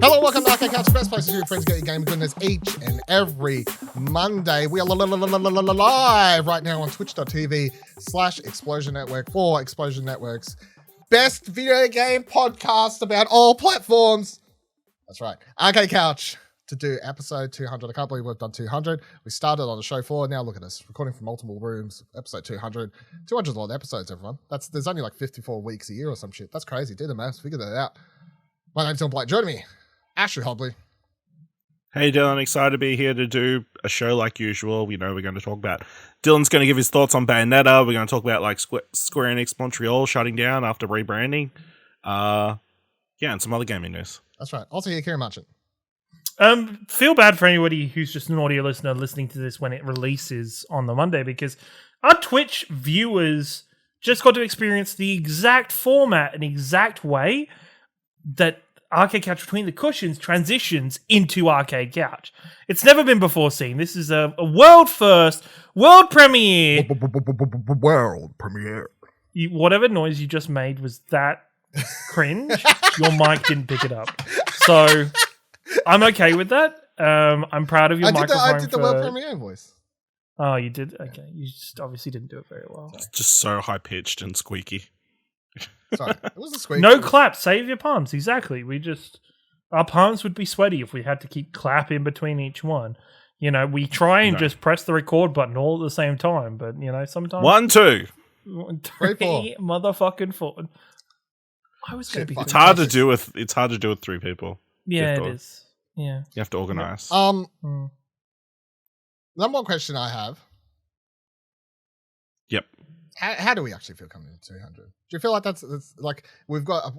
Hello, welcome to Arcade Couch, best place to your friends get your game goodness each and every Monday. We are live right now on twitch.tv/Explosion Network for Explosion Network's best video game podcast about all platforms. That's right, Arcade Couch to do episode 200. I can't believe we've done 200. We started on the show floor. Now look at us, recording from multiple rooms. Episode 200. 200 is a lot of episodes, everyone. There's only like 54 weeks a year or some shit. That's crazy. Do the maths. Figure that out. My name's Dylan Blake. Joining me, Ashley Hobley. Hey Dylan, excited to be here to do a show like usual. We know we're going to talk about... Dylan's going to give his thoughts on Bayonetta. We're going to talk about like Square Enix Montreal shutting down after rebranding. And some other gaming news. That's right. Also here, Ciaran Marchant. Feel bad for anybody who's just an audio listener listening to this when it releases on the Monday, because our Twitch viewers just got to experience the exact format and exact way that Arcade Couch Between the Cushions transitions into Arcade Couch. It's never been before seen. This is a world first, world premiere. World premiere. Whatever noise you just made was that cringe. Your mic didn't pick it up. So I'm okay with that. I'm proud of your microphone. I did the world premiere voice. Oh, you did? Okay. You just obviously didn't do it very well. It's just so high-pitched and squeaky. Sorry, it was a squeak. No clap. Save your palms. Exactly. Our palms would be sweaty if we had to keep clapping between each one. You know, we try and just press the record button all at the same time, but you know, sometimes 1, 2, 3, 4. Motherfucking 4. I was going to be. It's hard to do with 3 people. Yeah, it is. Yeah, you have to organize. Number one question I have. Yep. How do we actually feel coming to 200? Do you feel like that's like we've got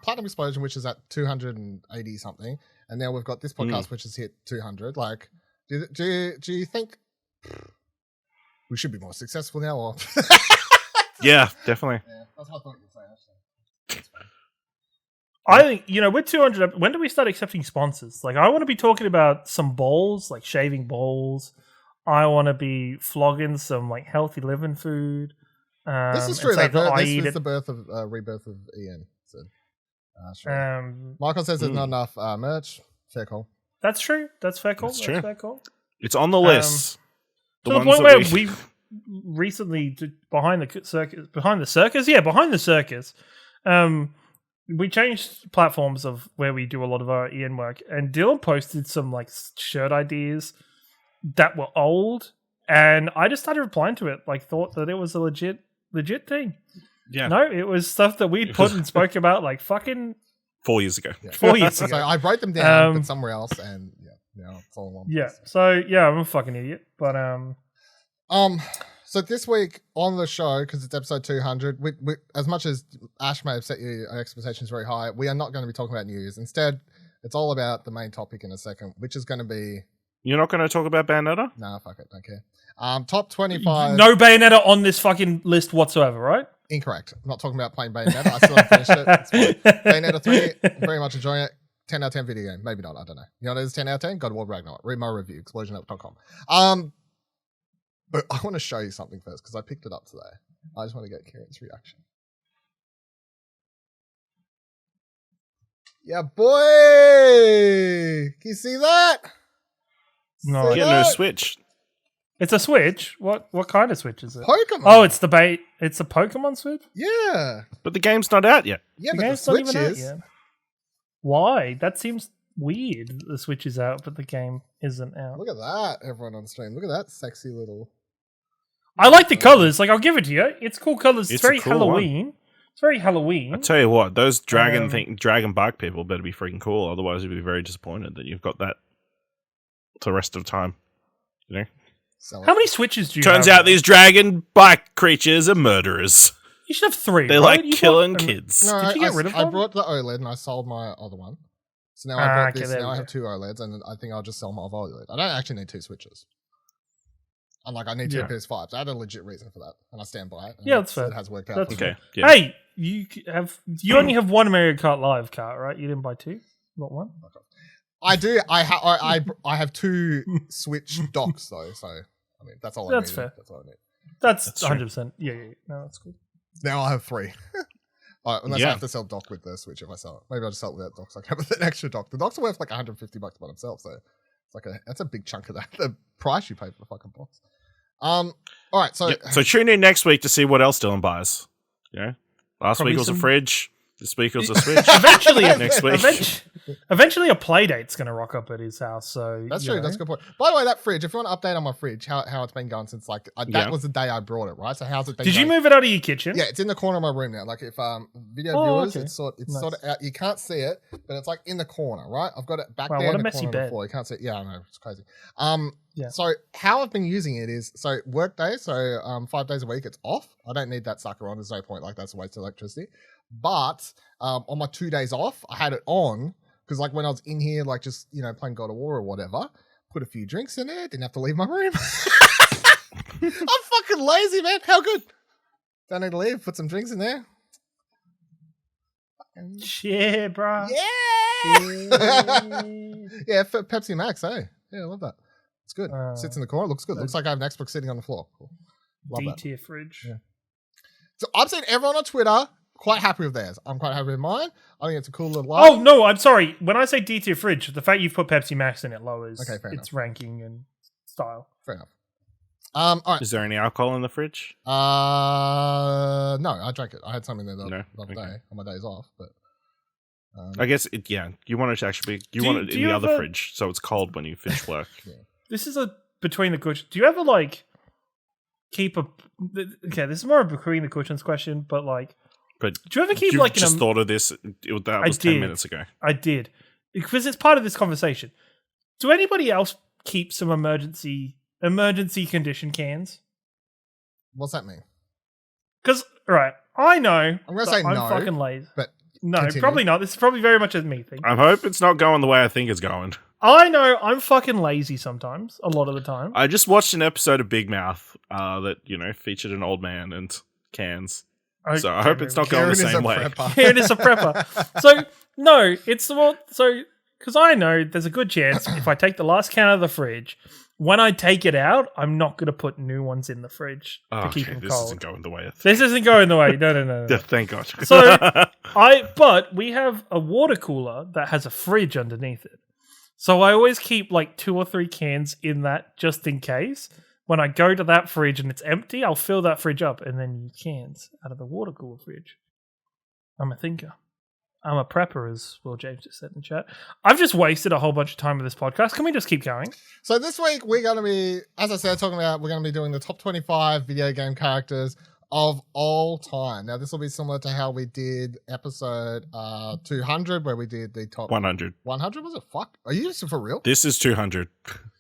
Platinum Explosion, which is at 280 something, and now we've got this podcast which has hit 200. Like, do you think we should be more successful now? Or Yeah, definitely. Yeah, that's what I thought you'd say. Actually, I think, you know, we're 200. When do we start accepting sponsors? Like, I want to be talking about some bowls, like shaving bowls. I want to be flogging some like healthy living food. This is true. This is the rebirth of Ian. So, sure. Michael says there's not enough merch. Fair call. That's true. That's fair call. That's true. Fair call. It's on the list. To the point where we've recently behind the circus. We changed platforms of where we do a lot of our Ian work, and Dylan posted some like shirt ideas that were old, and I just started replying to it. Like, thought that it was a legit thing. Yeah. No, it was stuff that we'd put and spoke about like fucking 4 years ago. Yeah. 4 years ago. So I wrote them down, but somewhere else, and now it's all in one place. Yeah. So yeah, I'm a fucking idiot. But So this week on the show, because it's episode 200, we as much as Ash may have set your expectations very high, we are not going to be talking about news. Instead, it's all about the main topic in a second, which is going to be... You're not going to talk about Bayonetta? Nah, fuck it, don't care. Top 25... No Bayonetta on this fucking list whatsoever, right? Incorrect. I'm not talking about playing Bayonetta. I still haven't finished it. It's fine. Bayonetta 3, very much enjoying it. 10 out of 10 video game. Maybe not, I don't know. You know what it is 10 out of 10? God of War Ragnarok. Read my review, explosionup.com. But I want to show you something first, because I picked it up today. I just want to get Ciaran's reaction. Yeah, boy! Can you see that? No, Get no Switch. It's a Switch. What kind of Switch is it? Pokemon. Oh, it's the It's a Pokemon Switch. Yeah. But the game's not out yet. Yeah, The but the game's not Switch even out is. yet. Why? That seems weird. The Switch is out, but the game isn't out. Look at that, everyone on stream. Look at that sexy little... I like the colors. Like, I'll give it to you. It's cool colors. It's It's a very cool Halloween. It's very Halloween. I tell you what, those dragon bike people better be freaking cool. Otherwise, you'd be very disappointed that you've got that for the rest of the time. You know. How many Switches do you Turns have? out these dragon bike creatures are murderers. You should have 3. They right? like killing kids. No, Did you get rid of I one? brought the OLED and I sold my other one. So now I bought okay, this. there Now we I go. have 2 OLEDs, and I think I'll just sell my OLED. I don't actually need 2 Switches. I'm like, I need 2 Yeah. PS5s. I had a legit reason for that, and I stand by it. And Yeah, that's fair. It has worked out. That's for me. Okay. Yeah. Hey, you only have 1 Mario Kart Live cart, right? You didn't buy 2? Not 1? I do. I have 2 Switch docks though, so I mean that's all. That's I need. fair. That's all I need. That's That's true. 100%. Yeah. No, that's cool. Now I have 3. Unless Yeah. I have to sell dock with the Switch if I sell it. Maybe I'll just sell it without docks. I can have an extra dock. The docks are worth like $150 by themselves, so it's like that's a big chunk of that. The price you pay for the fucking box. All right, so So tune in next week to see what else Dylan buys. Yeah. Last Probably week was a some- fridge. This week was a Switch. Eventually, Next week. eventually, a play date's going to rock up at his house. So that's you true. know. That's a good point. By the way, that fridge. If you want to update on my fridge, how it's been going since that Yeah. was the day I brought it, right? So how's it been? Did you going? move it out of your kitchen? Yeah, it's in the corner of my room now. Like if video Oh, viewers, okay. it's sort Nice. of out. You can't see it, but it's like in the corner, right? I've got it back Wow, there what in a the messy corner of the bed. floor. You can't see it. Yeah, I know, it's crazy. Yeah. So how I've been using it is work day, 5 days a week it's off. I don't need that sucker on. There's no point. Like that's a waste of electricity. But on my 2 days off, I had it on because like when I was in here, like just playing God of War or whatever, put a few drinks in there. Didn't have to leave my room. I'm fucking lazy, man. How good? Don't need to leave. Put some drinks in there. Yeah, bro. Yeah. Yeah, for Pepsi Max, eh? Yeah, I love that. It's good. Sits in the corner. Looks good. Looks like I have an Xbox sitting on the floor. Cool. Love D that. tier fridge. Yeah. So I've seen everyone on Twitter quite happy with theirs. I'm quite happy with mine. I think it's a cool little Oh no, I'm sorry. When I say D tier fridge, the fact you've put Pepsi Max in it lowers Okay, fair its ranking and style. Fair enough. All right. Is there any alcohol in the fridge? No, I drank it. I had something there the other Okay. day on my days off, but I guess you want it to actually be Do want you- it do in you the other ever- fridge so it's cold when you finish work. This is a between the cushions. Do you ever like keep a? Okay, this is more a between the cushions question, but like, But do you ever keep you like just an? thought of this. That I was 10 did. minutes ago. I did because it's part of this conversation. Do anybody else keep some emergency condition cans? what's that mean? Because right, I know I'm gonna that say I'm no, fucking lazy. but No, continue. probably not. This is probably very much a me thing. I hope it's not going the way I think it's going. I know I'm fucking lazy sometimes, a lot of the time. I just watched an episode of Big Mouth that featured an old man and cans. So I hope it's not going the Karen is same a way. prepper. Here it is a prepper. So no, it's more so because I know there's a good chance if I take the last can out of the fridge, when I take it out, I'm not going to put new ones in the fridge to keep them this cold. isn't going the way I think. This isn't going the way. No. Yeah, thank God. So but we have a water cooler that has a fridge underneath it. So I always keep like 2 or 3 cans in that just in case. When I go to that fridge and it's empty, I'll fill that fridge up and then use cans out of the water cooler fridge. I'm a thinker. I'm a prepper, as Will James just said in chat. I've just wasted a whole bunch of time with this podcast. Can we just keep going? So this week we're going to be, as I said, we're going to be doing the top 25 video game characters of all time. Now this will be similar to how we did episode 200, where we did the top 100. 100. Was it? Fuck. Are you for real? This is 200.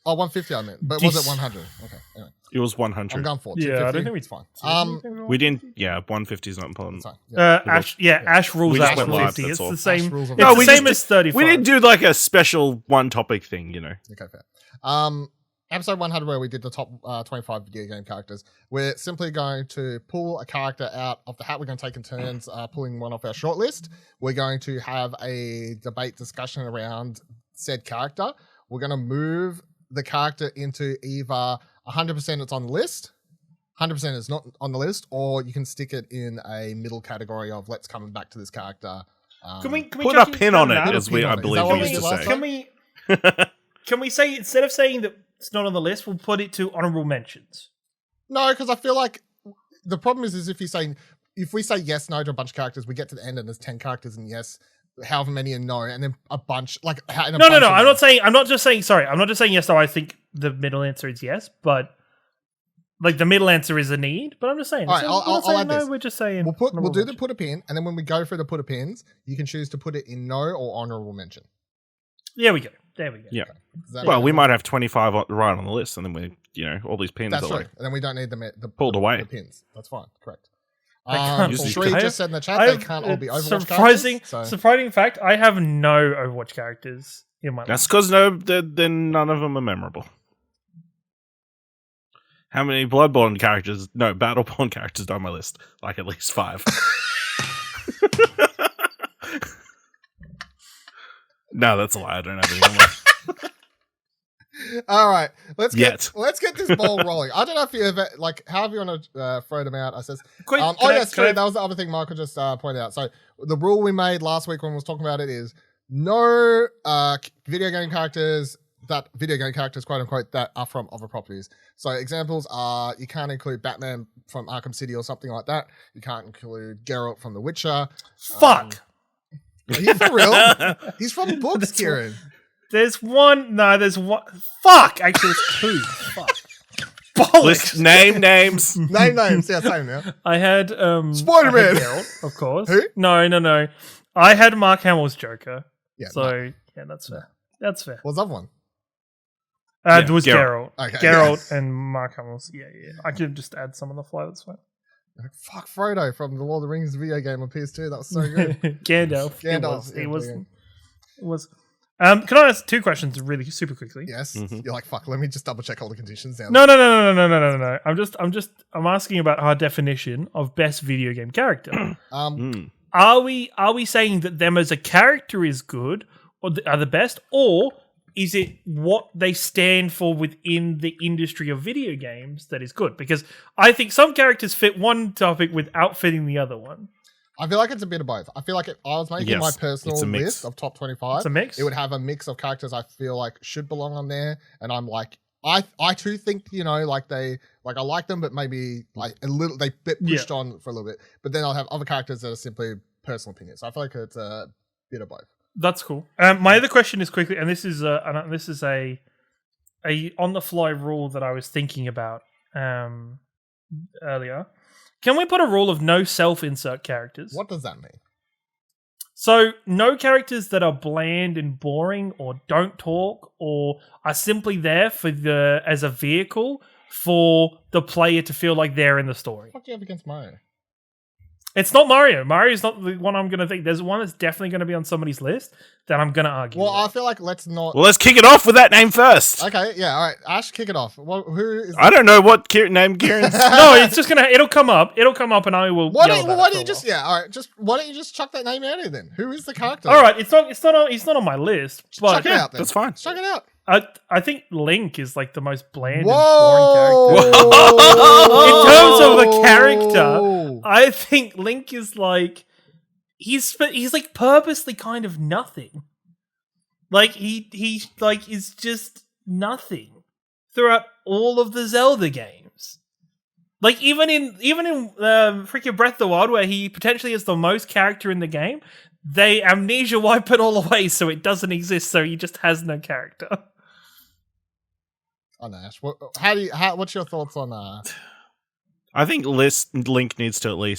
Oh, 150 I meant. But was it 100? Okay. Anyway, It was I'm 100. going for 250. Yeah, I don't think we- it's fine. We didn't. Yeah, 150 is not important. It's fine. Yeah. Ash rules We just out went for live, 50. that's It's all. the same. Ash rules of It's life. the we same just as 35. We didn't do like a special one topic thing, Okay, fair. Episode 100, where we did the top 25 video game characters. We're simply going to pull a character out of the hat. We're going to take in turns pulling one off our shortlist. We're going to have a debate discussion around said character. We're going to move the character into either 100% it's on the list, 100% it's not on the list, or you can stick it in a middle category of let's come back to this character. Can we Put chuck a in pin on it, that? as we, I Is that believe what we we used did to last say. time? Can we say, instead of saying that it's not on the list, we'll put it to honorable mentions? No, because I feel like the problem is if we say yes, no to a bunch of characters, we get to the end and there's 10 characters and yes, however many and no, and then a bunch like No. I'm not just saying yes. Though I think the middle answer is yes, but like the middle answer is a need. But I'm just saying. All right, so I'll we're not saying add no. this. We're just saying We'll do honorable the put a pin, and then when we go through the put a pins, you can choose to put it in no or honorable mention. There we go. There we go. Yeah. Does that Well, make we sense? might have 25 right on the list, and then all these pins That's are true, like and then we don't need the pulled away. the pins. That's fine. Correct. They can't all be Cherie characters. just said in the chat I they have can't all be Overwatch surprising, characters. So. surprising fact. I have no Overwatch characters in my That's life. because then none of them are memorable. How many Bloodborne characters? No, Battleborn characters are on my list. Like at least 5. No, that's a lie. I don't have any. All right, let's Yet. get this ball rolling. I don't know if you ever however you want to throw them out. I says, Quick, that was the other thing Michael just pointed out. So the rule we made last week when we was talking about it is no video game characters, quote unquote, that are from other properties. So examples are you can't include Batman from Arkham City or something like that. You can't include Geralt from The Witcher. Fuck. Are you for real? He's from books, Ciaran. There's one. Fuck. Actually, it's two. Fuck. Bollocks. Name names. Name names. Yeah, same now. I had Spider-Man. I had Geralt, of course. Who? No. I had Mark Hamill's Joker. Yeah. Yeah, that's fair. That's fair. What's the other one? It was Geralt. Okay, Geralt and Mark Hamill's. Yeah. I could just add some on the fly. That's fine. Fuck Frodo from the Lord of the Rings video game on PS2. That was so good. Gandalf. It was. Can I ask two questions really super quickly? Yes. Mm-hmm. You're like, fuck, let me just double check all the conditions now. No. I'm asking about our definition of best video game character. Are we saying that them as a character is good or are the best, or is it what they stand for within the industry of video games that is good? Because I think some characters fit one topic without fitting the other one. I feel like it's a bit of both. I feel like if I was making my personal list of top 25, it's a mix. It would have a mix of characters I feel like should belong on there. And I'm like, I too think, like I like them, but maybe like a little, they get pushed on for a little bit. But then I'll have other characters that are simply personal opinions. So I feel like it's a bit of both. That's cool. My other question is quickly, and this is a on the fly rule that I was thinking about earlier. Can we put a rule of no self-insert characters? What does that mean? So no characters that are bland and boring, or don't talk, or are simply there as a vehicle for the player to feel like they're in the story. What do you have against Mario? It's not Mario. Mario's not the one I'm going to think. There's one that's definitely going to be on somebody's list that I'm going to argue. Well, I feel like let's kick it off with that name first. Okay, yeah, all right. Ash, kick it off. Who is? I don't know what name Ciaran's. No, it's just gonna. It'll come up, and I will. Why don't you just? Yeah, all right. Why don't you just chuck that name out here then? Who is the character? All right, it's not on my list. But chuck it out. Then. That's fine. Chuck it out. I think Link is like the most bland and boring character. In terms of a character, I think Link is like he's like purposely kind of nothing. Like he like is just nothing throughout all of the Zelda games. Like even in freaking Breath of the Wild, where he potentially is the most character in the game, they amnesia wipe it all away so it doesn't exist. So he just has no character. Oh, Nash. What's your thoughts on? I think Link needs to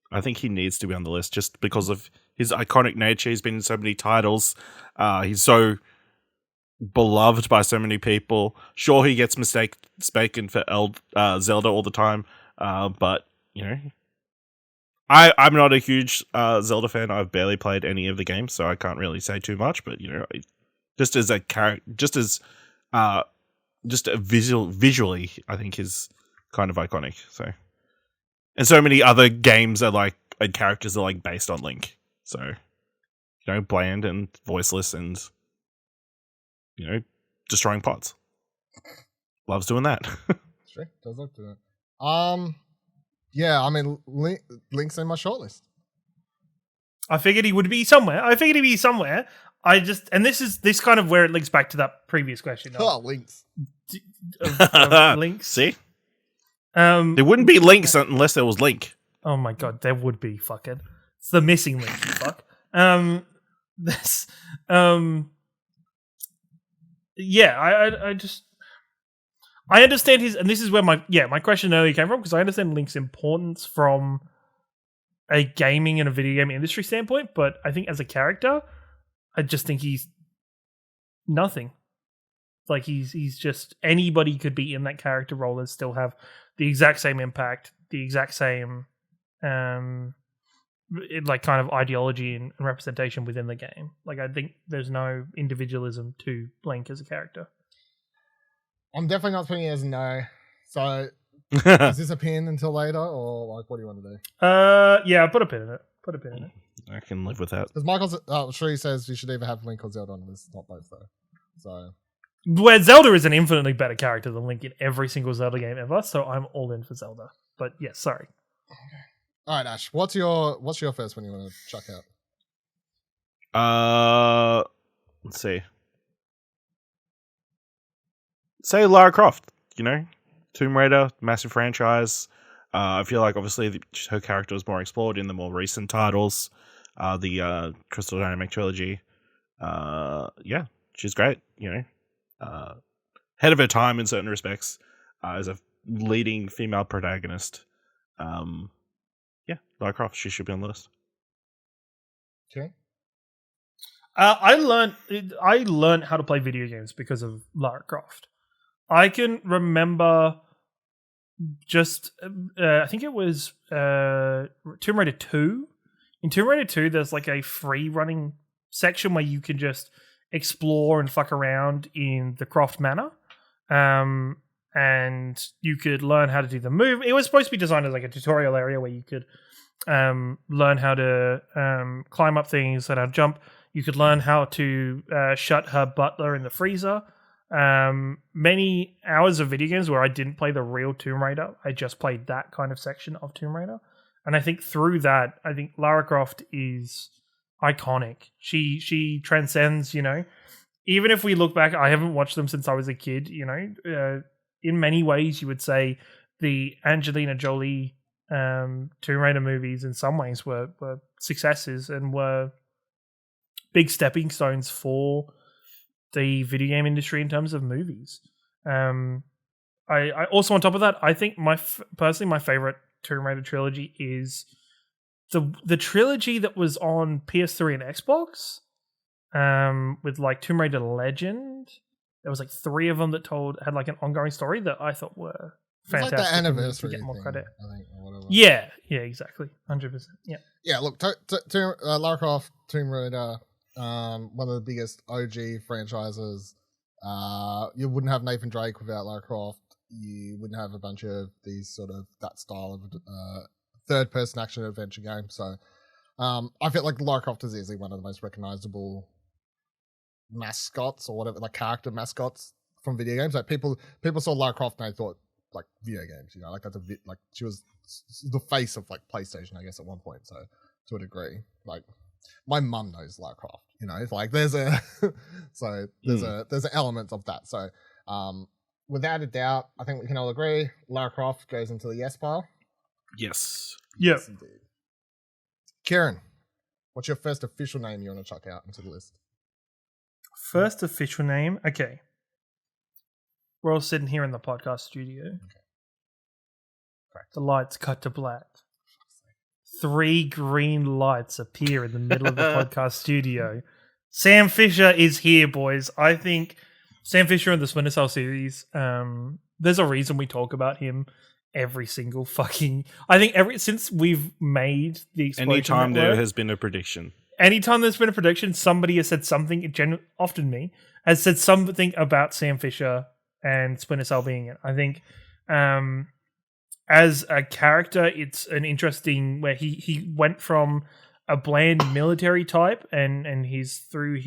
I think he needs to be on the list just because of his iconic nature. He's been in so many titles. He's so beloved by so many people. Sure, he gets mistaken for Zelda all the time, but I'm not a huge Zelda fan. I've barely played any of the games, so I can't really say too much. But just as a character, visually, I think he's kind of iconic. So, and so many other games are and characters are based on Link. So, bland and voiceless and destroying pots. Loves doing that. Sure, does look to it. Yeah, I mean, Link's in my shortlist. I figured he would be somewhere. This kind of where it links back to that previous question. Links. Links. See? There wouldn't be links unless there was Link. Oh my god, there would be fucking. It's the missing link, you fuck. I understand his, and this is where my question earlier came from, because I understand Link's importance from a gaming and a video game industry standpoint, but I think as a character, I just think he's nothing. Like he's just, anybody could be in that character role and still have the exact same impact, the exact same kind of ideology and representation within the game. Like I think there's no individualism to Link as a character. I'm definitely not putting it as no. So is this a pin until later, or what do you want to do? Yeah, put a pin in it. I can live with that. Because Michael's Cherie says you should either have Link or Zelda on this, not both though. So Where Zelda is an infinitely better character than Link in every single Zelda game ever, so I'm all in for Zelda. But yes, sorry. All right, Ash. What's your first one you want to chuck out? Let's see. Say Lara Croft. Tomb Raider, massive franchise. I feel like obviously her character was more explored in the more recent titles, the Crystal Dynamic trilogy. Yeah, she's great. Head of her time in certain respects as a leading female protagonist. Yeah, Lara Croft. She should be on the list. Okay. I learned how to play video games because of Lara Croft. I can remember just I think it was Tomb Raider 2. In Tomb Raider 2, there's like a free running section where you can just explore and fuck around in the Croft Manor. And you could learn how to do the move. It was supposed to be designed as like a tutorial area where you could learn how to climb up things and how to jump. You could learn how to shut her butler in the freezer. Many hours of video games where I didn't play the real Tomb Raider. I just played that kind of section of Tomb Raider. And I think through that, I think Lara Croft is iconic. She transcends, even if we look back, I haven't watched them since I was a kid, in many ways you would say the Angelina Jolie Tomb Raider movies in some ways were successes and were big stepping stones for the video game industry in terms of movies. I also, on top of that, I think personally my favorite Tomb Raider trilogy is the trilogy that was on PS3 and Xbox, with like Tomb Raider Legend. There was like 3 of them that had like an ongoing story that I thought were fantastic. It's like the anniversary get more thing, credit. I think, or whatever. Yeah, exactly, 100%. Yeah, yeah. Look, Lara Croft, Tomb Raider, one of the biggest OG franchises. You wouldn't have Nathan Drake without Lara Croft. You wouldn't have a bunch of these sort of that style of third-person action adventure game. So, I feel like Lara Croft is easily one of the most recognizable mascots or whatever, like character mascots from video games. Like people saw Lara Croft and they thought like video games, like that's like she was the face of like PlayStation, I guess, at one point. So to a degree, like my mum knows Lara Croft, it's like there's a there's an element of that. So without a doubt, I think we can all agree Lara Croft goes into the yes pile. Yes. yeah. Yes, indeed. Ciaran, what's your first official name you want to chuck out into the list? First official name. Okay. We're all sitting here in the podcast studio. Okay. Correct. The lights cut to black. 3 green lights appear in the middle of the podcast studio. Sam Fisher is here, boys. I think Sam Fisher in the Splinter Cell series, there's a reason we talk about him every single fucking... I think since we've made the Explosion Anytime Network, there has been a prediction. Anytime there's been a prediction, somebody has said something, often me, has said something about Sam Fisher and Splinter Cell being it. I think as a character, it's an interesting where he went from a bland military type and he's through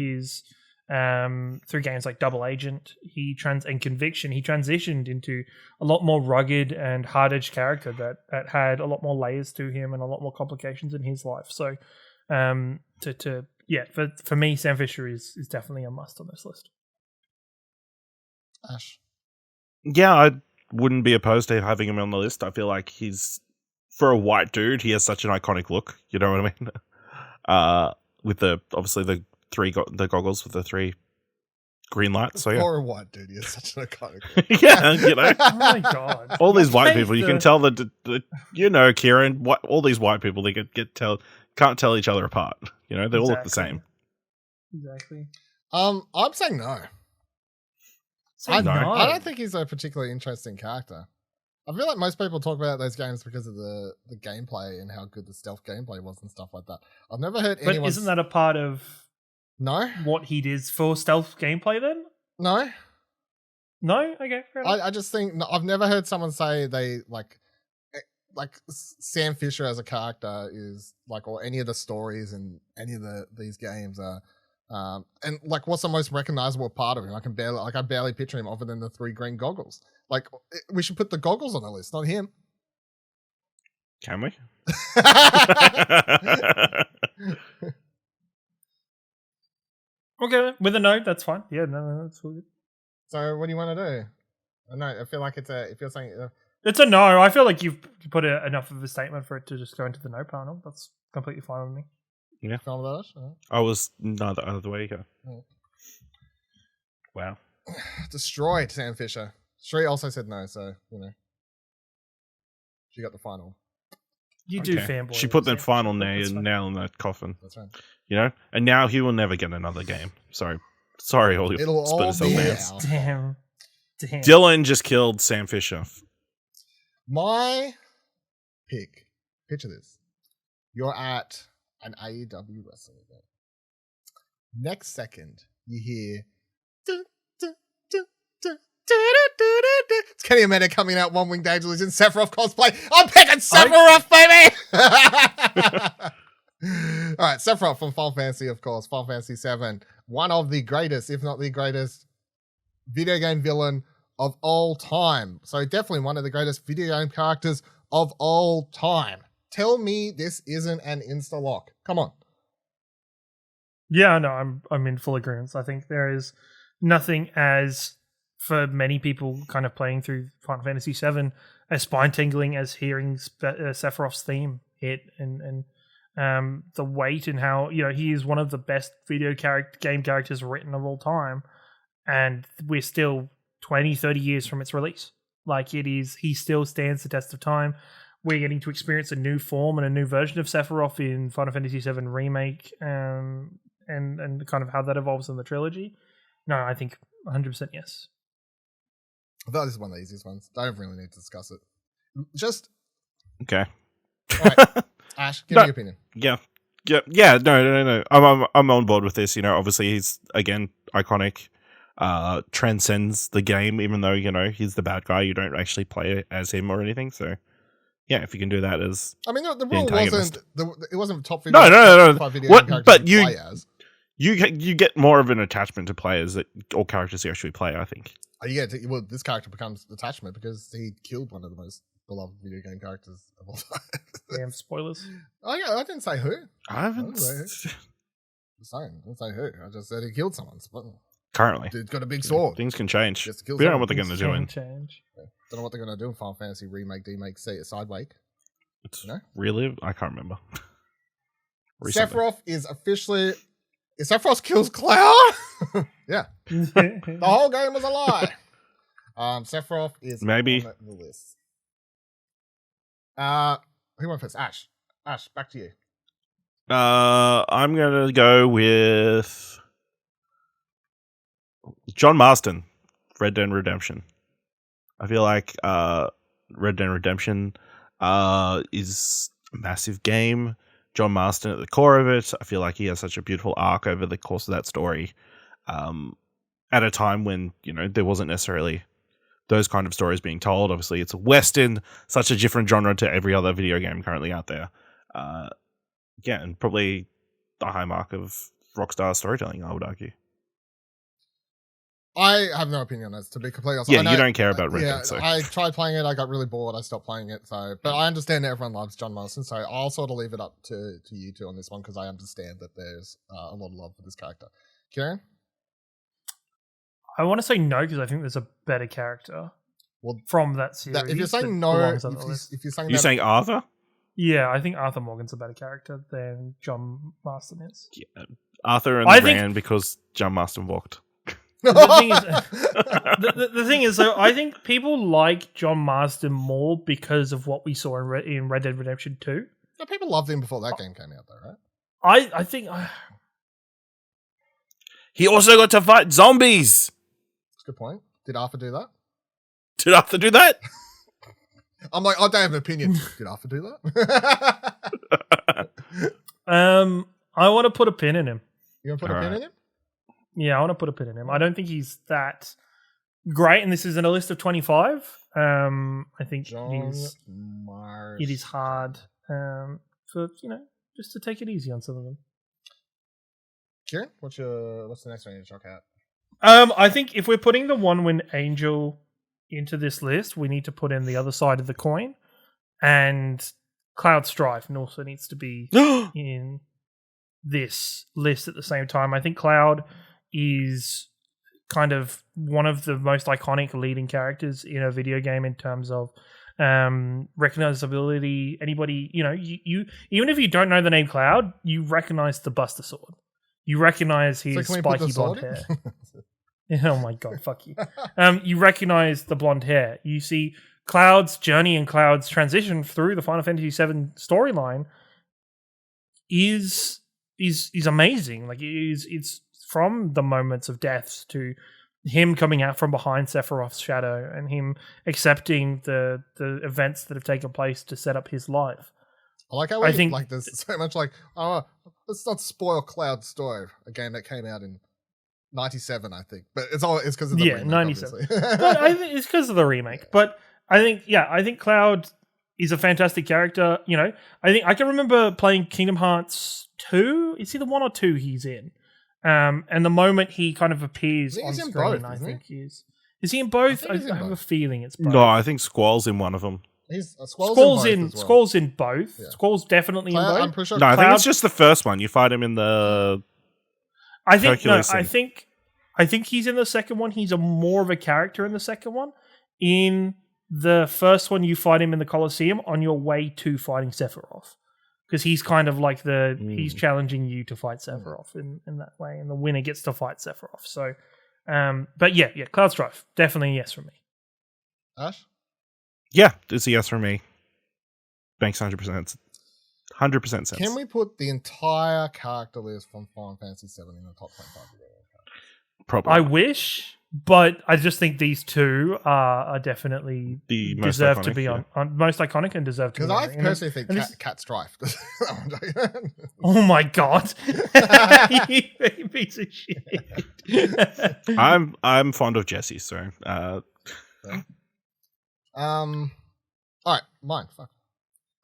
games like Double Agent, and Conviction, he transitioned into a lot more rugged and hard-edged character that had a lot more layers to him and a lot more complications in his life. So for me, Sam Fisher is definitely a must on this list. Ash. Yeah, I wouldn't be opposed to having him on the list. I feel like for a white dude, he has such an iconic look. You know what I mean? With obviously the goggles with the 3 green lights. So yeah, For a white dude, you're such an iconic look. yeah, Oh my god! all these white people, you can tell that Ciaran, all these white people, they can't tell each other apart. They all look the same. Exactly. I'm saying no. I don't think he's a particularly interesting character. I feel like most people talk about those games because of the gameplay and how good the stealth gameplay was and stuff like that. I've never heard anyone... But isn't that a part of No? what he does for stealth gameplay then? No? No? Okay, fair enough. I just think... I've never heard someone say they, like Sam Fisher as a character is, like, or any of the stories in any of these games are And like, what's the most recognizable part of him? I barely picture him other than the 3 green goggles. Like, we should put the goggles on the list, not him. Can we? Okay, with a no, that's fine. Yeah, no, that's all good. So, what do you want to do? No, I feel like if you're saying it's a no. I feel like you've put enough of a statement for it to just go into the no panel. That's completely fine with me. Yeah, fine with that. I was neither other way you go. Oh. Wow, destroyed Sam Fisher. Cherie also said no, so she got the final. You do fanboy. She put that final nail in that coffin. That's right. And now he will never get another game. Sorry, all your Splinter Cell fans. Damn. Dylan just killed Sam Fisher. My pick. Picture this. You're at an AEW wrestling event. Next second, you hear. It's Kenny Omega coming out, One Winged Angel is in Sephiroth cosplay. I'm picking Sephiroth, baby! All right, Sephiroth from Final Fantasy, of course. Final Fantasy 7. One of the greatest, if not the greatest, video game villain of all time. So definitely one of the greatest video game characters of all time. Tell me this isn't an insta-lock. Come on. Yeah, no, I'm in full agreement. I think there is nothing as, for many people kind of playing through Final Fantasy VII, as spine-tingling as hearing Sephiroth's theme hit and the weight and how, he is one of the best video game characters written of all time. And we're still 20, 30 years from its release. Like, he still stands the test of time. We're getting to experience a new form and a new version of Sephiroth in Final Fantasy VII Remake, and kind of how that evolves in the trilogy. No, I think 100% yes. I thought this is one of the easiest ones. Don't really need to discuss it. Just okay. All right, Ash, give me your opinion. Yeah. No. I'm on board with this. Obviously he's again iconic. Transcends the game, even though he's the bad guy. You don't actually play as him or anything. So, yeah, if you can do that as the rule wasn't top video. No. Video but you play as. You get more of an attachment to players or characters you actually play. I think. Well, this character becomes attachment because he killed one of the most beloved video game characters of all time. Damn spoilers. Oh yeah, I didn't say who. I haven't. I didn't say who. I just said he killed someone. Currently, dude's got a big sword. Things can change. We don't know what they're going to do. Don't know what they're going to do in Final Fantasy Remake, Demake, Sidewake. Really? I can't remember. Sephiroth is officially... Sephiroth kills Cloud? Yeah. The whole game was a lie. Sephiroth is maybe on the list. Who went first? Ash, back to you. I'm going to go with John Marston, Red Dead Redemption. I feel like Red Dead Redemption is a massive game. John Marston at the core of it. I feel like he has such a beautiful arc over the course of that story. At a time when, there wasn't necessarily those kind of stories being told. Obviously, it's a Western, such a different genre to every other video game currently out there. And probably the high mark of Rockstar storytelling, I would argue. I have no opinion on this, to be completely honest. Yeah, you don't care about Red Dead. So. I tried playing it, I got really bored, I stopped playing it. So, but I understand that everyone loves John Marston, so I'll sort of leave it up to you two on this one because I understand that there's a lot of love for this character. Ciaran? I want to say no because I think there's a better character from that series. If you're saying no, you're saying Arthur? Yeah, I think Arthur Morgan's a better character than John Marston is. Yeah. Arthur ran because John Marston walked. The thing is, though, I think people like John Marston more because of what we saw in Red Dead Redemption 2. Yeah, people loved him before that game came out, though, right? I think... He also got to fight zombies! That's a good point. Did Arthur do that? Did Arthur do that? I'm like, I don't have an opinion. Did Arthur do that? I want to put a pin in him. You want to put a pin in him? Yeah, I want to put a pin in him. I don't think he's that great, and this is in a list of 25. I think it is hard for, just to take it easy on some of them. Ciaran, what's the next one you check out? I think if we're putting the one-win angel into this list, we need to put in the other side of the coin, and Cloud Strife also needs to be in this list at the same time. I think Cloud is kind of one of the most iconic leading characters in a video game in terms of recognizability. Anybody, you even if you don't know the name Cloud, you recognize the Buster Sword. You recognize his spiky blonde hair. Oh my god, fuck you. You recognize the blonde hair. You see Cloud's journey and Cloud's transition through the Final Fantasy VII storyline is amazing. Like it's from the moments of deaths to him coming out from behind Sephiroth's shadow and him accepting the events that have taken place to set up his life. I like how there's so much let's not spoil Cloud's story, a game that came out in 97, I think. But it's because of the remake, 97. But I think it's because of the remake. But I think Cloud is a fantastic character. I think I can remember playing Kingdom Hearts 2. Is he the 1 or 2 he's in? And the moment he kind of appears on screen, both, I think he is. Is he in both? I have a feeling it's both. No, I think Squall's in one of them. Squall's in both. Yeah. Squall's definitely in both. I'm pretty sure. No, I think it's just the first one. You fight him in the. I think he's in the second one. He's more of a character in the second one. In the first one, you fight him in the Colosseum on your way to fighting Sephiroth, because he's kind of like he's challenging you to fight Sephiroth in that way, and the winner gets to fight Sephiroth. So, but yeah, Cloud Strife definitely a yes from me. Ash? Yeah, it's a yes from me. Banks 100%. 100% sense. Can we put the entire character list from Final Fantasy VII in the top 25? Probably. I wish, but I just think these two are definitely the most deserve iconic, to be on most iconic and deserve to be on. Because I personally think Cat Strife. Oh my god, you piece of shit! I'm fond of Jesse, so. All right, mine. Fuck.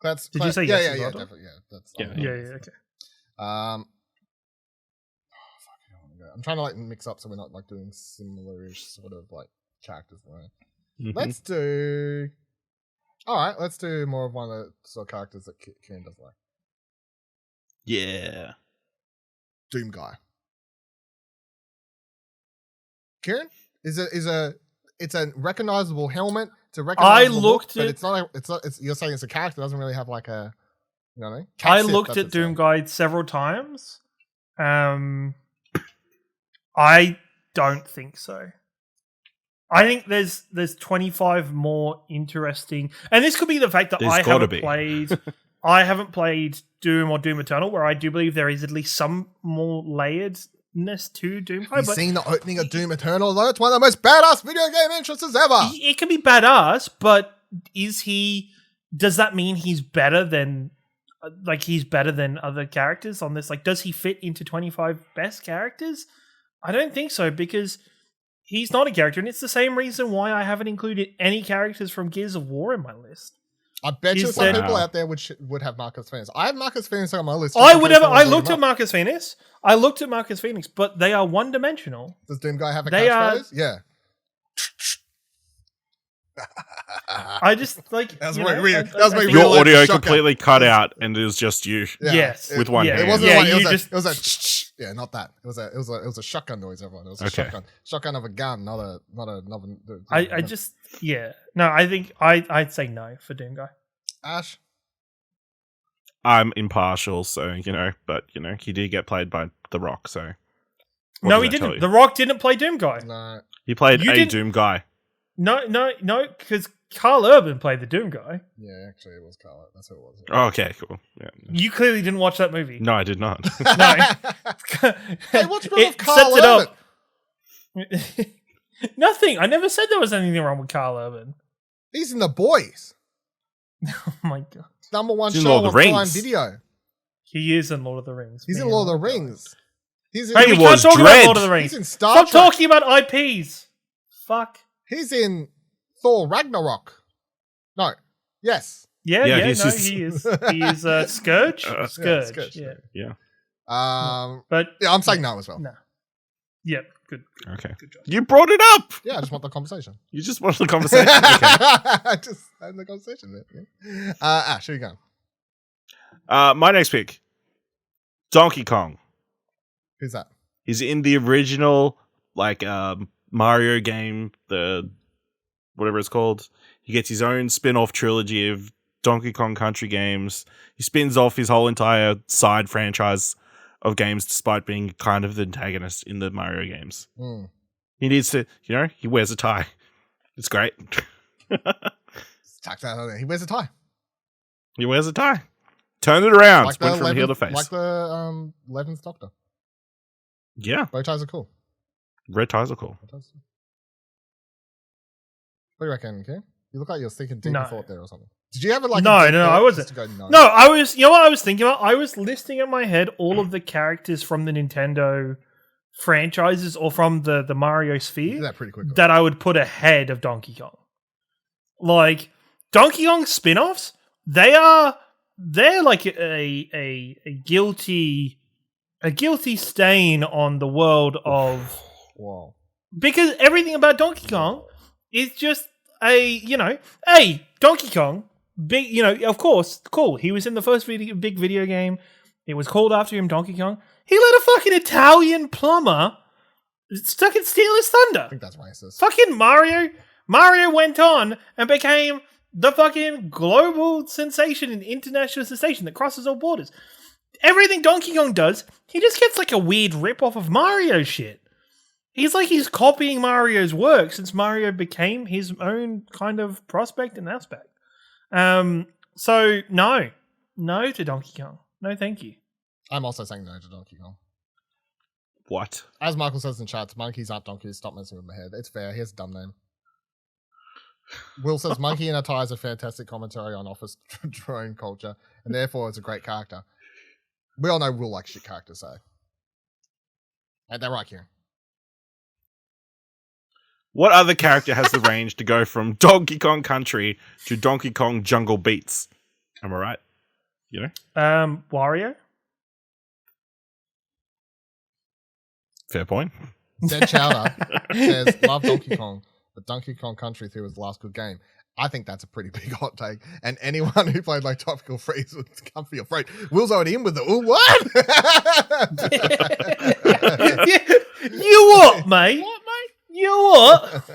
That's Did you say yes? Yeah, definitely. Yeah, that's okay. I'm trying to mix up so we're not doing similar-ish sort of characters. Right? Mm-hmm. Let's do more of one of the sort of characters that Ciaran does like. Yeah. Doom Guy. Ciaran it's a recognizable helmet. It's a recognizable look, but it's not. You're saying it's a character. It doesn't really have a. You know what I mean? I looked at Doom Guy several times. I don't think so. I think there's 25 more interesting, and this could be the fact that I haven't played Doom or Doom Eternal, where I do believe there is at least some more layeredness to Doom. Have you seen the opening of Doom Eternal though? It's one of the most badass video game entrances ever. It can be badass, but does that mean he's better than other characters on this? Does he fit into 25 best characters? I don't think so, because he's not a character, and it's the same reason why I haven't included any characters from Gears of War in my list. I bet you some people out there would have Marcus Phoenix. I have Marcus Phoenix on my list. I looked at Marcus Phoenix, but they are one-dimensional. Does Doom Guy have a catchphrase? Yeah. I just your audio completely cut out, and it was just you. Yeah. Yes, with one hand. It wasn't it was a yeah, not that. It was a shotgun noise. Everyone, it was a shotgun of a gun, not another. I think I'd say no for Doom Guy. Ash, I'm impartial, so but he did get played by The Rock, so. No, he didn't. The Rock didn't play Doom Guy. No, he played Doom Guy. No, because Carl Urban played the Doom Guy. Yeah, actually, it was Carl. That's who it was. Yeah. Okay, cool. Yeah. You clearly didn't watch that movie. No, I did not. No. Hey, what's wrong with Carl Urban? Nothing. I never said there was anything wrong with Carl Urban. He's in The Boys. Oh my god. Number one show on Prime Video. He is in Lord of the Rings. He's in Lord of the Rings. We can't talk about Lord of the Rings. He's in Star Trek. Stop talking about IPs. Fuck. He's in Thor Ragnarok. No. Yes. Yeah, he is. He is Scourge. Scourge. Yeah. But yeah, I'm saying no as well. no. Yep. Good. Okay. Good job. You brought it up. Yeah, I just want the conversation. You just wanted the conversation. Okay. Just having the conversation. Yeah. Ash, who you going? My next pick, Donkey Kong. Who's that? He's in the original Mario game, the whatever it's called. He gets his own spin-off trilogy of Donkey Kong Country games. He spins off his whole entire side franchise of games despite being kind of the antagonist in the Mario games. Mm. He needs to, he wears a tie. It's great. Tuck that on there. He wears a tie. He wears a tie. Turn it around. Went from heel to face. Like the 11th Doctor. Yeah. Bow ties are cool. Red ties are cool. What do you reckon, Kim? You look like you're thinking deep in thought there or something. Did you ever No, I wasn't. No, I was. You know what I was thinking about? I was listing in my head all of the characters from the Nintendo franchises or from the Mario sphere You did that pretty quickly. that I would put ahead of Donkey Kong. Like Donkey Kong spin-offs, they're like a guilty stain on the world of Wow. because everything about Donkey Kong is just Donkey Kong, big, of course, cool. He was in the first big video game. It was called after him, Donkey Kong. He let a fucking Italian plumber stuck and steal his thunder. I think that's racist. Fucking Mario went on and became the fucking global sensation and international sensation that crosses all borders. Everything Donkey Kong does, he just gets like a weird rip-off of Mario shit. He's copying Mario's work since Mario became his own kind of prospect and aspect. So no to Donkey Kong. No, thank you. I'm also saying no to Donkey Kong. What? As Michael says in chats, monkeys aren't donkeys. Stop messing with my head. It's fair. Here's a dumb name. Will says Monkey in a Tie is a fantastic commentary on office drone culture, and therefore it's a great character. We all know Will likes shit characters, so. And they're right here. What other character has the range to go from Donkey Kong Country to Donkey Kong Jungle Beats? Am I right? Wario? Fair point. Dead Chowder says, love Donkey Kong, but Donkey Kong Country 3 was the last good game. I think that's a pretty big hot take. And anyone who played like Tropical Freeze would come for your freight. Will's already in with the, ooh, what? You what, mate? What, mate? You what?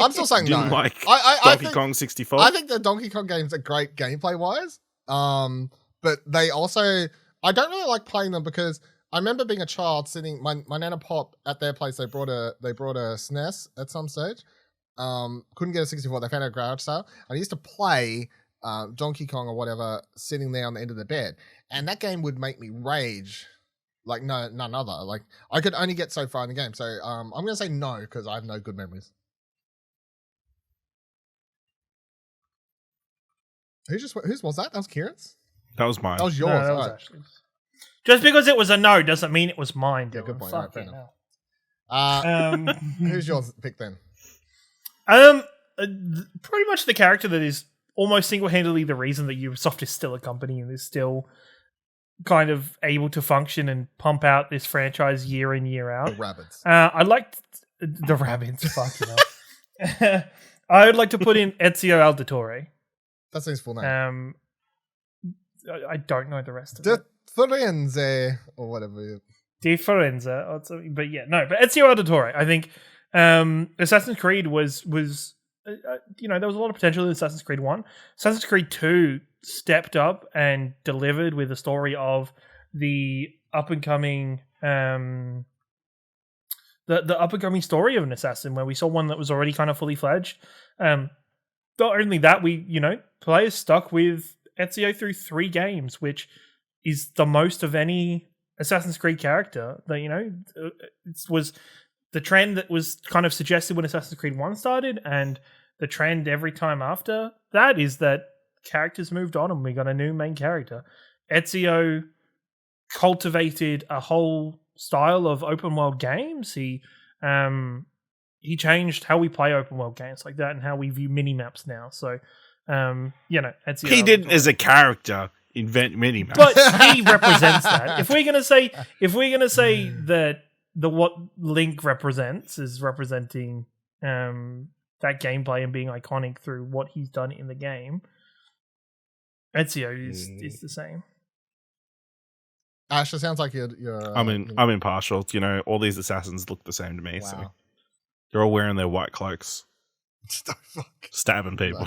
I'm still saying no. Like I Donkey think, Kong 64? I think the Donkey Kong games are great gameplay-wise. But they also... I don't really like playing them because... I remember being a child sitting, my Nana Pop at their place, they brought a SNES at some stage. Couldn't get a 64, they found a garage sale. And I used to play Donkey Kong or whatever sitting there on the end of the bed. And that game would make me rage like none other. Like I could only get so far in the game. So I'm going to say no because I have no good memories. Whose was that? That was Kieran's? That was mine. That was yours. No, that was Ashley's. Just because it was a no doesn't mean it was mine. Yeah, Dylan. good point. Fuck Right, you fair know. Who's yours pick then? Pretty much the character that is almost single-handedly the reason that Ubisoft is still a company and is still kind of able to function and pump out this franchise year in, year out. The rabbits. I liked the rabbits. Fuck you know. I would like to put in Ezio Auditore. That's his full name. I don't know the rest of it. Firenze or whatever. Di Firenze or something. But yeah, no. But Ezio Auditore, I think Assassin's Creed was there was a lot of potential in Assassin's Creed 1. Assassin's Creed 2 stepped up and delivered with a story of the up and coming the up and coming story of an assassin, where we saw one that was already kind of fully fledged. Not only that, players stuck with Ezio through 3 games, which is the most of any Assassin's Creed character. That it was the trend that was kind of suggested when Assassin's Creed 1 started, and the trend every time after that is that characters moved on and we got a new main character. Ezio cultivated a whole style of open world games. He changed how we play open world games like that and how we view mini maps now. So Ezio. He didn't as a character. invent mini maps. But he represents that. If we're gonna say that what Link represents is representing that gameplay and being iconic through what he's done in the game, Ezio is the same. Ash, it sounds like you're I'm impartial. You know, all these assassins look the same to me. Wow. So they're all wearing their white cloaks, stabbing people.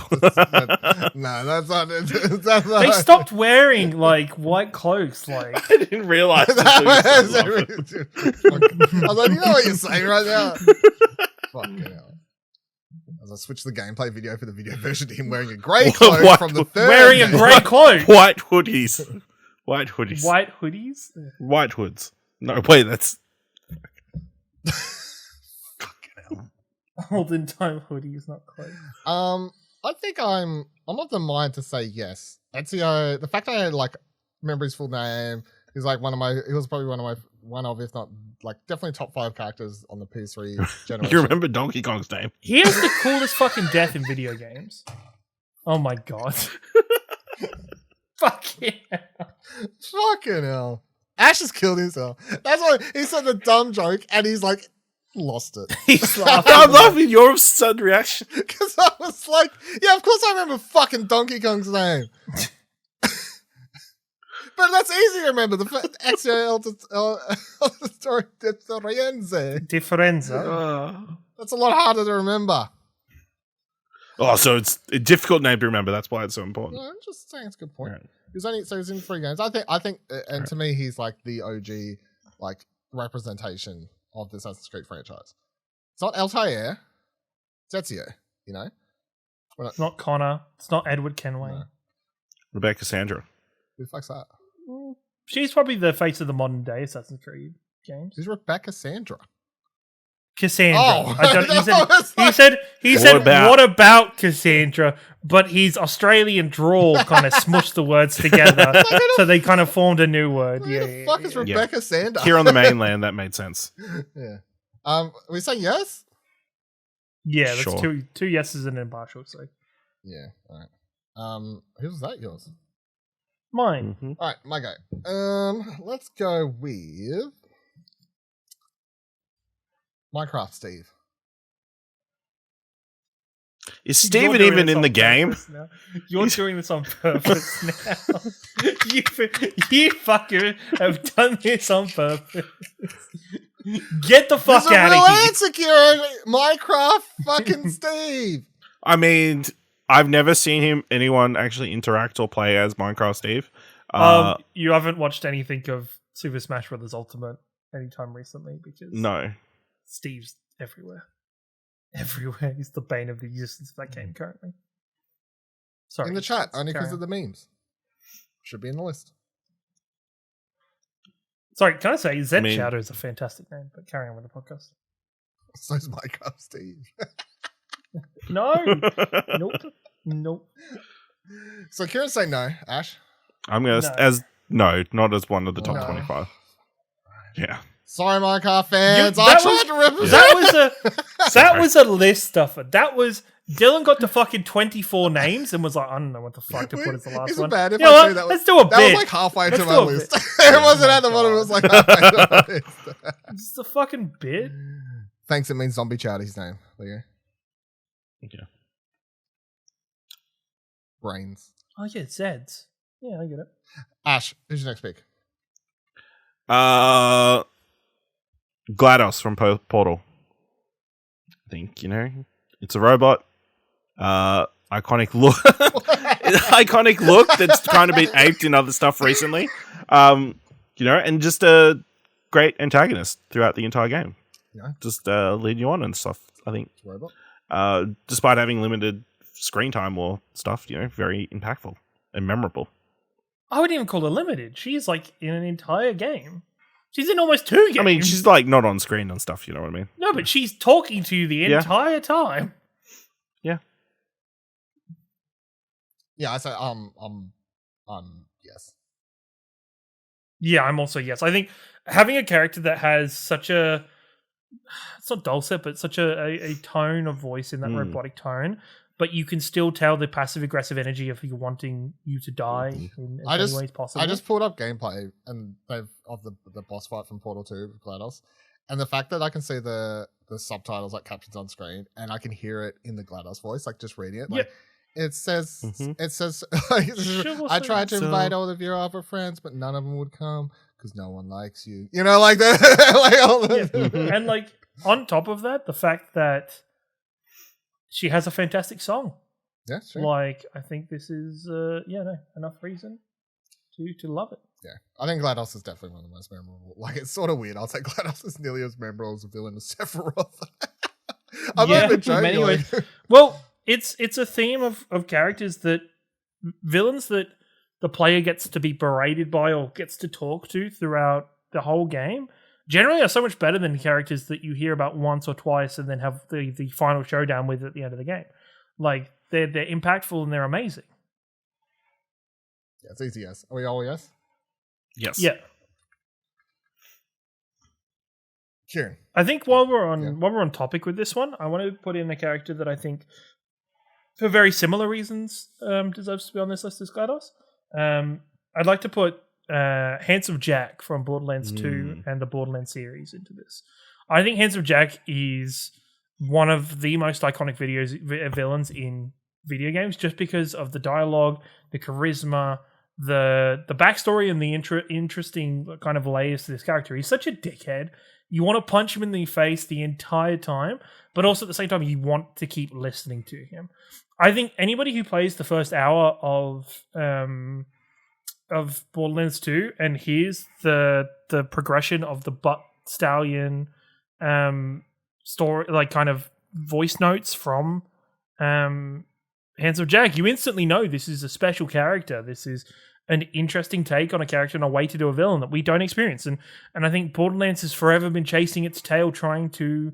No, that's not it. They stopped wearing like white cloaks. Like I didn't realize. I was like, you know what you're saying right now? Fucking hell. As I switch the gameplay video for the video version to him wearing a grey cloak from the third wearing a grey cloak. White hoodies. White hoodies. White hoodies? White hoods. No, wait, that's... Fucking hell. Olden time hoodies, not clothes. I think I'm of the mind to say yes. Ezio, the fact that I like remember his full name, he was probably one of, if not like definitely top 5 characters on the PS3 generation. You remember Donkey Kong's name? He has the coolest fucking death in video games. Oh my god. Fucking hell. Fucking hell. Ash has killed himself. That's why he said the dumb joke and he's like lost it. He's laughing. I'm laughing your sudden reaction. Because I was like, yeah, of course I remember fucking Donkey Kong's name. But that's easy to remember. The Ezio Differenza. That's a lot harder to remember. Oh, so it's a difficult name to remember. That's why it's so important. No, I'm just saying it's a good point. Right. He's in 3 games. I think, and to me, he's like the OG, like representation of the Assassin's Creed franchise. It's not Altair, it's Ezio. You know, It's not Connor. It's not Edward Kenway. No. Rebecca Sandra. Who the fuck's that? She's probably the face of the modern day Assassin's Creed games. Who's Rebecca Sandra? Cassandra. Oh, I don't, he What said, about? what about Cassandra? But his Australian drawl kind of smushed the words together, so they kind of formed a new word. Who the fuck is Rebecca Sandra? Here on the mainland, that made sense. Yeah. We say yes? Yeah, that's Sure. two yeses and an impartial. So Yeah. All right. Who's that? Yours? mine. Mhm. All right, my go. Let's go with Minecraft Steve. Is Steven You're doing even this in on the game? purpose now. You're doing this on purpose now. you fucker have done this on purpose. Get the fuck There's a out real of here. answer, Ciaran. Minecraft fucking Steve. I mean, I've never seen anyone actually interact or play as Minecraft Steve. You haven't watched anything of Super Smash Bros. Ultimate anytime recently because No. Steve's everywhere. Everywhere. He's the bane of the existence of that game currently. Sorry. In the chat, only Carry because on. of the memes. Should be in the list. Sorry, can I say Zed I mean- Chowder is a fantastic name, but carry on with the podcast. So's Minecraft Steve. No. Nope. So Ciaran say no. Ash? I'm going to, No. not as one of the top No. 25. Yeah. Sorry, Minecraft fans. You- I that tried to represent. That was a list stuffer. That was Dylan got to fucking 24 names and was like, I don't know what the fuck to put as the last Is it one. bad if You know I what? say that Let's do a That bit. was like halfway Let's to do my a list. bit. It wasn't Oh at the my bottom. It God. was like halfway to my list. Just a fucking bit. Thanks, it means Zombie Chowder's name. There you go. Okay. Brains. Oh yeah, Zeds. Yeah, I get it. Ash, who's your next pick? GLaDOS from Portal. I think, it's a robot. Iconic look. Iconic look that's kind of been aped in other stuff recently. And just a great antagonist throughout the entire game. Yeah. Just lead you on and stuff, I think. It's a robot. Despite having limited screen time or stuff, very impactful and memorable. I wouldn't even call her limited. She's like in an entire game. She's in almost 2 games. I mean, she's like not on screen and stuff, you know what I mean? No, but she's talking to you the Yeah. entire time. Yeah, I say yes. Yeah, I'm also yes. I think having a character that has such a, it's not dulcet, but such a tone of voice in that robotic tone, but you can still tell the passive aggressive energy of you wanting you to die in as many ways possible. I just pulled up gameplay and of the boss fight from Portal 2 with GLaDOS, and the fact that I can see the subtitles like captions on screen and I can hear it in the GLaDOS voice, like just reading it, like it says like, I tried to invite all of your other friends, but none of them would come because no one likes you. You know, like that. Like all and like on top of that, the fact that she has a fantastic song. Yeah, sure. Like, I think this is enough reason to love it. Yeah, I think GLaDOS is definitely one of the most memorable. Like, it's sort of weird. I'll say GLaDOS is nearly as memorable as a villain as Sephiroth. I'm not even joking. In many ways. Well, it's a theme of characters that villains that the player gets to be berated by or gets to talk to throughout the whole game. Generally are so much better than characters that you hear about once or twice and then have the final showdown with at the end of the game. Like, they're impactful and they're amazing. Yeah, it's easy yes. Are we all yes? Yes. Yeah. Ciaran. I think while we're on topic with this one, I want to put in a character that I think, for very similar reasons, deserves to be on this list as GLaDOS. I'd like to put Handsome Jack from Borderlands 2 and the Borderlands series into this. I think Handsome Jack is one of the most iconic villains in video games, just because of the dialogue, the charisma, the backstory, and the interesting kind of layers to this character. He's such a dickhead. You want to punch him in the face the entire time, but also at the same time, you want to keep listening to him. I think anybody who plays the first hour of Borderlands 2 and hears the progression of the Butt Stallion story, like kind of voice notes from Handsome Jack, you instantly know this is a special character. This is an interesting take on a character and a way to do a villain that we don't experience. And I think Borderlands has forever been chasing its tail trying to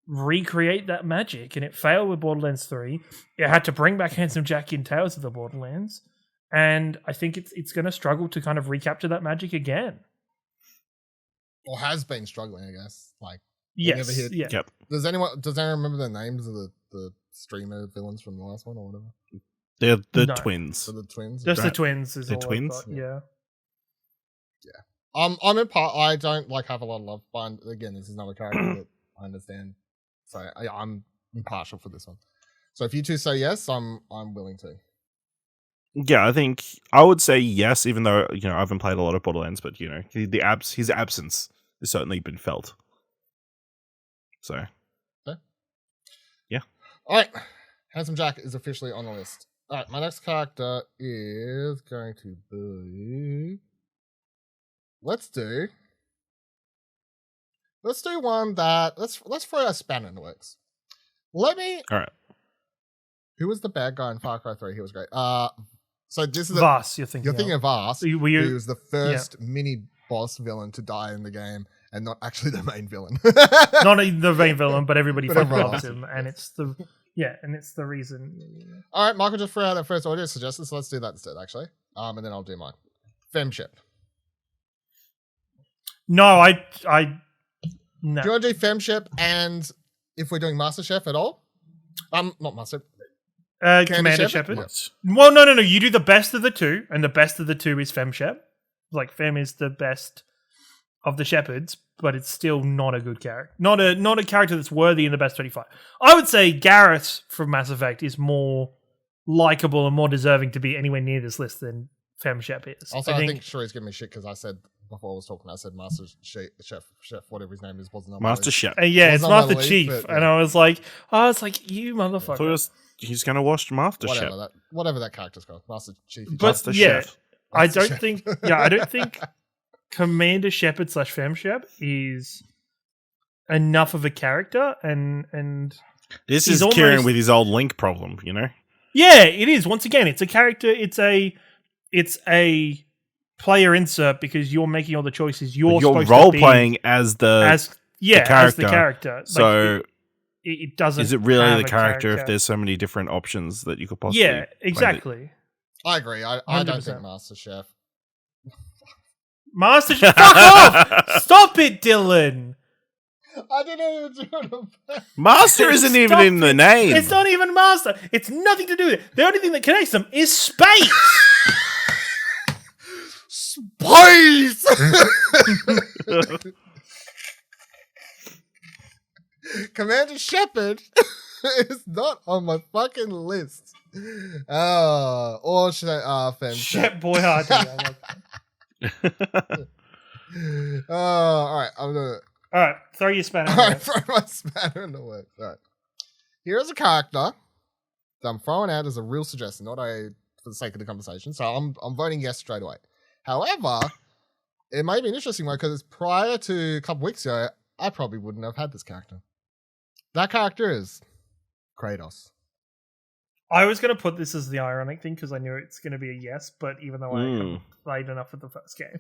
recreate that magic, and it failed with Borderlands 3. It had to bring back Handsome Jack in Tales of the Borderlands. And I think it's going to struggle to kind of recapture that magic again. Or has been struggling, I guess. Like, yes, Yep. Does anyone remember the names of the streamer villains from the last one or whatever? They're the twins. So the twins? Just the twins. Is the all twins? Yeah. I'm in part. I don't like have a lot of love, but again, this is another character that I understand. So I'm impartial for this one. So if you two say yes, I'm willing to. Yeah, I think I would say yes, even though I haven't played a lot of Borderlands, but his absence has certainly been felt. So, okay. Yeah. All right, Handsome Jack is officially on the list. All right, my next character is going to be. Let's do one that let's throw a spanner in the works. All right. Who was the bad guy in Far Cry 3? He was great. So this is Vaas. You're thinking of Vaas, who was the first mini boss villain to die in the game, and not actually the main villain. Not the main villain, but everybody fucking loves him, and it's the reason. All right, Michael just threw out that first audio suggestion, so let's do that instead, actually. And then I'll do mine. Femship. No, no. Do you want to do Femship, and if we're doing MasterChef at all? Not Master. Commander Shepard. Well, no. You do the best of the two, and the best of the two is Femshep. Like, Fem is the best of the Shepards, but it's still not a good character. Not a character that's worthy in the best 25. I would say Garrus from Mass Effect is more likable and more deserving to be anywhere near this list than Femshep is. Also, I think Cherie's giving me shit because I said before I was talking, I said Master Chef, whatever his name is, wasn't on Master Chef. Yeah, it's Master Chief, and I was like, you motherfucker. He's going to watch Master Chef. Whatever that character's called, Master Chief. Master Chef. I don't think Commander Shepard / Femshep is enough of a character, and this is Ciaran with his old Link problem, Yeah, it is. Once again, it's a character. It's a player insert because you're making all the choices. You're role playing as the character. So it doesn't. Is it really the character if there's so many different options that you could possibly? Yeah, exactly. I agree. I don't think Master Chef. Fuck off! Stop it, Dylan. I didn't even do it. Master isn't even in the name. It's not even Master. It's nothing to do with it. The only thing that connects them is space. Space! Commander Shepard is not on my fucking list. Or should I? Fem. Shit, boy, I All right, I'm gonna. All right, throw your spanner. All right, throw my spanner in the works. All right, here's a character that I'm throwing out as a real suggestion, not a for the sake of the conversation. So I'm voting yes straight away. However, it may be an interesting one because prior to a couple weeks ago, I probably wouldn't have had this character. That character is Kratos. I was going to put this as the ironic thing because I knew it's going to be a yes, but even though I haven't played enough of the first game.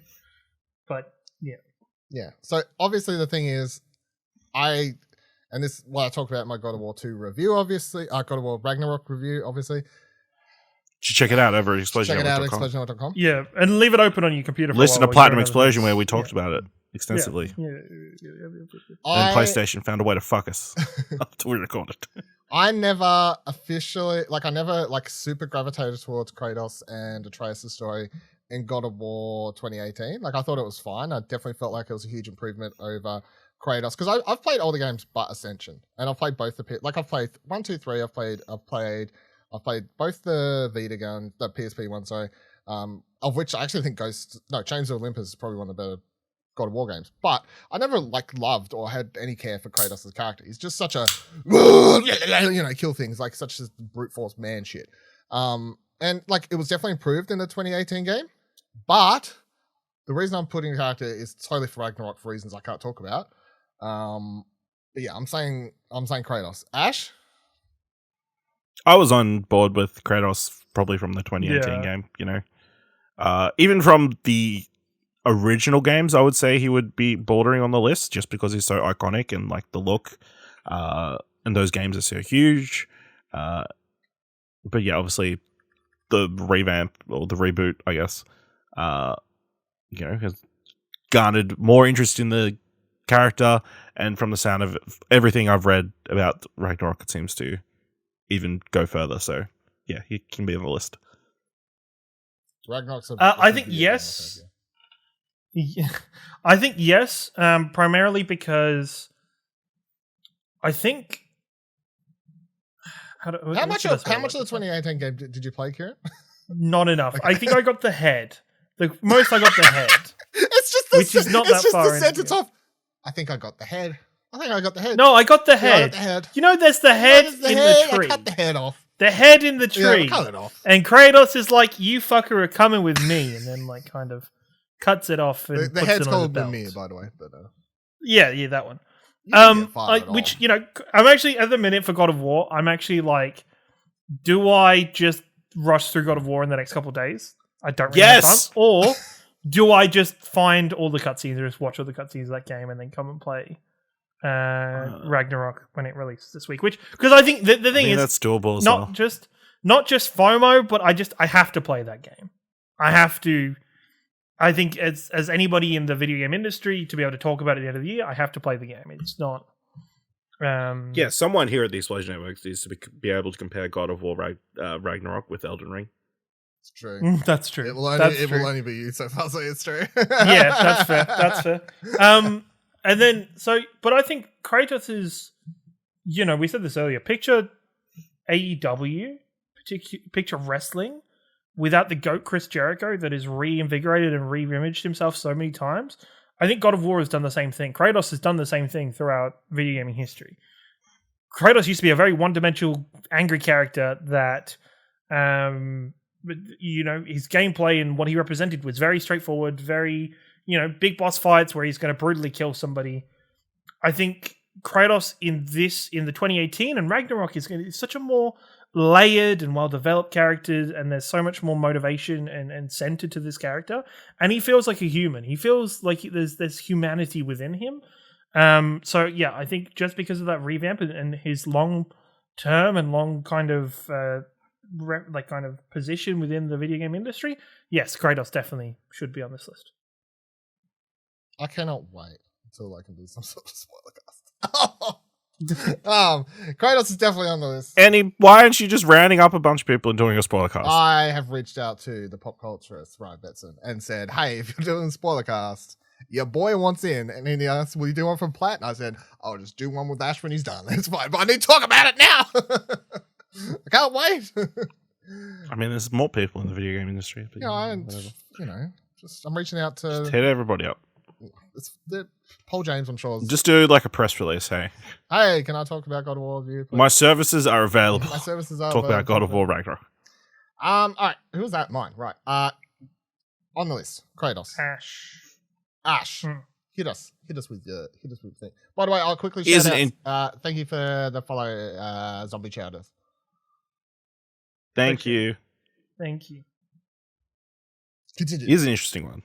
But, yeah. Yeah. So, obviously, the thing is, and this is what I talked about in my God of War 2 review, obviously. God of War Ragnarok review, obviously. Check it out over at Check it out at ExplosionNetwork.com. ExplosionNetwork.com. Yeah, and leave it open on your computer for Listen a to while Platinum while you Explosion go where over we this. talked about it extensively. Yeah. And PlayStation found a way to fuck us after we recorded. I never officially, I never super gravitated towards Kratos and Atreus' story in God of War 2018. I thought it was fine. I definitely felt like it was a huge improvement over Kratos because I've played all the games but Ascension, and I've played both the I've played 1, 2, 3. I've played both the Vita gun, the PSP one, sorry. Of which I actually think Chains of Olympus is probably one of the better God of War games. But I never loved or had any care for Kratos as a character. He's just such a kill things, such as brute force man shit. And it was definitely improved in the 2018 game. But the reason I'm putting the character is totally for Ragnarok for reasons I can't talk about. But yeah, I'm saying Kratos. Ash? I was on board with Kratos probably from the 2018 game, even from the original games, I would say he would be bordering on the list just because he's so iconic and the look and those games are so huge. But yeah, obviously the revamp or the reboot, I guess, has garnered more interest in the character, and from the sound of everything I've read about Ragnarok, it seems to even go further. So yeah, he can be on the list. Ragnarok's I think yes. I think yes, primarily because I think how much of the 2018 game did you play, Ciaran? Not enough. Okay. I think I got the head. The most I got the head. It's just which is not that far. The sentence of, I think I got the head. No, I got the head. Yeah, I got the head. You know, there's the head in the tree. I cut the head off. The head in the tree. Yeah, cut it off. And Kratos is like, "You fucker are coming with me," and then kind of cuts it off. And the puts head's it on called the belt. Mimir, by the way. But yeah, that one. Which I'm actually at the minute for God of War. I'm actually do I just rush through God of War in the next couple of days? I don't really have time. Or do I just find all the cutscenes or just watch all the cutscenes of that game and then come and play Ragnarok when it releases this week? Because I think the thing is that's doable. Not just FOMO, but I have to play that game. I have to. I think as anybody in the video game industry to be able to talk about it at the end of the year, I have to play the game. It's not. Someone here at the Explosion Network needs to be able to compare God of War Ragnarok with Elden Ring. It's true. That's true. It will only be you so far, so it's true. Yeah, that's fair. That's fair. And then but I think Kratos is, we said this earlier. Picture AEW, picture wrestling without the GOAT Chris Jericho that is reinvigorated and re-imaged himself so many times. I think God of War has done the same thing. Kratos has done the same thing throughout video gaming history. Kratos used to be a very one-dimensional, angry character that, his gameplay and what he represented was very straightforward, very, big boss fights where he's going to brutally kill somebody. I think Kratos in the 2018 and Ragnarok is such a more layered and well-developed character, and there's so much more motivation and center to this character, and he feels like a human. He feels like there's humanity within him. So yeah, I think just because of that revamp and his long term and long kind of position within the video game industry, yes, Kratos definitely should be on this list. I cannot wait until I can do some sort of spoiler cast. Kratos is definitely on the list. Annie, why aren't you just rounding up a bunch of people and doing a spoiler cast? I have reached out to the pop culturist Ryan Betson and said, "Hey, if you're doing a spoiler cast, your boy wants in." And then he asked, "Will you do one from Platt?" And I said, "I'll just do one with Ash when he's done. It's fine, but I need to talk about it now. I can't wait." I mean, there's more people in the video game industry. But I'm reaching out to hit everybody up. Paul James, I'm sure. Just do like a press release. Hey, can I talk about God of War with you? Please? My services are available. My services are Talk available. about God of War Ragnarok. All right. Who was that? Mine. Right. On the list, Kratos. Ash. Hit us with the thing. By the way, I'll quickly shout out. Thank you for the follow, Zombie Chowders. Thank you. Thank you. Continue. Here's an interesting one.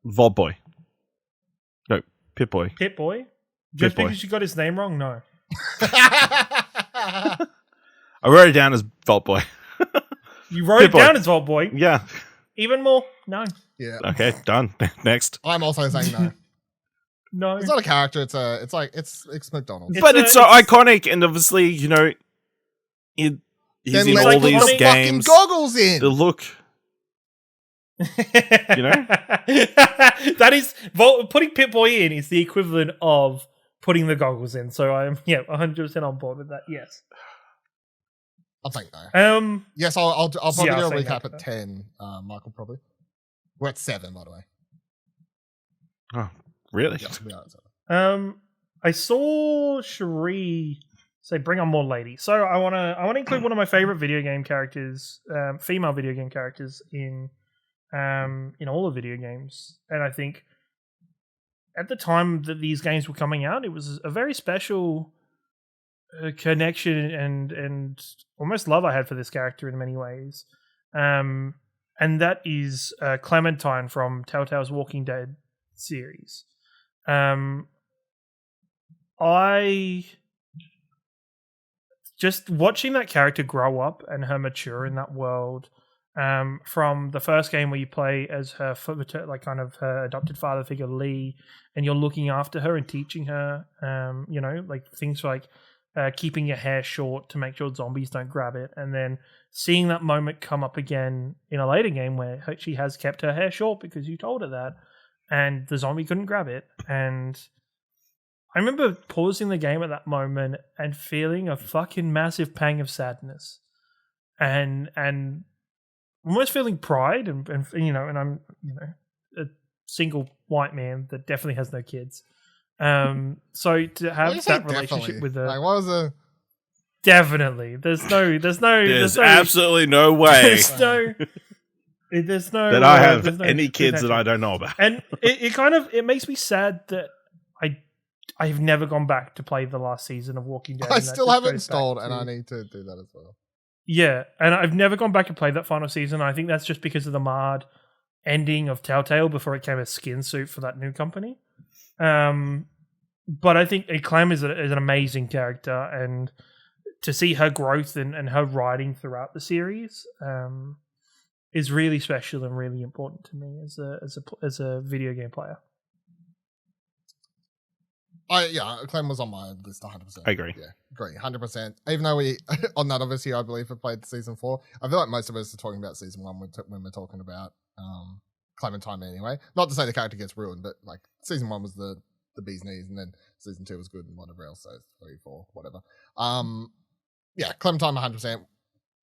Vault Boy. No, Pit Boy. Pit Boy? Just Pit Boy. because you got his name wrong? No. I wrote it down as Vault Boy. You wrote it down as Vault Boy? Yeah. Even more? No. Yeah. Okay, done. Next. I'm also saying no. No. It's not a character. It's McDonald's. But it's so iconic, and obviously, he's in all these the games. Fucking goggles in. The look. That is putting Pit Boy in is the equivalent of putting the goggles in. So I'm 100% on board with that. Yes. I'll take no. Yes, I'll probably do a say recap no. at 10. Michael probably. We're at 7, by the way. Oh, really? Yeah, we are at 7. I saw Cherie say bring on more ladies. So I want to include one of my favorite video game characters, female video game characters in all the video games. And I think at the time that these games were coming out, it was a very special connection and almost love I had for this character in many ways. And that is Clementine from Telltale's Walking Dead series. I just watching that character grow up and her mature in that world, from the first game where you play as her her adopted father figure Lee, and you're looking after her and teaching her, like things like keeping your hair short to make sure zombies don't grab it, and then seeing that moment come up again in a later game where she has kept her hair short because you told her that, and the zombie couldn't grab it. And I remember pausing the game at that moment and feeling a fucking massive pang of sadness, and almost feeling pride, and I'm a single white man that definitely has no kids. So to have that relationship with her, like, what was the definitely there's absolutely no way there's no that I have any kids that I don't know about. And it makes me sad that I've never gone back to play the last season of Walking Dead. I still have it installed, and I need to do that as well. Yeah, and I've never gone back and played that final season. I think that's just because of the marred ending of Telltale before it became a skin suit for that new company. But I think Clem is an amazing character, and to see her growth and her writing throughout the series is really special and really important to me as a video game player. Clem was on my list 100%. I agree. Yeah, agree, 100%. Even though we, on that obviously, I believe, have played season 4. I feel like most of us are talking about season 1 when we're talking about Clementine anyway. Not to say the character gets ruined, but like season 1 was the bee's knees, and then season 2 was good and whatever else, so 3, 4, whatever. Clementine 100%.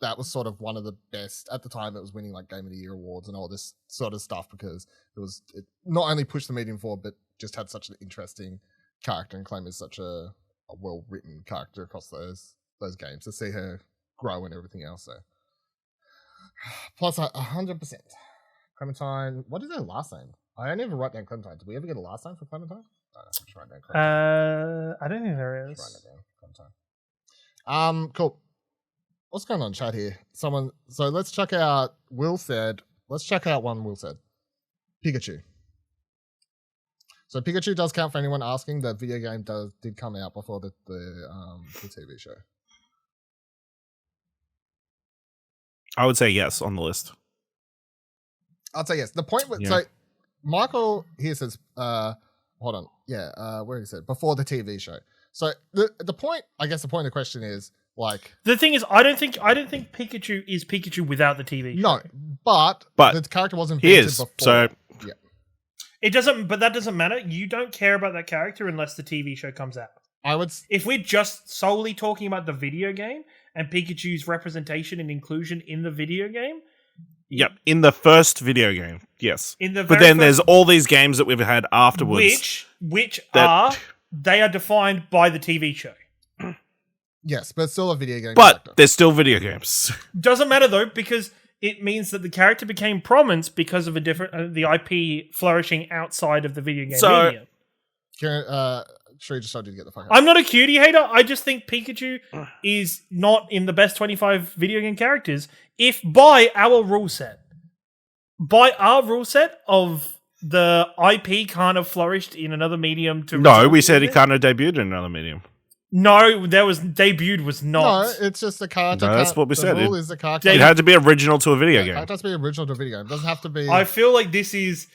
That was sort of one of the best at the time. It was winning like Game of the Year awards and all this sort of stuff because it not only pushed the medium forward, but just had such an interesting character, and Clem is such a well-written character across those games. To see her grow and everything else, so plus 100%. Clementine, what is her last name? I only ever write down Clementine. Did we ever get a last name for Clementine? Just write down Clementine. I don't think there is. Just write that down. Clementine. Cool. What's going on in chat here? So let's check out let's check out one Will said. Pikachu. So Pikachu does count for anyone asking. The video game did come out before the TV show. I would say yes on the list. I'd say yes. The point with Michael here says, hold on. Yeah, where is it? Before the TV show. So the point, I guess the point of the question is, like... The thing is, I don't think Pikachu is Pikachu without the TV show. No, but the character wasn't invented before. So... Yeah. It doesn't, but that doesn't matter. You don't care about that character unless the TV show comes out. If we're just solely talking about the video game and Pikachu's representation and inclusion in the video game... Yep, in the first video game, yes. But then there's all these games that we've had afterwards. Which they are defined by the TV show. Yes, but it's still a video game But character. they're still video games. Doesn't matter though, because it means that the character became prominent because of the IP flourishing outside of the video game medium. Cherie just told you to get the fuck out. I'm not a cutie hater. I just think Pikachu is not in the best 25 video game characters if by our rule set. By our rule set of the IP kind of flourished in another medium to... No, we said he kind of debuted in another medium. No, debuted was not. No, it's just the character. No, that's what we said. The rule is the character. It had to be original to a video game. It has to be original to a video game. It doesn't have to be... I feel like this is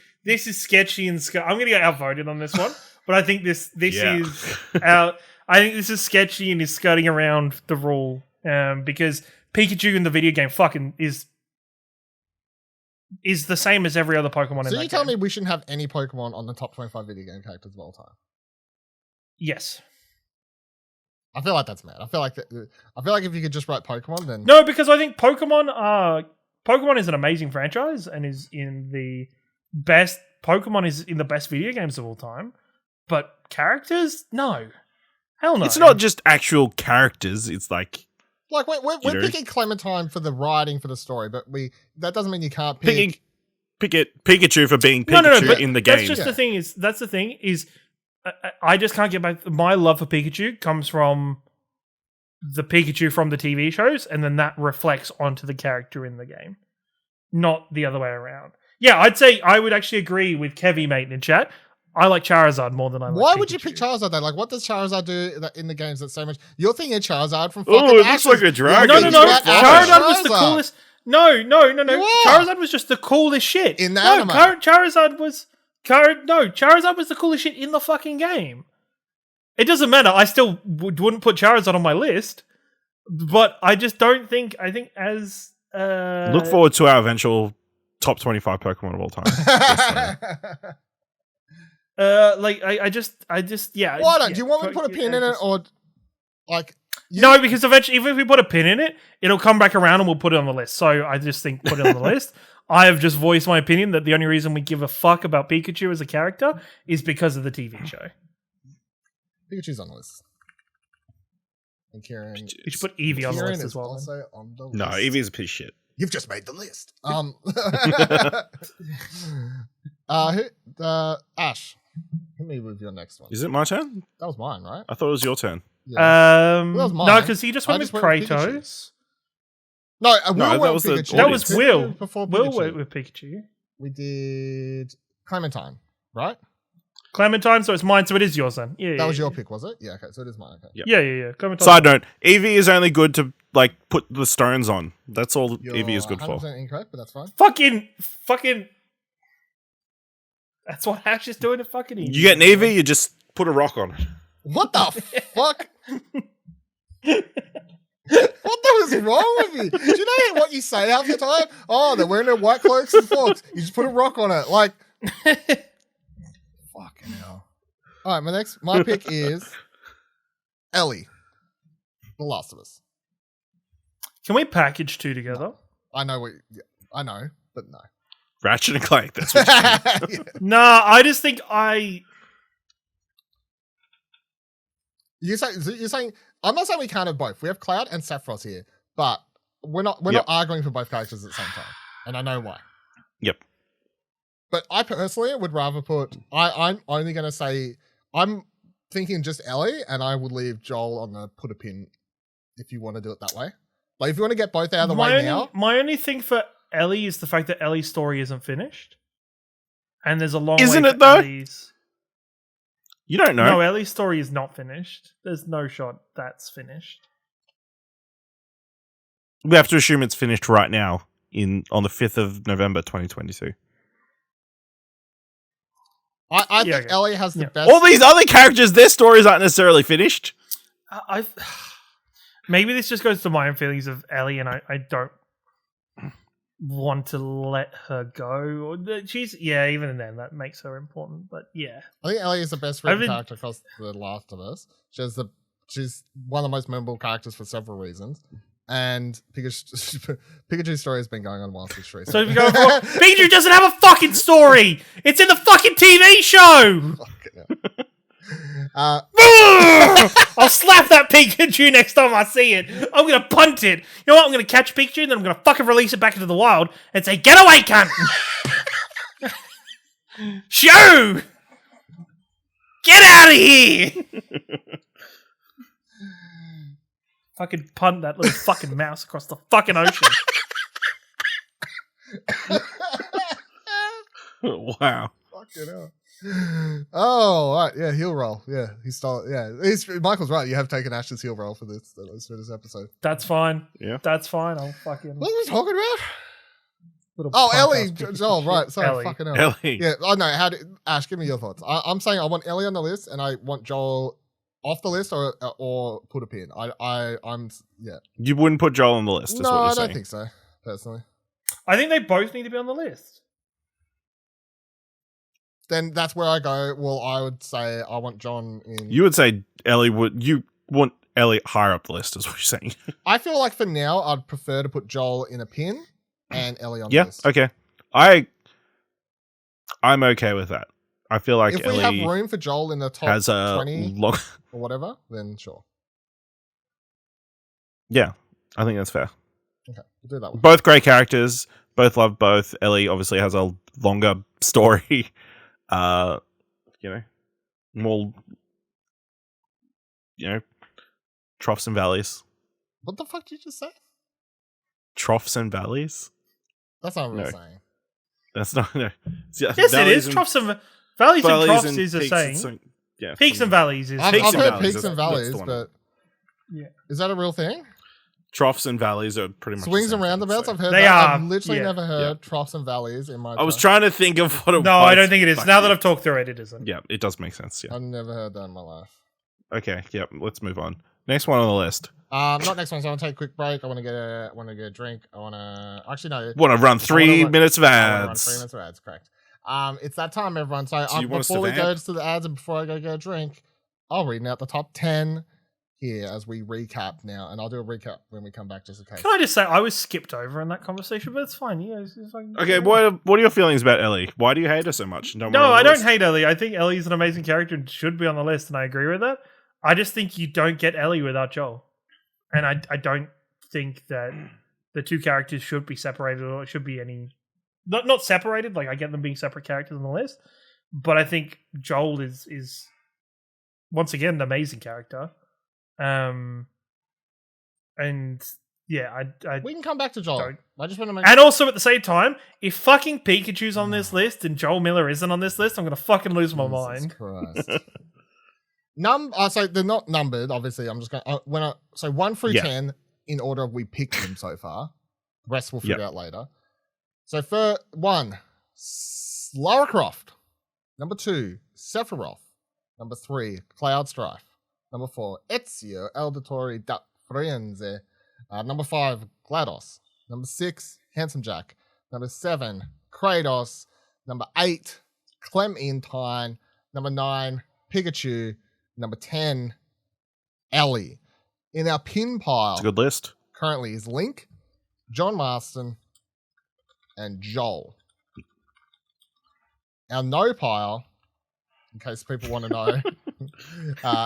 sketchy and... I'm going to get outvoted on this one. But I think this is I think this is sketchy and is skirting around the rule because Pikachu in the video game fucking is the same as every other Pokemon. So you tell me we shouldn't have any Pokemon on the top 25 video game characters of all time? Yes. I feel like that's mad. I feel like if you could just write Pokemon, then no, because I think Pokemon is an amazing franchise and is in the best. Pokemon is in the best video games of all time. But characters? No. Hell no. It's not just actual characters. It's like we're picking Clementine for the writing for the story, but that doesn't mean you can't pick Pikachu for being Pikachu in the game. That's just the thing. That's the thing is I just can't get back. My love for Pikachu comes from the Pikachu from the TV shows, and then that reflects onto the character in the game, not the other way around. Yeah, I'd say I would actually agree with Kevy, mate, in chat. I like Charizard more than I like Why Pikachu. would you pick Charizard though? Like, what does Charizard do in the games that's so much? You're thinking of Charizard from fucking it looks like a dragon. No. Charizard was the coolest. No. Charizard was just the coolest shit. In the anime. Charizard was the coolest shit in the fucking game. It doesn't matter. I still wouldn't put Charizard on my list, but I just don't think. I think as look forward to our eventual top 25 Pokemon of all time. I just yeah. Why don't? Do you want me to put a pin in it or like? No, because eventually, if we put a pin in it, it'll come back around and we'll put it on the list. So I just think put it on the list. I have just voiced my opinion that the only reason we give a fuck about Pikachu as a character is because of the TV show. Pikachu's on the list. And Ciaran, you should put Eevee on the list as well. Also on the list. No, Eevee's a piece of shit. You've just made the list. Ash, hit me with your next one. Is it my turn? That was mine, right? I thought it was your turn. Yeah. That was mine. No, because he just went with Kratos. No, that was Pikachu. That was Will. Before Will Pikachu. went with Pikachu. We did Clementine, right? Clementine, so it's mine, so it is yours then. Yeah, that was your pick, was it? Yeah, okay, so it is mine. Okay. Yep. Yeah. Clementine. Side note, Eevee is only good to like put the stones on. That's all Eevee is good for. 100% incorrect, but that's fine. Fucking. That's what Ash is doing to fucking Eevee. You get an Eevee, you just put a rock on it. What the fuck? What the hell is wrong with you? Do you know what you say half the time? Oh, they're wearing their white cloaks and forks. You just put a rock on it. Like, fucking hell. All right, my pick is Ellie, The Last of Us. Can we package two together? I know, but no. Ratchet and Clank, that's what you mean. Yeah. Nah, I just think You're saying I'm not saying we can't have both. We have Cloud and Sephiroth here, but we're not arguing for both characters at the same time, and I know why. Yep. But I personally would rather put. I'm only going to say I'm thinking just Ellie, and I would leave Joel on the put a pin if you want to do it that way. Like if you want to get both out of the way now. My only thing for Ellie is the fact that Ellie's story isn't finished, and there's a long. Isn't way it though? Ellie's... You don't know. No, Ellie's story is not finished. There's no shot that's finished. We have to assume it's finished right now on the 5th of November 2022. I Yeah, think okay. Ellie has the Yeah. best. All these other characters, their stories aren't necessarily finished. I maybe this just goes to my own feelings of Ellie, and I don't want to let her go. She's even then that makes her important. But yeah, I think Ellie is the best written character across The Last of Us. She's one of the most memorable characters for several reasons. And Pikachu's story has been going on whilst it's recent. so if you go for Pikachu doesn't have a fucking story. It's in the fucking TV show. I'll slap that Pikachu next time I see it. I'm gonna punt it. You know what? I'm gonna catch Pikachu and then I'm gonna fucking release it back into the wild and say, "Get away, cunt!" Shoo! Get out of here! Fucking punt that little fucking mouse across the fucking ocean. Wow. Fucking hell. Oh, right. Yeah, heel roll. Yeah, he stole it. Yeah, Michael's right. You have taken Ash's heel roll for this episode. That's fine. Yeah. That's fine. I'll fucking... What are we talking about? little Oh, punk Ellie. ass Pikachu Oh, shit. right. Sorry, Ellie. fucking hell. Ellie. Yeah, I know. Ash, give me your thoughts. I'm saying I want Ellie on the list and I want Joel off the list or put a pin. I'm You wouldn't put Joel on the list, is No, what you're I saying. don't think so, personally. I think they both need to be on the list. Then that's where I go. Well, I would say I want John in. You would say you want Ellie higher up the list, is what you're saying. I feel like for now, I'd prefer to put Joel in a pin and Ellie on the Yeah, list. okay. I'm okay with that. I feel like If Ellie we have room for Joel in the top has a 20 long... or whatever, then sure. Yeah, I think that's fair. Okay, we'll do that one. Both great characters. Both love both. Ellie obviously has a longer story. More, troughs and valleys. What the fuck did you just say? Troughs and valleys? That's not what we're No. saying. That's not... No. Yes, it is. Troughs and valleys and troughs is a peaks saying. and so- yeah, Peaks and valleys is. I've Peaks and heard valleys, peaks and that's valleys, the one. but Yeah. is that a real thing? Troughs and valleys are pretty much Swings the and same thing, roundabouts, so- I've heard They that. are, I've literally yeah. never heard troughs and valleys in my I was time. trying to think of what it was. No, I don't think it is. Fuck Now you. that I've talked through it, it isn't. Yeah, it does make sense, yeah. I've never heard that in my life. Okay, yeah, let's move on. Next one on the list. Not next one, so I want to take a quick break. I want to get a drink. I want to... Actually, no. Want to run 3 minutes of I wanna run ads. 3 minutes of ads, correct. It's that time, everyone. So, So you want us to before we go vamp? to the ads and before I go get a drink, I'll read out the top 10 here as we recap now. And I'll do a recap when we come back just in case. Can I just say I was skipped over in that conversation, but it's fine. Yeah, it's fine. Okay, what are your feelings about Ellie? Why do you hate her so much? No, I don't hate Ellie. I think Ellie's an amazing character and should be on the list, and I agree with that. I just think you don't get Ellie without Joel. And I don't think that the two characters should be separated or it should be any... Not separated, like I get them being separate characters on the list, but I think Joel is once again an amazing character. And yeah, I We can come back to Joel. don't. I just want to make And also at the same time, if fucking Pikachu's on this list and Joel Miller isn't on this list, I'm gonna fucking lose my mind. Christ. So they're not numbered, obviously. I'm just going so 1 through Yeah. 10 in order we picked them so far. The rest we'll figure Yeah. out later. So for 1, Lara Croft. Number 2, Sephiroth. Number 3, Cloud Strife. Number 4, Ezio Auditore da Firenze. Number 5, GLaDOS. Number 6, Handsome Jack. Number 7, Kratos. Number 8, Clementine. Number 9, Pikachu. Number 10, Ellie. In our pin pile It's a good list. currently is Link, John Marston, and Joel. Our no pile, in case people want to know,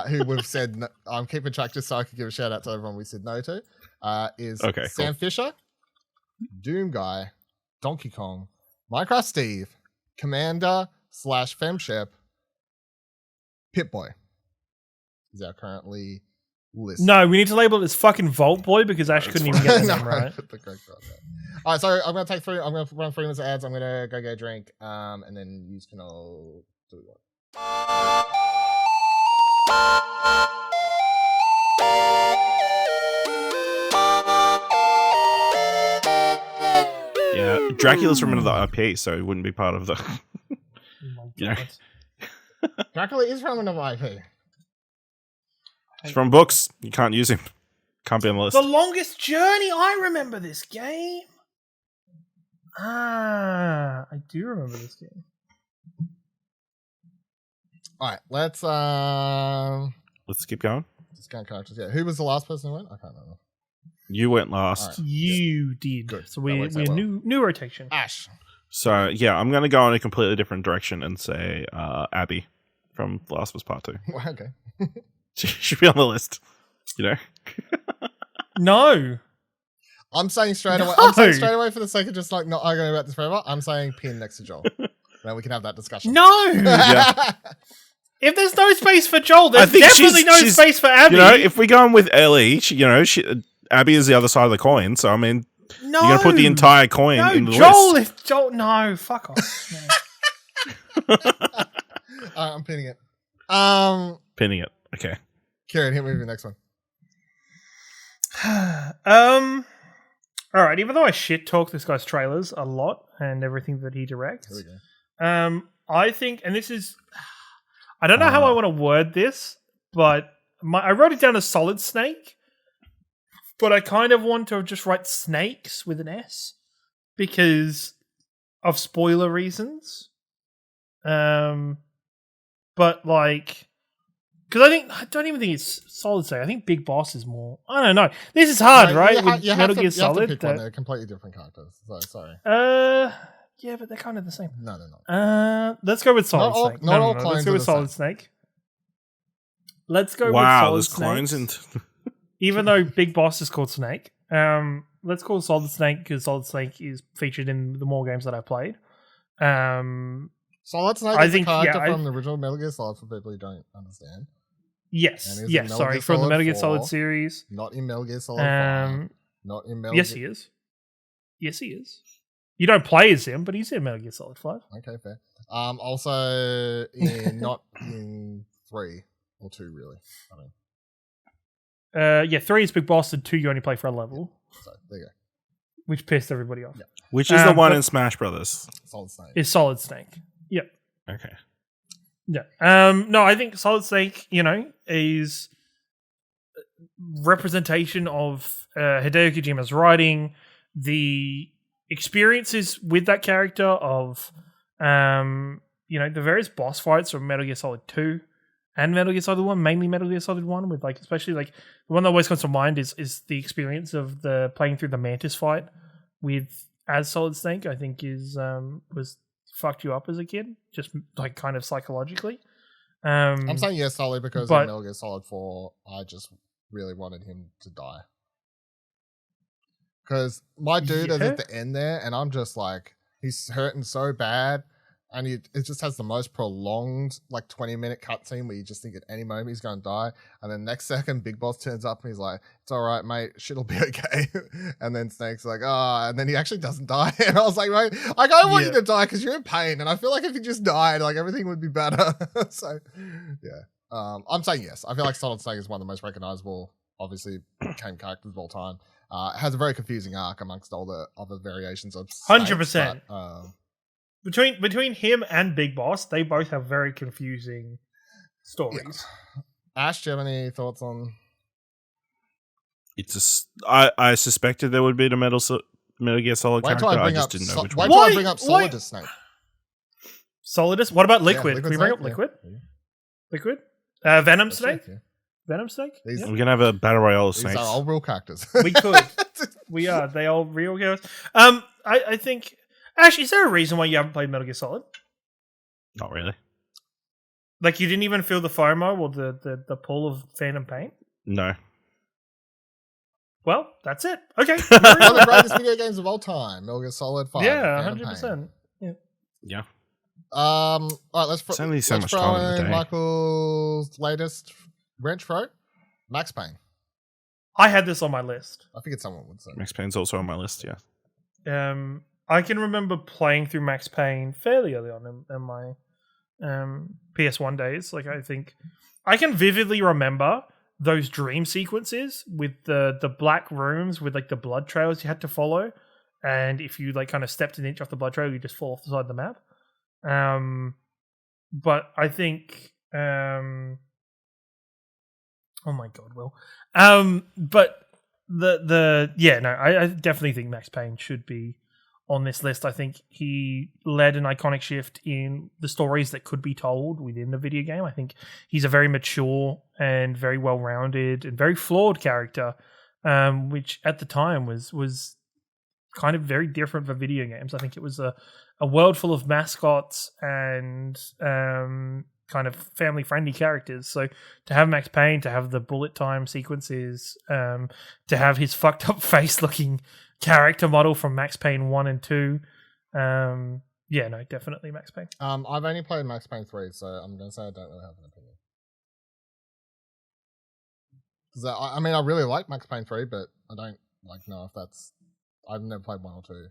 who we've said, I'm keeping track just so I can give a shout out to everyone we said no to, is Okay, Sam Fisher, Doom Guy, Donkey Kong, Minecraft Steve, Commander / Femshep, Pip-Boy is our currently list. No, we need to label it as fucking Vault Boy because Ash couldn't even get the name No, right. put the correct one there. All right, so I'm going to take 3. I'm going to run 3 minutes of ads. I'm going to go get a drink, and then you can all do what. Yeah, Dracula's from another IP, so it wouldn't be part of the... Oh my You know. God. Dracula is from another IP. It's from books. You can't use him. Can't be on the list. The Longest Journey. I remember this game. I do remember this game. All right, let's keep going. just go characters. Yeah, who was the last person who went? I can't remember. You went last. Alright. You did. Good. So That we're works out well. new rotation. Ash. So yeah, I'm going to go in a completely different direction and say Abby from The Last of Us Part 2. Okay. She should be on the list. You know. No. I'm saying straight away. No. I'm saying straight away for the sake of just like not arguing about this forever. I'm saying pin next to Joel. Then we can have that discussion. No. Yeah. If there's no space for Joel, there's I think definitely no she's- space for Abby. You know, if we're going with Ellie, Abby is the other side of the coin. So I mean, no. you're going to put the entire coin No, in the Joel. list. If Joel, no, fuck off. No. I'm pinning it. Pinning it. Okay. Ciaran, hit me with the next one. All right. Even though I shit talk this guy's trailers a lot and everything that he directs, Here we go. I think, and this is, I don't know how I want to word this, but I wrote it down as Solid Snake, but I kind of want to just write snakes with an S because of spoiler reasons. But like, because I don't even think it's Solid Snake. I think Big Boss is more. I don't know. This is hard, No, right? You, With you have Metal to, Gear you have to Solid. pick one. They're completely different characters. So sorry. Yeah, but they're kind of the same. No, they're not. Let's go with Solid Not all- Snake. not all Let's clones go are with the Solid same. Snake. Let's go with Wow, Solid there's Snake. clones in. Even though Big Boss is called Snake, let's call Solid Snake because Solid Snake is featured in the more games that I've played. Solid Snake I is think- a character yeah, from the original Metal Gear Solid for people who don't understand. Yes, And is it yes. Metal Sorry, Gear from the Solid Metal Gear 4? Solid series. Not in Metal Gear Solid 5. Not in Metal Yes, Gear... he is. Yes, he is. You don't play as him, but he's in Metal Gear Solid 5. Okay, fair. Also, not in 3 or 2, really. I mean, 3 is Big Boss, and 2 you only play for a level, so there you go. which pissed everybody off. Yeah. Which is the one but- in Smash Brothers? Solid Snake. Is Solid Snake. Yep. Okay. Yeah. No, I think Solid Snake, is representation of Hideo Kojima's writing, the experiences with that character of, the various boss fights from Metal Gear Solid 2 and Metal Gear Solid 1, mainly Metal Gear Solid 1, with like, especially like the one that always comes to mind is the experience of the playing through the Mantis fight as Solid Snake. I think was fucked you up as a kid, just like kind of psychologically. I'm saying yes solely because but- in Metal Gear Solid 4, I just really wanted him to die. Because my dude is Yeah. at the end there, and I'm just like, he's hurting so bad, and it just has the most prolonged, like 20-minute cutscene where you just think at any moment he's going to die, and then next second, Big Boss turns up and he's like, "It's all right, mate, shit'll be okay." And then Snake's like, and then he actually doesn't die, and I was like, "Mate, I don't want you to die because you're in pain, and I feel like if you just died, like everything would be better." So, yeah, I'm saying yes. I feel like Solid Snake is one of the most recognizable, obviously, game characters of all time. It has a very confusing arc amongst all the other variations of Snakes, 100%. but, Between him and Big Boss, they both have very confusing stories. Ash, do you have any thoughts on? I suspected there would be the Metal Gear Solid Wait till character. I bring just up. didn't know which Wait one. till I Why- bring up why- Solidus Snake. Solidus. What about Liquid? Yeah, Can we bring up Snake, Liquid? yeah. Liquid? Venom That's Snake? right, yeah. Venom Snake? These- Yeah. We're gonna have a battle royale of These snakes. are all real characters. We could. We are. They all real heroes. I think. Ash, is there a reason why you haven't played Metal Gear Solid? Not really. Like you didn't even feel the FOMO or the pull of Phantom Pain? No. Well, that's it. Okay. One of the greatest video games of all time. Metal Gear Solid 5. Yeah, Phantom 100%. Yeah. Yeah. All right, let's There's only so let's much throw time in the in day. Michael's latest wrench throw. Max Payne. I had this on my list. I figured someone would say. Max Payne's also on my list. Yeah. I can remember playing through Max Payne fairly early on in my PS1 days. Like I think I can vividly remember those dream sequences with the black rooms with like the blood trails you had to follow, and if you like kind of stepped an inch off the blood trail, you just fall off the side of the map. but I think, oh my god, Will. But I definitely think Max Payne should be on this list. I think he led an iconic shift in the stories that could be told within the video game. I think he's a very mature and very well-rounded and very flawed character, which at the time was kind of very different for video games. I think it was a world full of mascots and kind of family-friendly characters. So to have Max Payne, to have the bullet time sequences, to have his fucked up face-looking character model from Max Payne 1 and 2, definitely Max Payne. I've only played Max Payne 3, so I'm going to say I don't really have an opinion. I mean, I really like Max Payne 3, but I don't know if that's... I've never played 1 or 2,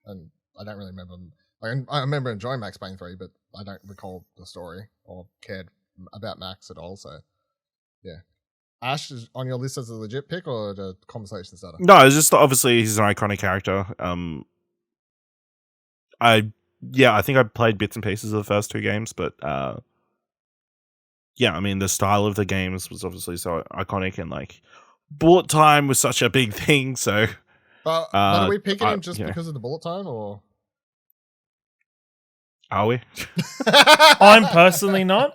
and I don't really remember... I remember enjoying Max Payne 3, but I don't recall the story or cared about Max at all, so yeah. Ash is on your list as a legit pick or the conversation starter? No, it's just obviously he's an iconic character. I think I played bits and pieces of the first 2 games, but I mean the style of the games was obviously so iconic, and like bullet time was such a big thing. So, but are we picking him just because of the bullet time, or are we? I'm personally not.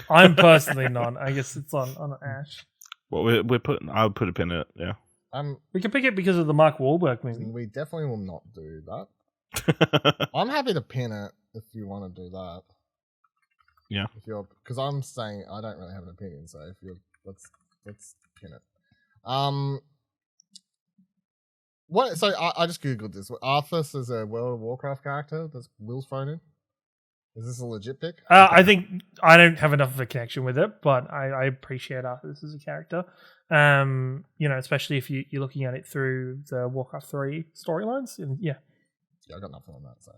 I guess it's on Ash. Well, we're putting. I would put a pin in it. Yeah. We can pick it because of the Mark Wahlberg movie. We definitely will not do that. I'm happy to pin it if you want to do that. Yeah. Because I'm saying I don't really have an opinion, so if you let's pin it. What? So I just googled this. Arthas is a World of Warcraft character that's Will's thrown in. Is this a legit pick? I think I don't have enough of a connection with it, but I appreciate Arthas as a character. Especially if you're looking at it through the Warcraft 3 storylines. Yeah, I got nothing on that. So,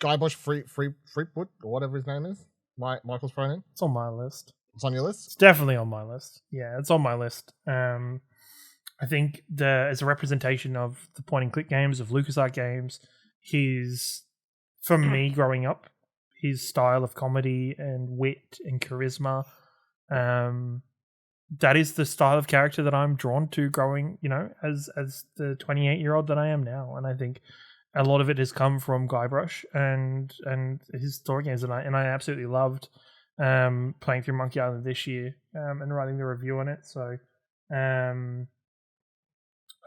Guybrush Threepwood or whatever his name is, Michael's thrown in. It's on my list. It's on your list. It's definitely on my list. Yeah, it's on my list. I think as a representation of the point and click games, of LucasArts games. For me growing up, his style of comedy and wit and charisma, that is the style of character that I'm drawn to growing, as the 28-year-old that I am now. And I think a lot of it has come from Guybrush and his story games, and I absolutely loved playing through Monkey Island this year and writing the review on it. So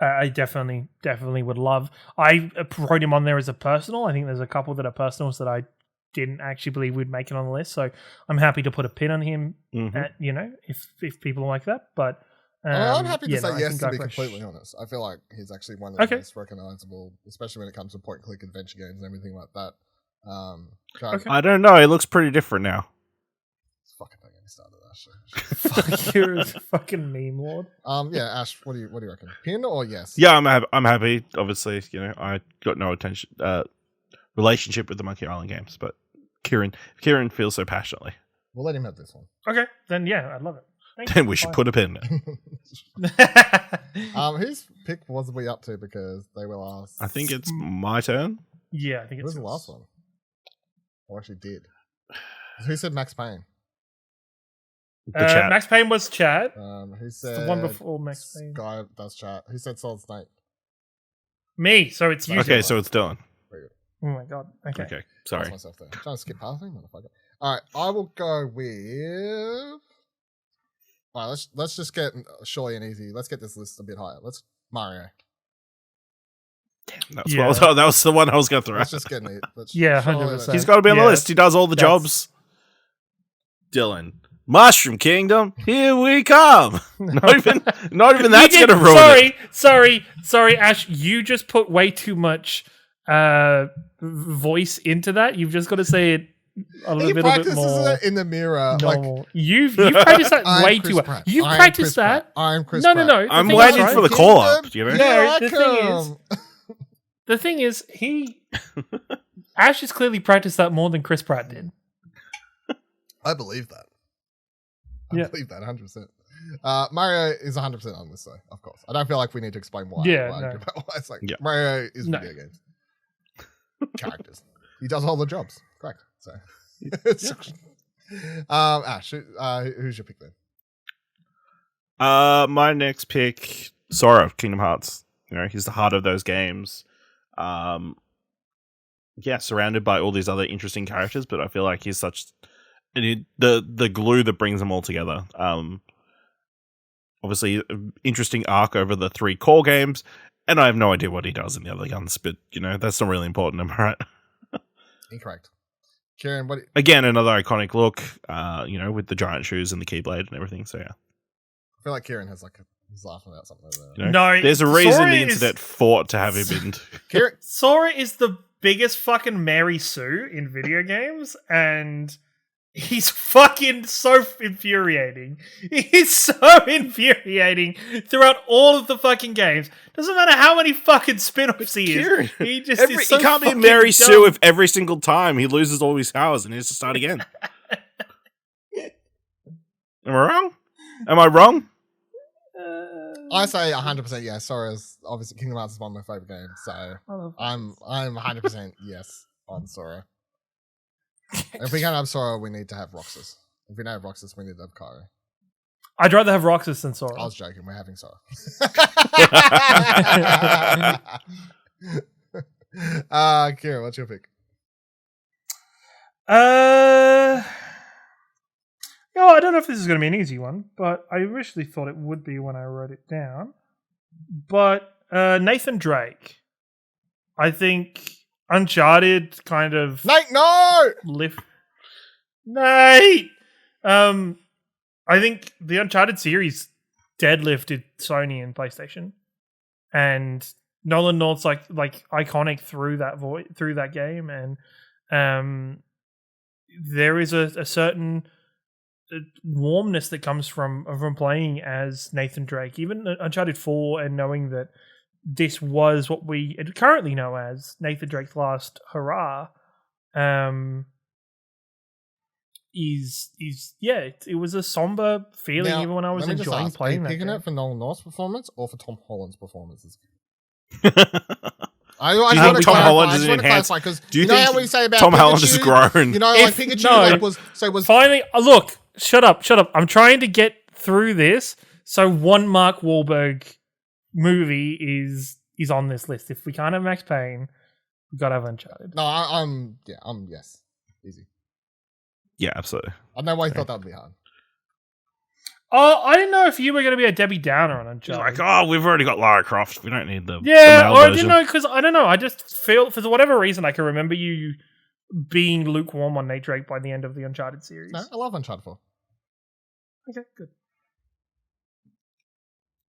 I definitely would love. I wrote him on there as a personal. I think there's a couple that are personals that I didn't actually believe would make it on the list. So I'm happy to put a pin on him. If people like that. But I'm happy to say yes. To be completely honest, I feel like he's actually one of the most recognizable, especially when it comes to point-and-click adventure games and everything like that. I don't know. It looks pretty different now. Fucking don't get me started, Ash. Fuck, you're a fucking meme lord. Yeah, Ash, what do you reckon? Pin or yes? Yeah, I'm happy. Obviously, I got no relationship with the Monkey Island games, but Ciaran feels so passionately. We'll let him have this one. Okay, then yeah, I'd love it. Then we should put a pin in it. Whose pick was we up to? Because they were last. I think it's my turn. Yeah, I think it was the last one. I actually did. Who said Max Payne? Max Payne was chat. Who said the one before Max Payne? Guy does chat. Who said Solid Snake? Me. So it's you. Okay, so it's Dylan. Oh my god. Okay. Sorry. Myself there. I'm trying to skip past me, motherfucker. All right, I will go with. All right, let's just get surely and easy. Let's get this list a bit higher. Let's Mario. Damn, that was the one I was going to throw. Let's just get it. 100%. He's got to be on the list. He does all the jobs. Dylan. Mushroom Kingdom, here we come. Not even that's going to ruin it. Sorry, Ash. You just put way too much voice into that. You've just got to say it a little bit more. He practices it in the mirror. Normal. Like, you've practiced that way too much. You've practiced that. I'm Chris Pratt. No. I'm waiting for the call up. The thing is, Ash has clearly practiced that more than Chris Pratt did. I believe that. I believe that 100%. Mario is 100% on this, though, of course. I don't feel like we need to explain why. Yeah, It's like Mario is video games. Characters. He does all the jobs. Correct. So, Ash, who's your pick then? My next pick, Sora, Kingdom Hearts. You know, he's the heart of those games. Surrounded by all these other interesting characters, but I feel like he's such the glue that brings them all together. Obviously, interesting arc over the 3 core games, and I have no idea what he does in the other guns, but you know that's not really important, am I right? Incorrect. Ciaran, what? Again, another iconic look. You know, with the giant shoes and the Keyblade and everything. So yeah, I feel like Ciaran has he's laughing about something over there. You know, No, there's a reason Sora the internet fought to have him in. Ciaran, Sora is the biggest fucking Mary Sue in video games, and he's fucking so infuriating. He's so infuriating throughout all of the fucking games. Doesn't matter how many fucking spin-offs he is. He just is so he can't be fucking Mary dumb. Sue if every single time he loses all his powers and he has to start again. Am I wrong? Am I wrong? I say 100% yes. Sora's obviously Kingdom Hearts is one of my favorite games, so I'm 100% yes on Sora. If we can't have Sora, we need to have Roxas. If we don't have Roxas, we need to have Kairi. I'd rather have Roxas than Sora. I was joking. We're having Sora. Kira, what's your pick? I don't know if this is going to be an easy one, but I originally thought it would be when I wrote it down. But Nathan Drake, I think Uncharted kind of Nate, no! Nate! I think the Uncharted series deadlifted Sony and PlayStation, and Nolan North's like iconic through that game, and there is a certain warmness that comes from playing as Nathan Drake. Even Uncharted 4, and knowing that this was what we currently know as Nathan Drake's last hurrah, it was a somber feeling Now, even when I was let me just enjoying ask, playing are you that picking game. it for Nolan North's performance or for Tom Holland's performances? Do I you want think to Tom clarify. Holland I is just want to enhanced? clarify because Do you you know think how we say about Tom Pikachu, Holland is grown? You know, If- like Pikachu no. was Finally, look, shut up. I'm trying to get through this. So one Mark Wahlberg movie is on this list. If we can't have Max Payne, we've got to have Uncharted. No, I'm yes, easy. Yeah, absolutely. I don't know why you thought that would be hard. Oh, I didn't know if you were going to be a Debbie Downer on He's Uncharted. like, we've already got Lara Croft. We don't need the Yeah, male or I version. didn't know because I don't know. I just feel for whatever reason I can remember you being lukewarm on Nate Drake by the end of the Uncharted series. No, I love Uncharted 4. Okay, good.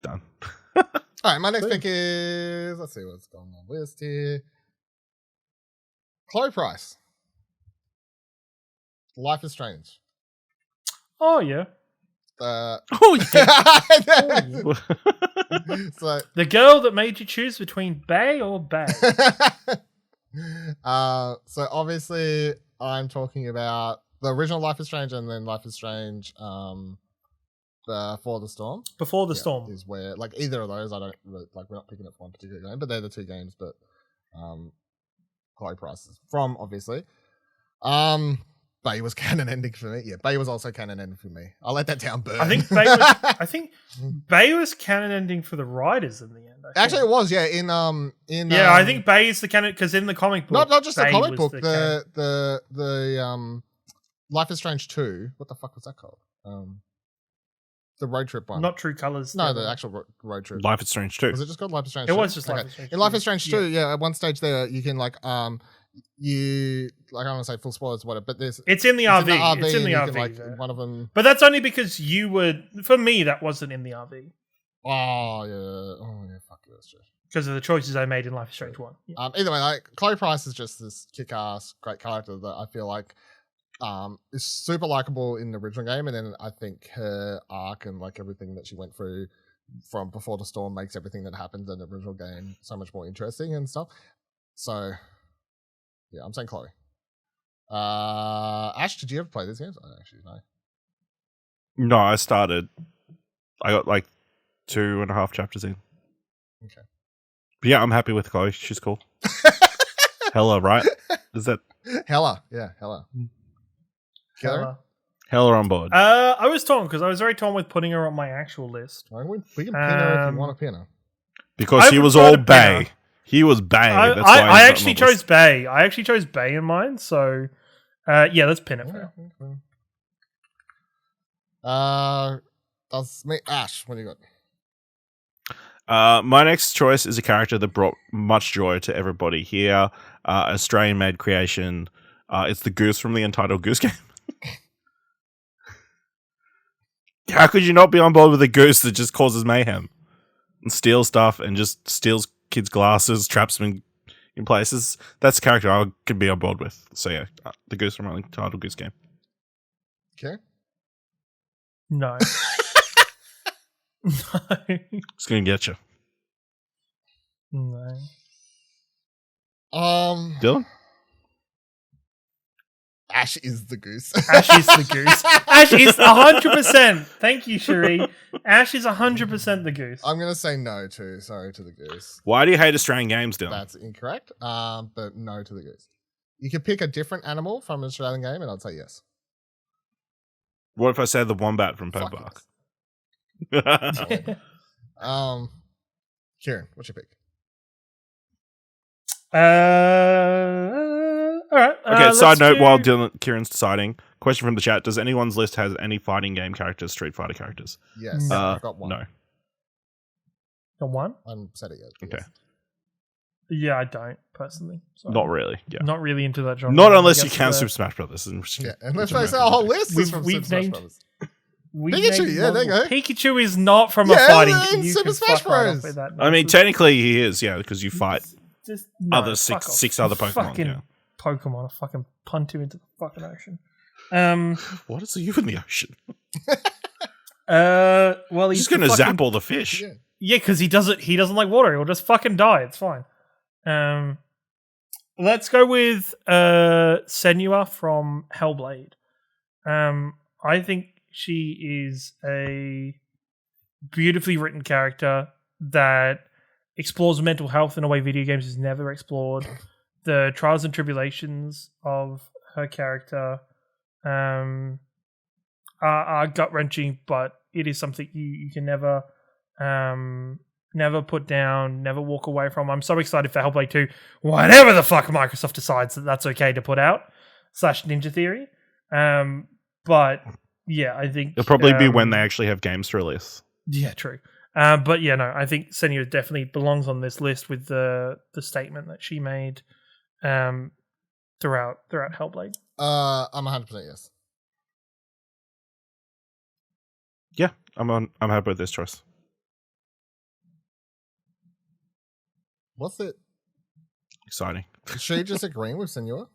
Done. All right, my next pick is, let's see what's going on the list here. Chloe Price. Life is Strange. Oh yeah, Oh, yeah. so, the girl that made you choose between Bay or Bay. so obviously I'm talking about the original Life is Strange and then Life is Strange Before the Storm. Before the Storm. Is where, like, either of those, I don't really, like, we're not picking it for one particular game, but they're the two games that Chloe Price is from, obviously. Bay was canon ending for me. Yeah, Bay was also canon ending for me. I'll let that down burn. I think Bay was canon ending for the writers in the end. Actually, it was, yeah. I think Bay is the canon because in the comic book, not just the Bay comic was book, the the Life is Strange 2. What the fuck was that called? The road trip one. not True Colors. No, the actual road trip. Life is Strange too. Was it just called Life is Strange? It 2? was just Life is Strange In Life 2. is Strange 2, yeah, at one stage there, you can, like, you, like, I don't want to say full spoilers or whatever, but there's... It's in the RV. It's in and the you RV. can, like, yeah. one of them... But that's only because you were. For me, that wasn't in the RV Oh, yeah, fuck it, that's true. because of the choices I made in Life is Strange 1. Yeah. Either way, like, Chloe Price is just this kick-ass, great character that I feel like is super likable in the original game, and then I think her arc and, like, everything that she went through from Before the Storm makes everything that happens in the original game so much more interesting and stuff. So, yeah, I'm saying Chloe. Ash, did you ever play these games? I don't actually know. No, I started. I got like 2.5 chapters in. Okay. But yeah, I'm happy with Chloe. She's cool. Hella, right? Is that Hella. Yeah, Hella. Killer? Hell on board. I was torn because I was very torn with putting her on my actual list. We can pin her if you want to pin her. Because I he was prefer all to pin her. Bay. He was Bay. That's why I he's not actually on the list. chose Bay. I actually chose Bay in mine, so yeah, let's pin it for her. That's me. Ash, what do you got? My next choice is a character that brought much joy to everybody here. Australian-made creation. It's the Goose from the Entitled Goose Game. How could you not be on board with a goose that just causes mayhem and steals stuff and just steals kids' glasses, traps them in places? That's a character I could be on board with. So yeah, the Goose from the Entitled Goose Game. Okay. No. No. It's gonna get you, No. Dylan. Ash is the goose. Ash is the goose. Ash is 100%. Thank you, Cherie. Ash is 100% the goose. I'm gonna say no too. Sorry to the goose. Why do you hate Australian games, Dylan? That's incorrect. But no to the goose. You could pick a different animal from an Australian game, and I'd say yes. What if I say the wombat from Poe Fuck Park? yes. Ciaran, what's your pick? All right. Okay, side let's note do- while Kieran's deciding. Question from the chat. Does anyone's list has any fighting game characters, Street Fighter characters? Yes, No. I've got one. No. Got one? I haven't said it yet. Okay. Yes. Yeah, I don't personally. So Not really. Yeah. Not really into that genre. Not unless I you guess count the- Super Smash Brothers. Yeah, and let's face it, our whole list is from We've Super Smash named- Brothers. we Pikachu, named yeah, there you go. Pikachu is not from a Yeah, fighting. in You Super can Smash fuck right Bros. off with that. I mean, technically he is, yeah, because you fight Just no, other fuck off. six other Pokemon. Fucking Yeah. Pokemon. I fucking punt him into the fucking ocean. What is you in the ocean? Well, He's he's just gonna fucking- zap all the fish. Yeah. Yeah, because he doesn't like water. He'll just fucking die. It's fine. Let's go with Senua from Hellblade. I think she is a beautifully written character that explores mental health in a way video games has never explored. The trials and tribulations of her character are gut wrenching, but it is something you can never put down, never walk away from. I'm so excited for Hellblade 2, whatever the fuck Microsoft decides that that's okay to put out, / Ninja Theory. But yeah, I think It'll probably be when they actually have games to release. Yeah, true. But yeah, no, I think Senua definitely belongs on this list with the statement that she made throughout Hellblade. I'm 100% yes. Yeah, I'm happy with this choice. What's it? Exciting. Is she just agreeing with Senua?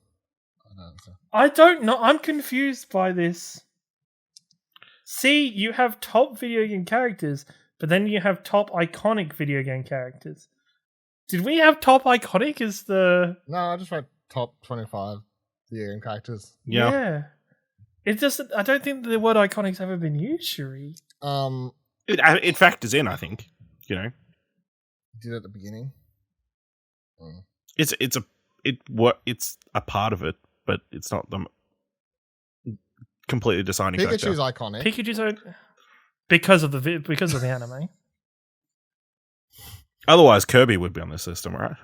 I don't know. I'm confused by this. See, you have top video game characters, but then you have top iconic video game characters. Did we have top iconic as the... No, I just wrote top 25 video game characters. Yeah. It doesn't... I don't think the word iconic's ever been used, Cherie. It factors in, I think. You know, Did at the beginning. it's a part of it, but it's not the completely deciding Pikachu's factor. iconic. Pikachu's because of the anime. Otherwise, Kirby would be on this system, right?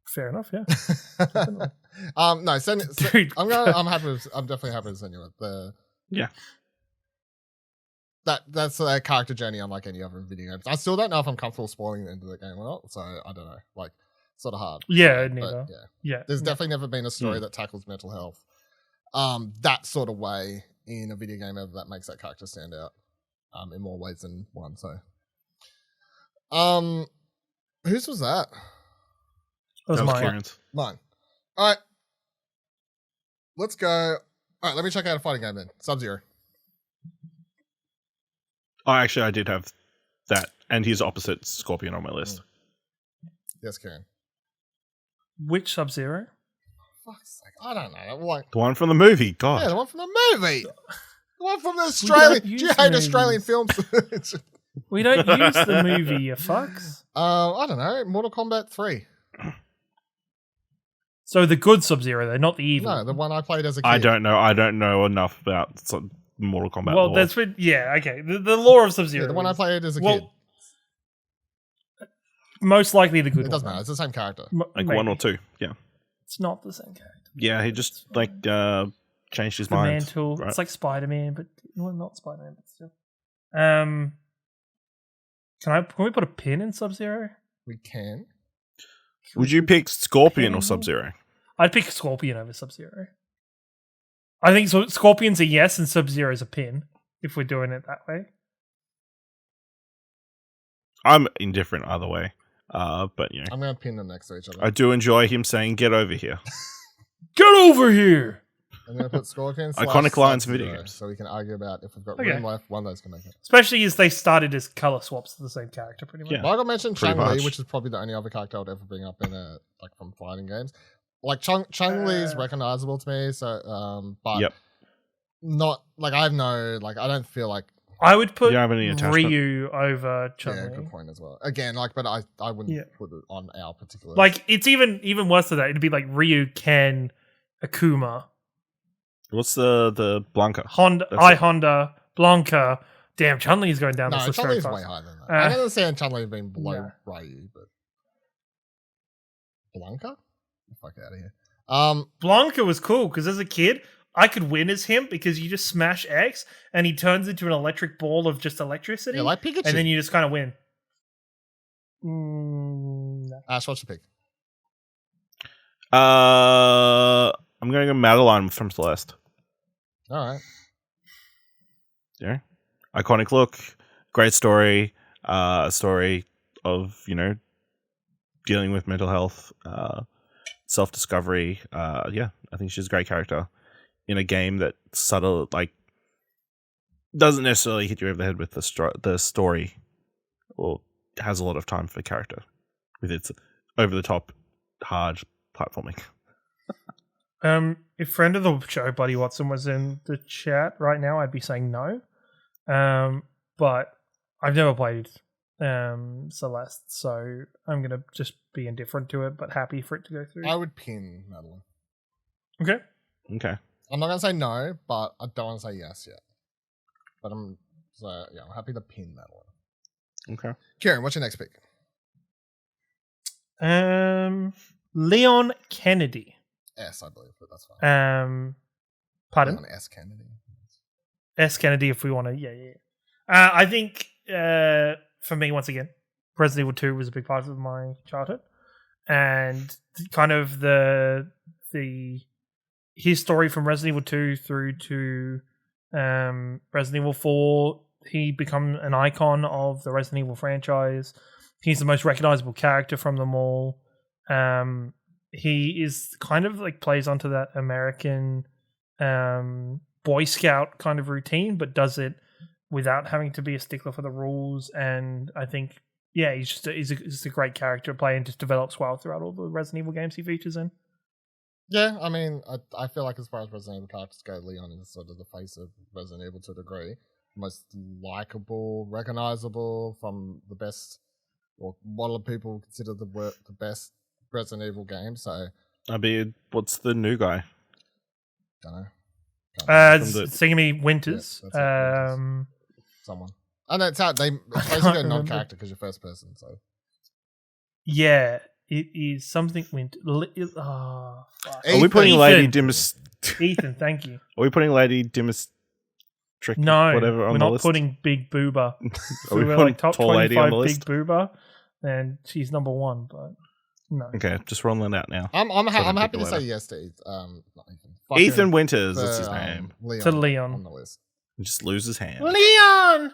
Fair enough, yeah. No, Dude. I'm definitely happy with Senua. Yeah. That's a character journey unlike any other video games. I still don't know if I'm comfortable spoiling the end of the game or not, so I don't know. Like, sort of hard. Yeah, But, neither. yeah. Yeah. There's definitely never been a story that tackles mental health that sort of way in a video game ever that makes that character stand out in more ways than one. So, whose was that? That was That was mine. Kieran's. Mine. All right, let's go. All right, let me check out a fighting game then. Sub-Zero. Oh, actually, I did have that, and his opposite Scorpion on my list. Yes, Karen. Which Sub-Zero? Fuck's sake, I don't know. Like, The one from the movie. God. yeah, the one from the movie. The one from the Australian. Do use you hate movies. Australian films? We don't use the movie, you fucks. I don't know. Mortal Kombat 3. So the good Sub-Zero, though, not the evil. No, the one I played as a kid. I don't know enough about Mortal Kombat. Well, lore. that's what. Yeah, okay. The lore of Sub-Zero. Yeah, the one I played as a kid. Most likely the good It doesn't one. matter. It's the same character. like Maybe. 1 or 2. Yeah, It's not the same character. yeah. He just changed his The mind. mantle. right? It's like Spider-Man, but well, not Spider-Man, but still. Can we put a pin in Sub-Zero? We can. Would you pick Scorpion Pin? or Sub-Zero? I'd pick Scorpion over Sub-Zero. I think Scorpion's a yes and Sub-Zero's a pin, if we're doing it that way. I'm indifferent either way. But you know, I'm going to pin them next to each other. I do enjoy him saying "Get over here." Get over here! I'm going to put Scorpion Iconic lines in Sub-Zero, video games. so we can argue about if we've got Okay. room left, one of those can make it. Especially as they started as color swaps to the same character, pretty much. Yeah. Well, I got mentioned Pretty Chun-Li, much. which is probably the only other character I would ever bring up in from fighting games. Like Chun-Li is recognizable to me, so but Yep. not like I have no like I don't feel like I would put You don't have any attachment. Ryu over yeah, Chun-Li. good point as well. Again, like but I wouldn't Yeah. put it on our particular Like, it's even worse than that. It'd be like Ryu, Ken, Akuma, What's the Blanca? Honda, That's it. Honda, Blanca. Damn, Chun-Li is going down no, this list very Chun-Li's way fast. higher than that. I Uh, don't understand Chun-Li being below no. Ryu, but Blanca? Get the fuck out of here. Blanca was cool because as a kid, I could win as him because you just smash X and he turns into an electric ball of just electricity, Yeah, like Pikachu. and then you just kind of win. No. Ash, what's your pick? I'm going to go Madeline from Celeste. All right. Yeah, iconic look, great story, a story of dealing with mental health, self-discovery. Yeah, I think she's a great character in a game that subtle doesn't necessarily hit you over the head with the story, or has a lot of time for character with its over-the-top hard platforming. If friend of the show, Buddy Watson, was in the chat right now, I'd be saying no. But I've never played Celeste, so I'm gonna just be indifferent to it, but happy for it to go through. I would pin Madeline. Okay. Okay. I'm not gonna say no, but I don't want to say yes yet. But I'm happy to pin Madeline. Okay. Ciaran, what's your next pick? Leon Kennedy. S, I believe, but that's fine. Pardon? Leon S. Kennedy. S. Kennedy, if we want to. Yeah. I think for me, once again, Resident Evil 2 was a big part of my childhood, and kind of his story from Resident Evil 2 through to Resident Evil 4. He become an icon of the Resident Evil franchise. He's the most recognizable character from them all. He is kind of like plays onto that American Boy Scout kind of routine, but does it without having to be a stickler for the rules. And I think, yeah, he's just a great character to play and just develops well throughout all the Resident Evil games he features in. Yeah, I mean, I feel like as far as Resident Evil characters go, Leon is sort of the face of Resident Evil to a degree. Most likable, recognizable from the best, or what a lot of people consider the best Resident Evil game. So, What's the new guy? don't know. Singing Me Winters. Yeah, that's it, someone. I know it's basically a non-character because you're first person. So, Yeah, it is something Winter. Oh, fuck. Are we putting Ethan. Lady Dimas? Ethan, thank you. Are we putting Lady Dimas? No, whatever on we're the not list? putting Big Booba. Are we We're putting like top Tall Lady 25 on the Big list? Booba, and she's number one, but no. Okay, just rolling it out now. I'm happy to later. say yes to Ethan. Not Ethan. Ethan Winters, for, that's his name. Leon To Leon. on the list. He just lose his hand. Leon!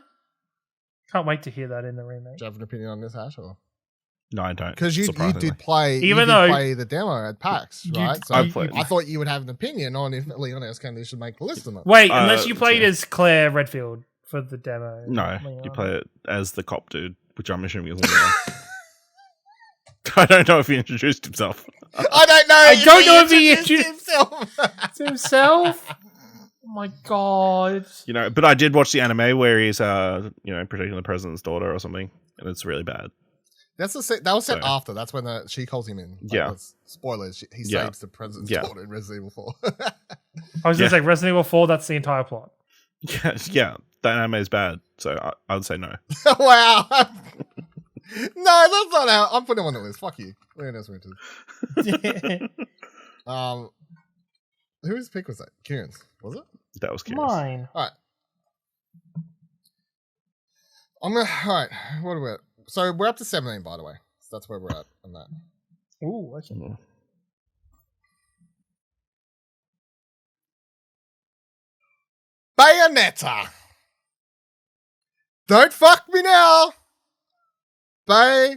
Can't wait to hear that in the remake. Do you have an opinion on this, Ash? Or No, I don't. because you surprisingly. did play, Even though- play the demo at PAX, You- right? So I played. I thought you would have an opinion on if Leon S. Kennedy should make the list or not. Wait, unless you played yeah. as Claire Redfield for the demo. No, Leon. you play it as the cop dude, which I'm assuming is Leon. I don't know if he introduced himself. I don't know. I don't know if he introduced himself. To himself? Oh my god. But I did watch the anime where he's protecting the president's daughter or something, and it's really bad. That was set So- after. That's when she calls him in. Like, Yeah. that's- spoilers. He Yeah. saves the president's Yeah. daughter in Resident Evil 4. I was going to say Resident Evil 4, that's the entire plot. Yeah, that anime is bad, so I would say no. Wow. No, that's not how. I'm putting him on the list. Fuck you. Where else went to? Whose pick was that? Kieran's, was it? That was curious. Mine. All right. All right. What are we at? So we're up to 17, by the way. So that's where we're at on that. Ooh, okay. Mm. Bayonetta. Don't fuck me now. Bayonetta.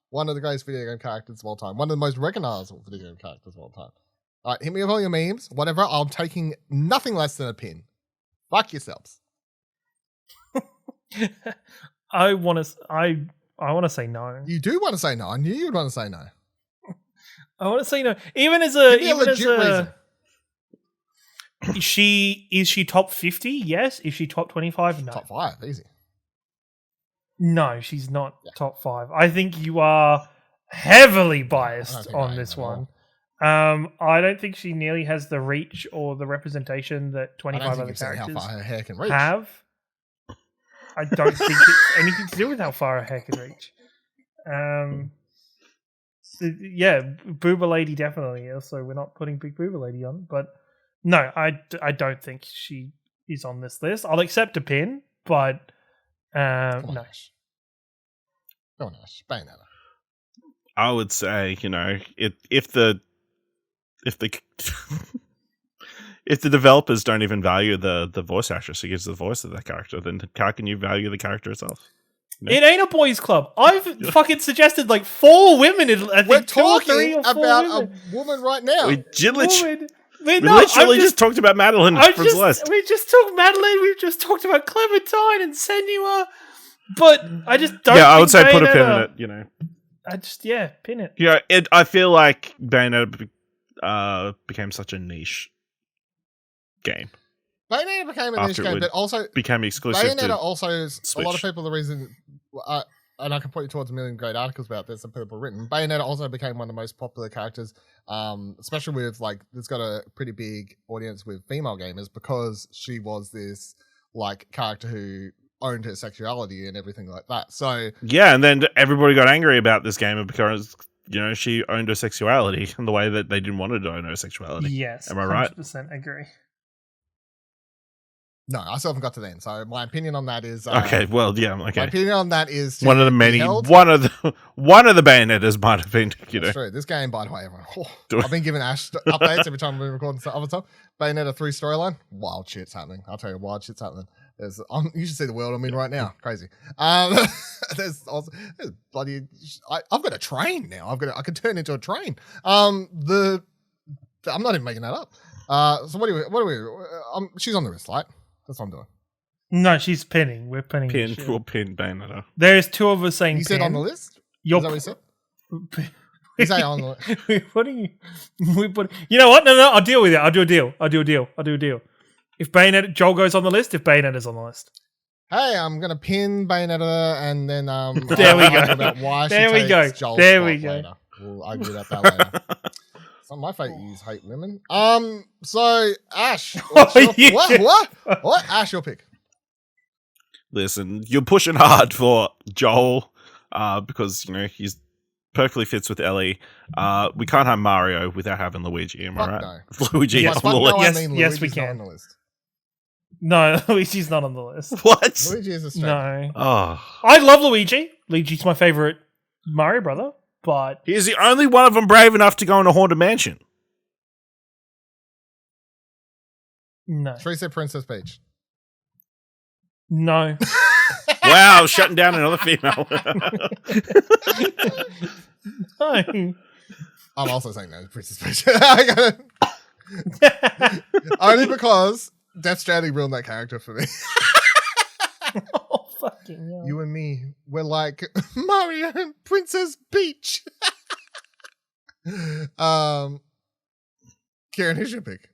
One of the greatest video game characters of all time. One of the most recognizable video game characters of all time. All right, hit me with all your memes, whatever. I'm taking nothing less than a pin. Fuck yourselves. I want to say no. You do want to say no. I knew you'd want to say no. I want to say no. Even as a Give me a legit reason. Is she top 50? Yes. Is she top 25? No. Top 5, easy. No, she's not top 5. I think you are heavily biased think I on am this at all. one. I don't think she nearly has the reach or the representation that I 25 don't think other you've seen how characters far her hair can reach. have. I don't think it's anything to do with how far her hair can reach. Yeah, Booba Lady definitely. Also, we're not putting Big Booba Lady on, but no, I don't think she is on this list. I'll accept a pin, but Come on, no. Ash. Come on, Ash. Bayonetta. I would say, if the if the developers don't even value the voice actress who gives the voice of that character, then how can you value the character itself? No. It ain't a boys' club. I've fucking suggested like 4 women. I think We're 2 or 3 talking or 4 about women. a woman right now. We Woman. we literally just talked about Madeline from Celeste. We just talked Madeline. We've just talked about Clementine and Senua. But I just don't. Yeah, I would say think put a pin in Bayonetta- it. I just pin it. Yeah, I feel like Bayonetta became such a niche game. Bayonetta became a niche After it game, would but also Became exclusive Bayonetta to also is a lot of Switch. people. The reason, and I can point you towards a million great articles about this and people written. Bayonetta also became one of the most popular characters, especially with it's got a pretty big audience with female gamers because she was this character who owned her sexuality and everything like that. So Yeah, and then everybody got angry about this game because she owned her sexuality in the way that they didn't want her to own her sexuality. Yes, Am I right? 100% agree. no, I still haven't got to the end. So my opinion on that is Okay, well, yeah, My okay. opinion on that is to One of the be many, held. one of the Bayonettas might have been, That's true. This game, by the way, everyone. Do it. I've been giving Ash updates every time we've been recording stuff. Other time, Bayonetta 3 storyline, wild shit's happening. I'll tell you, wild shit's happening. You should see the world I'm in right now. Crazy. There's bloody. I've got a train now. I can turn into a train. I'm not even making that up. So what are we? She's on the wrist, right? That's what I'm doing. No, she's pinning. We're pinning. pin, this shit. we'll pin Bayonetta. There's 2 of us saying You said pin. on the list. You're Is that what you said? You say on the list. What are you? You know what? No, I'll deal with it. I'll do a deal. If Joel goes on the list, if Bayonetta's on the list. Hey, I'm gonna pin Bayonetta, and then There we I'll go. argue about why There she we takes go. Joel's There we spot go. later. We'll argue about that later. Some of my fate is hate women. So Ash, what's your, Yeah. what? Ash, your pick. Listen, you're pushing hard for Joel because he's perfectly fits with Ellie. We can't have Mario without having Luigi. Am I Fuck right? Luigi Yes. is By on the fuck no, list. I mean Yes, we Luigi's not can. on the list. No, Luigi's not on the list. What? Luigi is a straight. No. Oh, I love Luigi. Luigi's my favorite Mario brother, but he's the only one of them brave enough to go in a haunted mansion. no. Cherie said Princess Peach. No. Wow, shutting down another female. No. I'm also saying no, Princess Peach. Only because Death Stranding ruined that character for me. Oh, fucking hell. You and me, we're like Mario and Princess Peach. Kieran, who's your pick?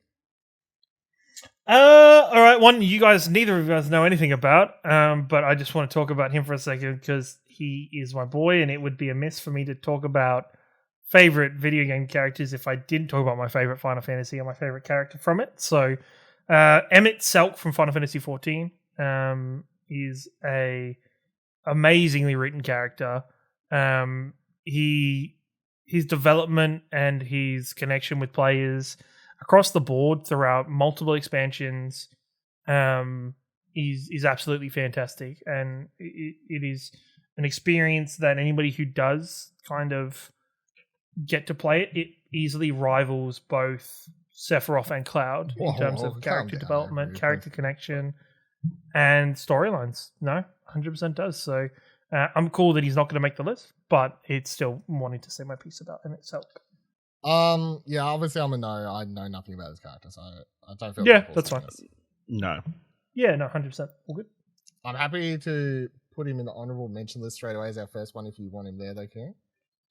All right, one neither of you guys know anything about, but I just want to talk about him for a second because he is my boy, and it would be amiss for me to talk about favorite video game characters if I didn't talk about my favorite Final Fantasy or my favorite character from it. So, Emmett Selk from Final Fantasy XIV is a amazingly written character. His development and his connection with players across the board throughout multiple expansions is absolutely fantastic, and it is an experience that anybody who does kind of get to play it easily rivals both Sephiroth and Cloud in terms of character development, character connection, and storylines. No, 100% does. So I'm cool that he's not going to make the list, but it's still wanting to say my piece about him itself. Yeah, obviously I'm a no. I know nothing about his character, so I don't feel. Yeah, that's fine. No. Yeah, no, 100%. All good. I'm happy to put him in the honorable mention list straight away as our first one if you want him there, though, Ciaran.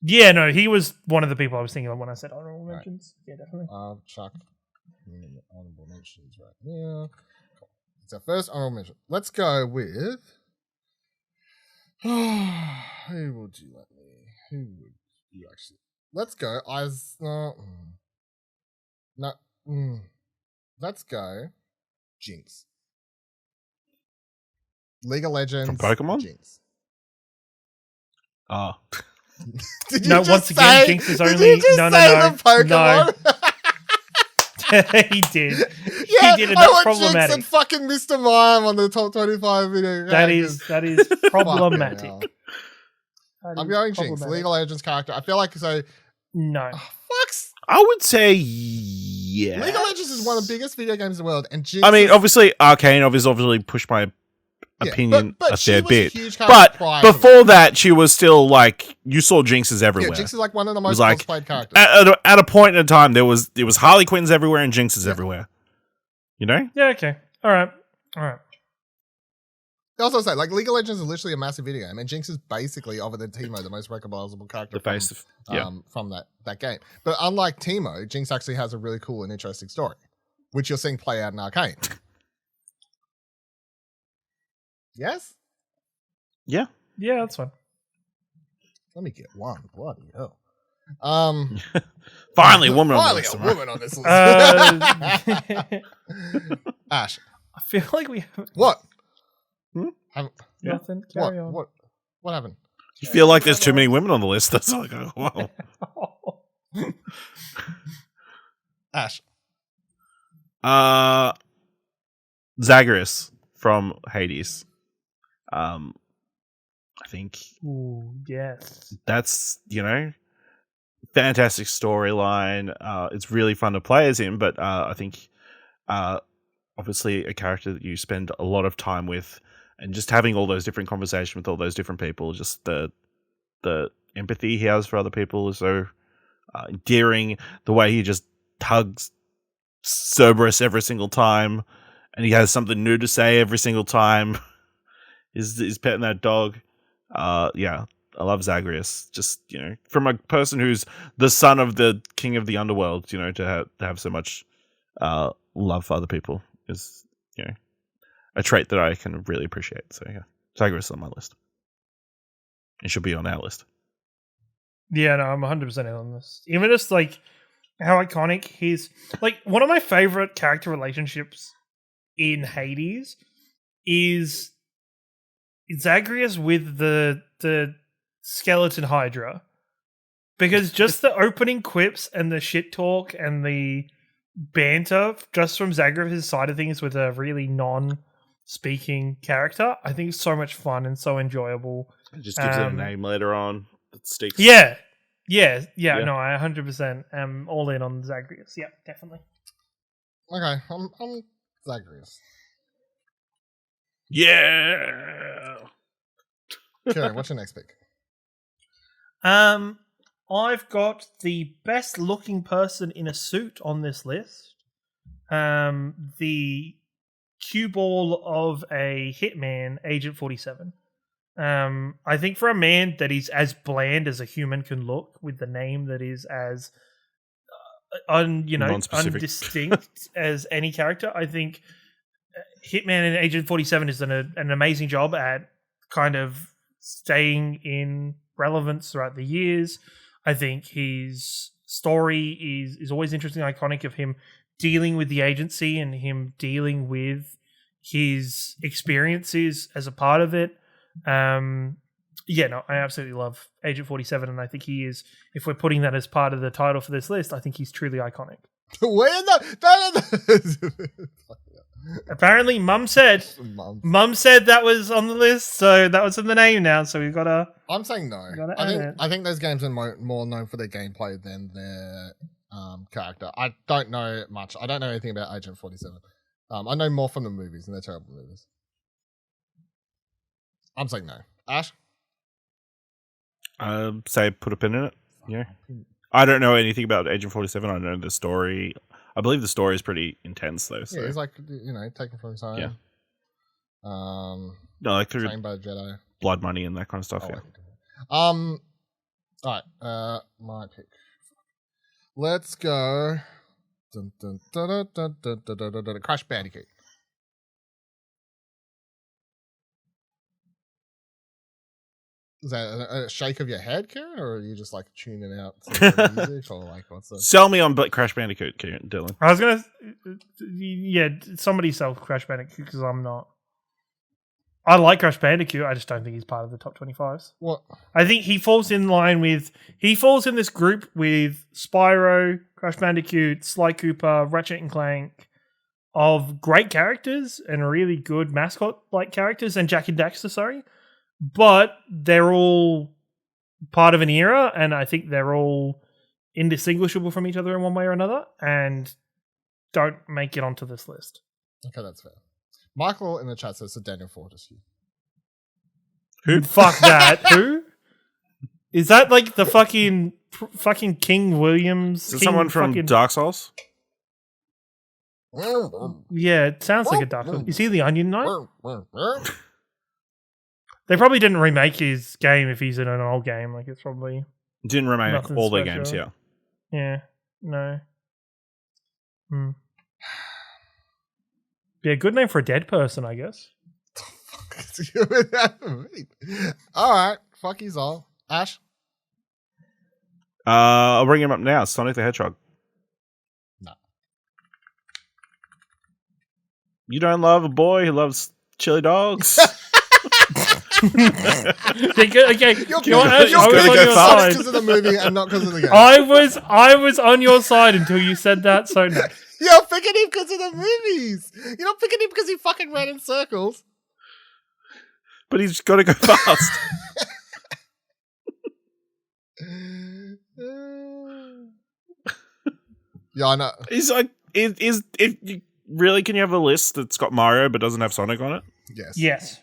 Yeah, no, he was one of the people I was thinking of when I said honorable mentions. Yeah, definitely. Chuck in the honorable mentions right here. Cool. It's our first honorable mention. Let's go with. Who would you let me? Who would you actually? Let's go. Let's go. Jinx. League of Legends. From Pokemon? Jinx. Oh. No, once again, Jinx is only no. Pokemon? No. He did. Yeah, he did, and I that's want problematic. Jinx and fucking Mr. Mime on the top 25 video. That is problematic. I'm going Jinx, League of Legends character. I feel like so. No. Fucks. I would say yeah. League of Legends is one of the biggest video games in the world, and Jinx. I mean, obviously, Arcane obviously pushed my opinion but a fair bit. But before that, she was still like you saw Jinxes everywhere. Yeah, Jinx is like one of the most played characters. At a point in time, there was Harley Quinns everywhere and Jinxes everywhere. You know? Yeah. Okay. All right. They also say like League of Legends is literally a massive video game, and Jinx is basically other than Teemo the most recognizable character from that game. But unlike Teemo, Jinx actually has a really cool and interesting story, which you're seeing play out in Arcane. Yes? Yeah. Yeah, that's fine. Let me get one. Bloody hell. Finally, a woman on this list. Ash. I feel like we have What? nothing. Carry on. What happened? You feel like there's too many women on the list. That's like, oh, wow. Ash. Zagreus from Hades. I think. Ooh, yes. That's, fantastic storyline. It's really fun to play as him, but I think obviously a character that you spend a lot of time with, and just having all those different conversations with all those different people, just the empathy he has for other people is so endearing. The way he just hugs Cerberus every single time, and he has something new to say every single time. Is petting that dog. Yeah, I love Zagreus. Just, from a person who's the son of the king of the underworld, to have so much love for other people is, a trait that I can really appreciate. So yeah, Zagreus is on my list. It should be on our list. Yeah, no, I'm 100% in on this. Even just like how iconic his, like, one of my favorite character relationships in Hades is Zagreus with the skeleton Hydra, because just the opening quips and the shit talk and the banter just from Zagreus' side of things with a really non-speaking character, I think is so much fun and so enjoyable. It just gives it a name later on that sticks. Yeah. No, I 100% am all in on Zagreus. Yeah, definitely. Okay, I'm Zagreus. Yeah. Ciaran, what's your next pick? I've got the best looking person in a suit on this list. The cue ball of a hitman, Agent 47. I think for a man that is as bland as a human can look, with the name that is as Non-specific. undistinct as any character. I think Hitman and Agent 47 has done an amazing job at kind of staying in relevance throughout the years. I think his story is always interesting, iconic, of him dealing with the agency and him dealing with his experiences as a part of it. I absolutely love Agent 47, and I think he is, if we're putting that as part of the title for this list, I think he's truly iconic. Where Apparently, Mum said that was on the list, so that was in the name now, so we've got to... I'm saying no. I think those games are more known for their gameplay than their character. I don't know much. I don't know anything about Agent 47. I know more from the movies, and they're terrible movies. I'm saying no. Ash? Say put a pin in it. Yeah. I don't know anything about Agent 47. I know the story. I believe the story is pretty intense, though. So. Yeah, he's like, taken from his home. Yeah. No, like through trained by a Jedi. Blood money and that kind of stuff, yeah. All right, my pick. Let's go. Dun, dun, dun, dun, dun, dun, dun, dun, dun, dun, Crash Bandicoot. Is that a shake of your head, Ciaran, or are you just like tuning out some music, or like what's the... Sell me on Crash Bandicoot, Dylan. I was gonna, somebody sell Crash Bandicoot because I'm not. I like Crash Bandicoot. I just don't think he's part of the top 25s. What? I think he falls in line with. He falls in this group with Spyro, Crash Bandicoot, Sly Cooper, Ratchet and Clank, of great characters and really good mascot-like characters, and Jak and Daxter, sorry. But they're all part of an era, and I think they're all indistinguishable from each other in one way or another, and don't make it onto this list. Okay, that's fair. Michael in the chat says Daniel Fortescue. Who? Fuck that. Who? Is that like the fucking King Williams? Is it someone from Dark Souls? Yeah, it sounds like a Dark Souls. Is he the Onion Knight? They probably didn't remake his game if he's in an old game. Like, it's probably... Didn't remake all their games, yeah. Yeah, no. Be a good name for a dead person, I guess. All right, fuck he's all. Ash? I'll bring him up now. Sonic the Hedgehog. No. You don't love a boy who loves chili dogs? Okay, You're going to go fast because of the movie and not because of the game. I was on your side until you said that, so no. You're picking him because of the movies. You're not picking him because he fucking ran in circles. But he's got to go fast. Yeah, I know. He's like, if you really, can you have a list that's got Mario but doesn't have Sonic on it? Yes. Yes.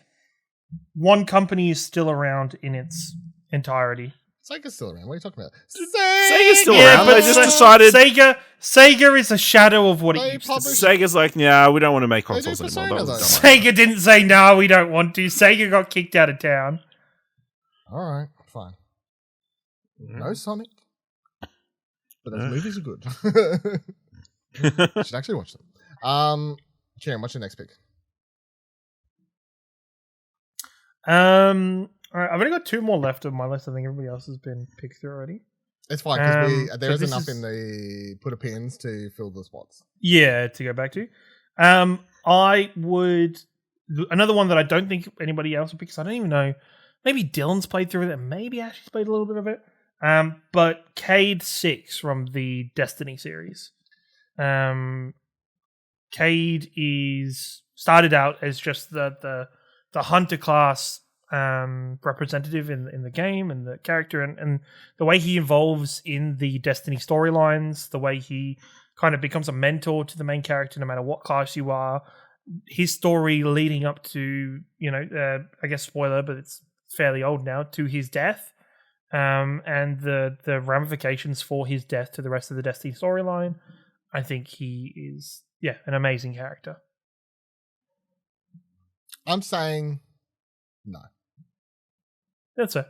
One company is still around in its entirety. Sega's still around. What are you talking about? Sega's still around. They just decided Sega is a shadow of what it used to be. Sega's like, nah, we don't want to make consoles anymore. Sega didn't say no, we don't want to. Sega got kicked out of town. All right, fine. No Sonic, but those movies are good. You should actually watch them. Ciaran, what's your next pick? All right, I've only got two more left of my list. I think everybody else has been picked through already. It's fine because there is enough in the put a pins to fill the spots. Yeah, to go back to. I would another one that I don't think anybody else would pick because I don't even know. Maybe Dylan's played through it, and maybe Ashley's played a little bit of it. But Cade 6 from the Destiny series. Cade is started out as just the hunter class representative in the game and the character and the way he evolves in the Destiny storylines, the way he kind of becomes a mentor to the main character no matter what class you are. His story leading up to, I guess spoiler, but it's fairly old now, to his death, and the ramifications for his death to the rest of the Destiny storyline. I think he is, an amazing character. I'm saying no. That's it.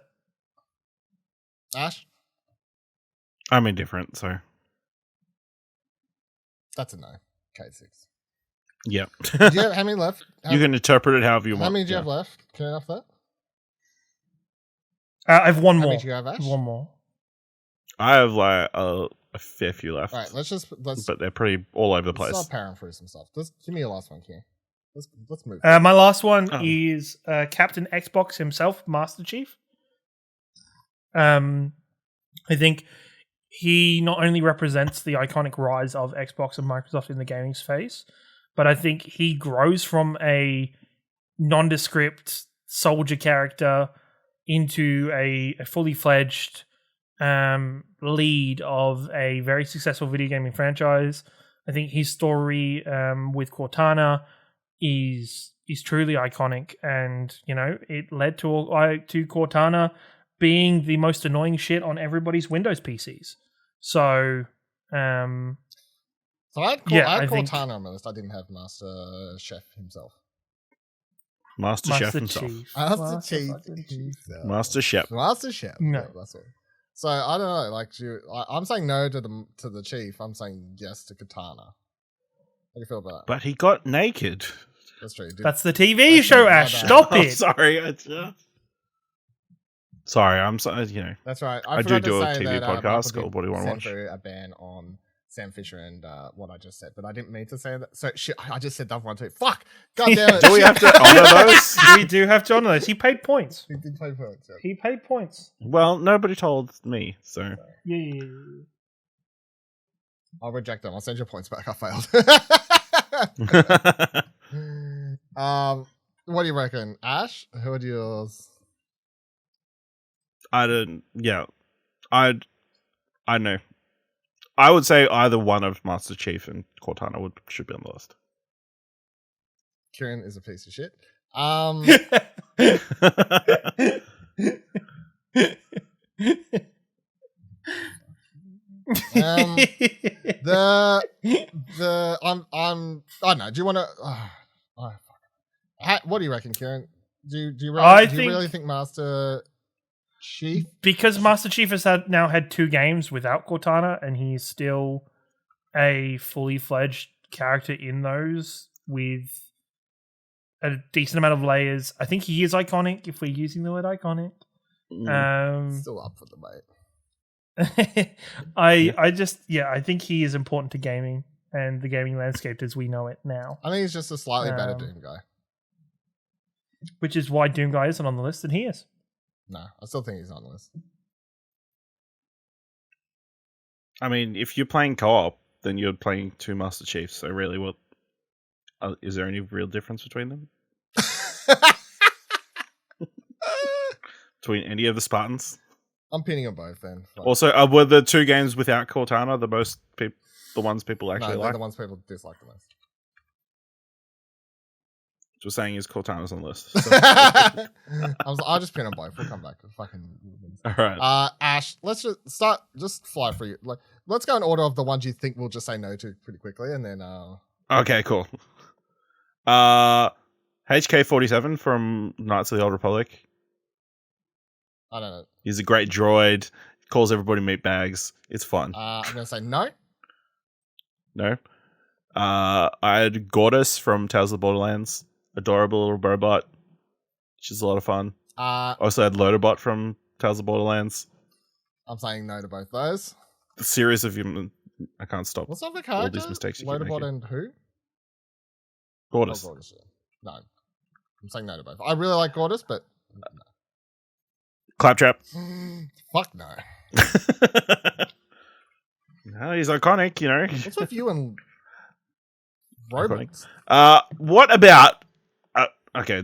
Ash? I'm indifferent, so. That's a no. K6. Yeah. Do you have how many left? You can interpret it however you How want. many do you have left? Can I off that? I have one How more. many do you have, Ash? One more. I have like a fair few left. All right, let's. But they're pretty all over the Let's place. start powering through some stuff. Just give me your last one, here. Let's move. My last one Oh. is Captain Xbox himself, Master Chief. I think he not only represents the iconic rise of Xbox and Microsoft in the gaming space, but I think he grows from a nondescript soldier character into a fully fledged lead of a very successful video gaming franchise. I think his story with Cortana is truly iconic, and it led to Cortana being the most annoying shit on everybody's Windows PCs. So, So I had Cortana on my list. I didn't have Master Chef himself. Master Chef himself. Chief. Master Chief. Master Chef. Master Chef. No. Yeah, that's all. So I don't know. Like I'm saying no to the chief. I'm saying yes to Katana. How do you feel about that? But he got naked. That's true. That's the TV show, my Ash. bad. Stop I'm it. sorry. Sorry, I'm sorry. That's right. I do forgot to do a say TV that, podcast Michael called What Do You Wanna sent Watch? through a ban on Sam Fisher and what I just said, but I didn't mean to say that. So shit, I just said that one too. Fuck. God damn it. Do we have to honor those? We do have to honor those. He paid points. He did play points. Yeah. He paid points. Well, nobody told me, so. Yeah. I'll reject them. I'll send your points back. I failed. What do you reckon, Ash? Who are yours? I don't. Yeah, I know. I would say either one of Master Chief and Cortana should be on the list. Ciaran is a piece of shit. I don't know. Do you want to? What do you reckon, Ciaran? Do you really think Master Chief? Because Master Chief has now had 2 games without Cortana, and he's still a fully fledged character in those with a decent amount of layers. I think he is iconic if we're using the word iconic. Still up for debate. I think he is important to gaming and the gaming landscape as we know it now. I think he's just a slightly better Doom guy. Which is why Doom Guy isn't on the list, and he is. No, I still think he's on the list. I mean, if you're playing co-op, then you're playing 2 Master Chiefs. So really, what is there any real difference between them? Between any of the Spartans? I'm pinning them both then. Also, were the 2 games without Cortana the ones people actually they're like? the ones people dislike the most. What you're saying is Cortana's on the list. So. I'll just pin them both. We'll come back. Fucking. All right. Ash, let's just fly through you. Like, let's go in order of the ones you think we'll just say no to pretty quickly, and then. Okay, cool. HK-47 from Knights of the Old Republic. I don't know. He's a great droid. Calls everybody meatbags. It's fun. I'm gonna say no. No. I had Gortys from Tales of the Borderlands. Adorable little robot. She's a lot of fun. Also had Loaderbot from Tales of the Borderlands. I'm saying no to both those. The series of human. I can't stop. What's up the character? All these mistakes you keep Loaderbot making. and who? Gortys. Oh, Gortys, yeah. No. I'm saying no to both. I really like Gortys, but no. Claptrap. Fuck no. No, he's iconic, you know. What's with you and robots? What about? Okay,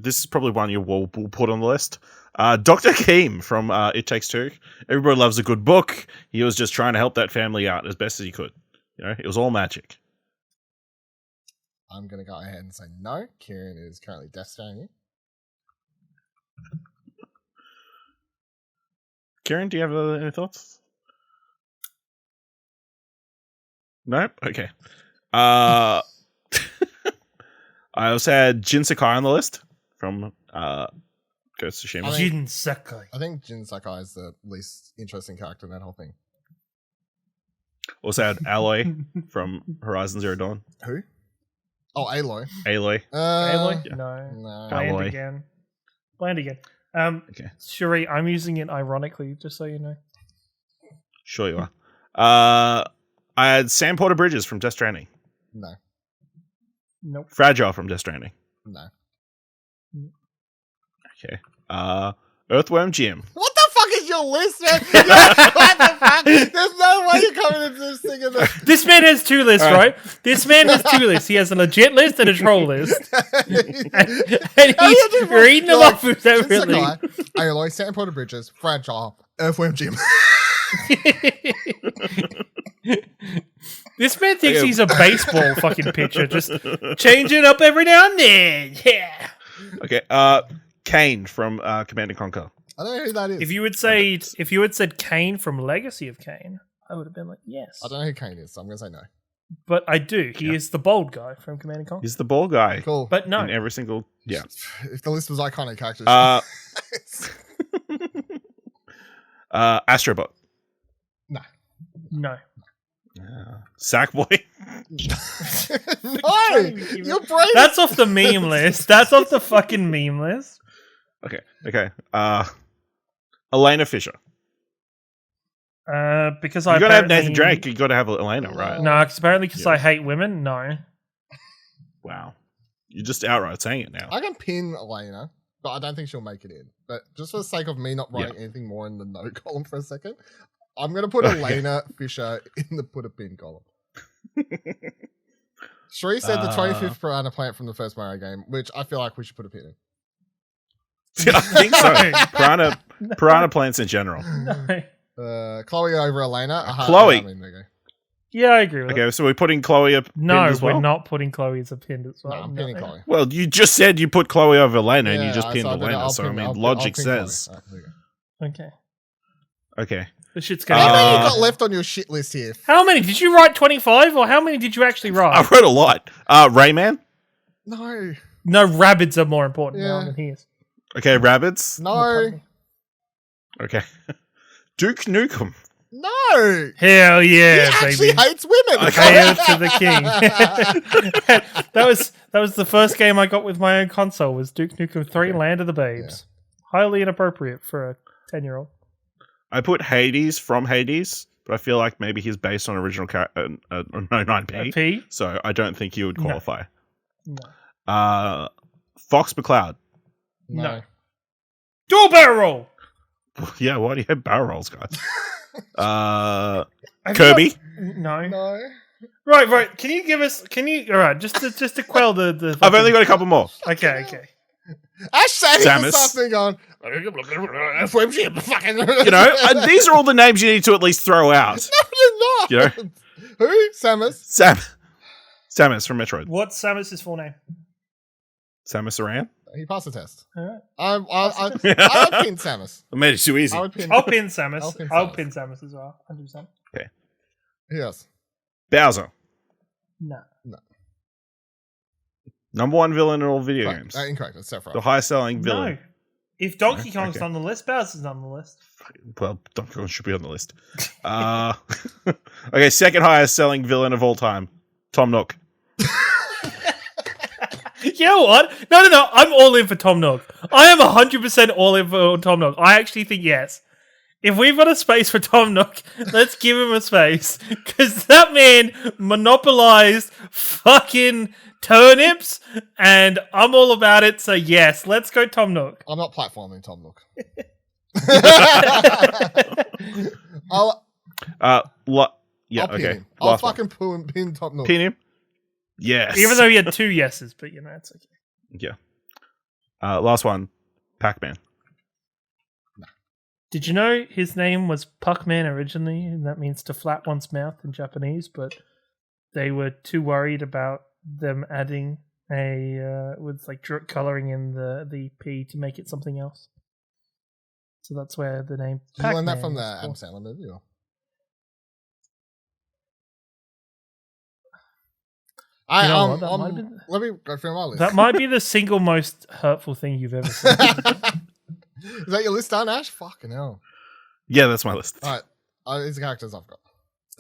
this is probably one you will put on the list. Dr. Keem from It Takes Two. Everybody loves a good book. He was just trying to help that family out as best as he could. You know, it was all magic. I'm going to go ahead and say no. Ciaran is currently death staring you. Ciaran, do you have any thoughts? Nope? Okay. I also had Jin Sakai on the list from Ghost of Tsushima. Jin Sakai. I think Jin Sakai is the least interesting character in that whole thing. Also had Alloy from Horizon Zero Dawn. Who? Oh, Aloy. Aloy. Aloy? yeah. No. Alloy. Bland again. Okay. Cherie, I'm using it ironically, just so you know. Sure you are. I had Sam Porter Bridges from Death Stranding. No. Nope. Fragile from Death Stranding. No. Okay. Earthworm Jim. What the fuck is your list, man? What the fuck? There's no way you're coming into this thing. This man has two lists, right? This man has two lists. He has a legit list and a troll list. and he's reading them off separately. Aloy, Sam Porter Bridges, Fragile, Earthworm Jim. This man thinks he's a baseball fucking pitcher. Just change it up every now and then. Yeah. Okay. Kane from Command and Conquer. I don't know who that is. If you had said Kane from Legacy of Kane, I would have been like, yes. I don't know who Kane is, so I'm going to say no. But I do. He is the bald guy from Command and Conquer. He's the ball guy. Cool. But no. In every single... Yeah. If the list was iconic characters. Astrobot. No. Sackboy. No! Your brain... That's off the meme list. That's off the fucking meme list. Okay. Elena Fisher. Because You I gotta have Nathan Drake. You gotta have Elena, right? No, apparently because I hate women. No. Wow. You're just outright saying it now. I can pin Elena, but I don't think she'll make it in. But just for the sake of me not writing anything more in the no column for a second, I'm going to put Elena Fisher in the put a pin column. Cherie said the 25th Piranha plant from the first Mario game, which I feel like we should put a pin in. I think so. Piranha plants in general. No. Chloe over Elena. Chloe. I mean, there you go. Yeah, I agree with that. Okay, so we're putting Chloe up. No, as well? we're not putting Chloe as a pin as well. No, I'm pinning Chloe. Well, you just said you put Chloe over Elena and you just pinned so Elena. So, I mean, logic says. Right, there you go. Okay. Okay. The shit's going How many on. you got left on your shit list here? How many? Did you write 25 or how many did you actually I write? wrote a lot. Rayman? No. No, rabbits are more important now Yeah. than he is. Okay, Rabbids? No. Okay. Duke Nukem. No. Hell He yeah, actually baby. hates women. Hail to the king. that was the first game I got with my own console was Duke Nukem 3 Land of the Babes. Highly inappropriate for a 10-year-old. I put Hades from Hades, but I feel like maybe he's based on original 9P. P? So I don't think he would qualify. No. Fox McCloud. No. Dual barrel roll! Yeah, why do you have barrel rolls, guys? Have Kirby. you got- no. No. Right. Can you alright, just to quell the I've only got a couple more. Okay. Ash sat here Samus. this afternoon going, You know, these are all the names you need to at least throw out. No, You know? Who? Samus? Samus from Metroid. What's Samus's full name? Samus Aran. He passed the test. Alright. I would pin Samus. I made it too easy. I would pin. I'll pin Samus. I'll pin I'll Samus. pin Samus as well. 100%. Yes. Bowser. No. Number one villain in all video Correct. games. Incorrect. It's Sephiroth. The highest selling villain. No. If Donkey Kong's Okay. on the list, Bowser's on the list. Well, Donkey Kong should be on the list. Okay, second highest selling villain of all time. Tom Nook. You know what? No. I'm all in for Tom Nook. I am 100% all in for Tom Nook. I actually think yes. If we've got a space for Tom Nook, let's give him a space. Because that man monopolized fucking turnips, and I'm all about it. So yes, let's go Tom Nook. I'm not platforming Tom Nook. I'll Yeah, pin okay. him. I'll Last one. fucking pin Tom Nook. Pin him? Yes. Even though he had 2 yeses, but it's okay. Yeah. Last one. Pac-Man. Did you know his name was Puckman originally, and that means to flap one's mouth in Japanese, but they were too worried about them adding with coloring in the P to make it something else. So that's where the name Did you learn that Pac-Man from the is Adam born. Sandler movie? Or? You know what? That might have been- Let me go through my list. That might be the single most hurtful thing you've ever said. Is that your list done, Ash? Fucking hell. Yeah, that's my list. All right. These are characters I've got.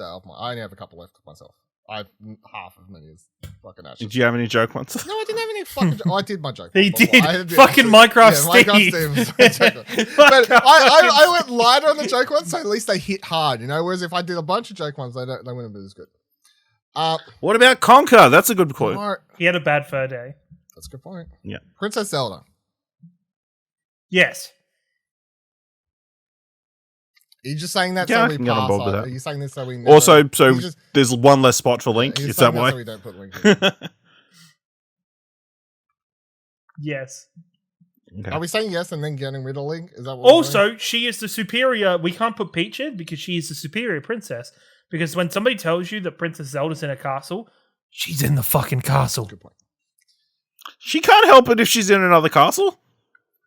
of my. I only have a couple left myself. I have half as many as fucking Ash. Did you have any joke ones? No, I didn't have any fucking. I did my joke. He one did. before. I did Fucking Minecraft Steve. Minecraft Steve was my joke one. But I went lighter on the joke ones, so at least they hit hard, you know. Whereas if I did a bunch of joke ones, they wouldn't be as good. What about Conker? That's a good clue. No, He had a bad fur day. that's a good point. Yeah. Princess Zelda. Yes. Are you just saying that Yeah, so I we can get on pass? board with Are that. you saying this so we never, Also, so he's just- there's one less spot for Link. he's Is saying that why? so we don't put Link in. Yes. Okay. Are we saying yes and then getting rid of Link? Is that what we're doing? Also, she is the superior. We can't put Peach in because she is the superior princess. Because when somebody tells you that Princess Zelda's in a castle, she's in the fucking castle. Good point. She can't help it if she's in another castle.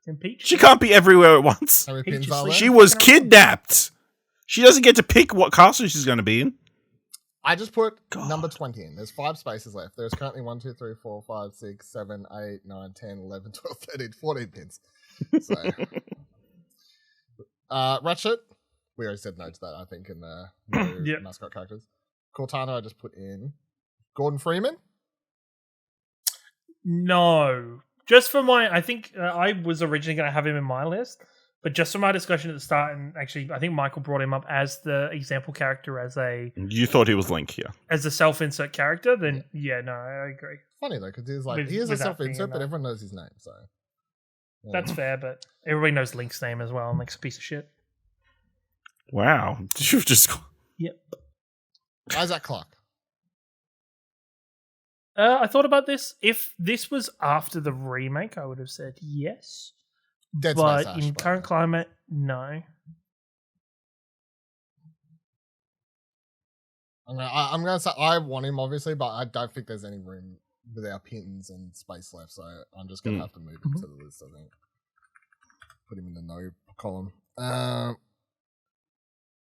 And Peach? She can't be everywhere at once. How many Peach pins is are there? sleeping. She was kidnapped. She doesn't get to pick what castle she's going to be in. I just put God. number 20 in. There's 5 spaces left. There's currently 1, 2, 3, 4, 5, 6, 7, 8, 9, 10, 11, 12, 13, 14 pins. So, Ratchet. We already said no to that, I think, in the no Yep. mascot characters. Cortana, I just put in. Gordon Freeman. No. Just for my, I think I was originally going to have him in my list, but just for my discussion at the start, and actually, I think Michael brought him up as the example character, as a You thought he was Link here. as a self-insert character. Then yeah, no, I agree. Funny though, because he's like With- he is a without being self-insert, in but that. everyone knows his name. So yeah. That's fair, but everybody knows Link's name as well, and Link's a piece of shit. Wow. You've just... Yep. Isaac Clarke. I thought about this. If this was after the remake, I would have said yes. Dead But Space Ash, in current climate, no. I'm gonna say I want him obviously, but I don't think there's any room with our pins and space left, so I'm just gonna have to move him to the list. I think put him in the no column.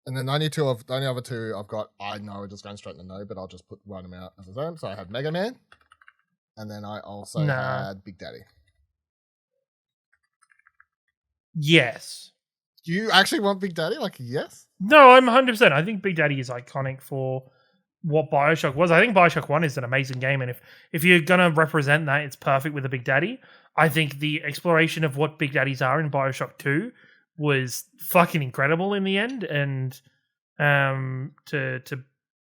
And then the only other two I've got, I know are just going straight in the no, but I'll just write them out as his own. So I had Mega Man, and then I also had Big Daddy. Yes. Do you actually want Big Daddy? Like, yes? No, I'm 100%. I think Big Daddy is iconic for what Bioshock was. I think Bioshock 1 is an amazing game, and if you're going to represent that, it's perfect with a Big Daddy. I think the exploration of what Big Daddies are in Bioshock 2 was fucking incredible in the end, and to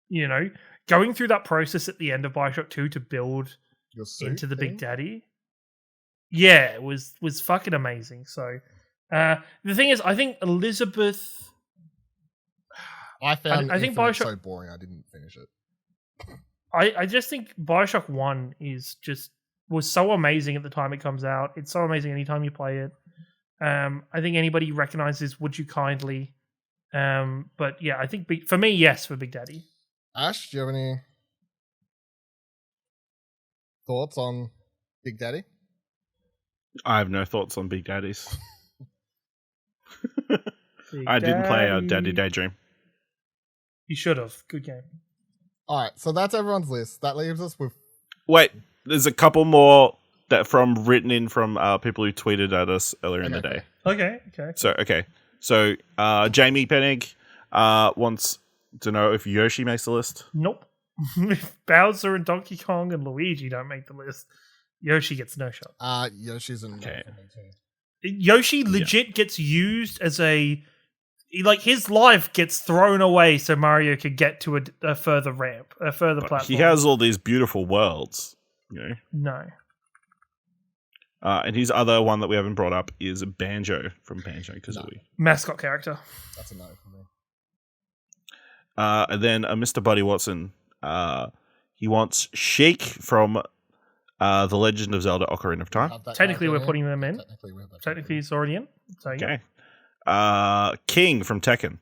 you know, going through that process at the end of Bioshock 2 to build Your suit into the thing? Big Daddy, yeah, it was fucking amazing. So the thing is, I think Elizabeth, I found I think Infinite Bioshock- so boring I didn't finish it. I just think Bioshock 1 was so amazing at the time it comes out. It's so amazing anytime you play it. I think anybody recognizes Would You Kindly. But yeah, I think for me, yes, for Big Daddy. Ash, do you have any thoughts on Big Daddy? I have no thoughts on Big Daddies. Big I didn't play Daddy Daydream. You should have. Good game. All right, so that's everyone's list. That leaves us with Wait, there's a couple more that written in from people who tweeted at us earlier in the day. Okay. So Jamie Pennig wants to know if Yoshi makes the list. Nope. If Bowser and Donkey Kong and Luigi don't make the list, Yoshi gets no shot. Yoshi's in Okay. Yoshi legit gets used as his life gets thrown away so Mario could get to a further ramp, a further But platform. he has all these beautiful worlds, you know. No. And his other one that we haven't brought up is Banjo from Banjo-Kazooie. Mascot character. That's a no for me. And then Mr. Buddy Watson, he wants Sheik from The Legend of Zelda Ocarina of Time. Have that Technically, character we're putting them in. Technically, we have that Technically, he's already in. So yeah. Okay. King from Tekken.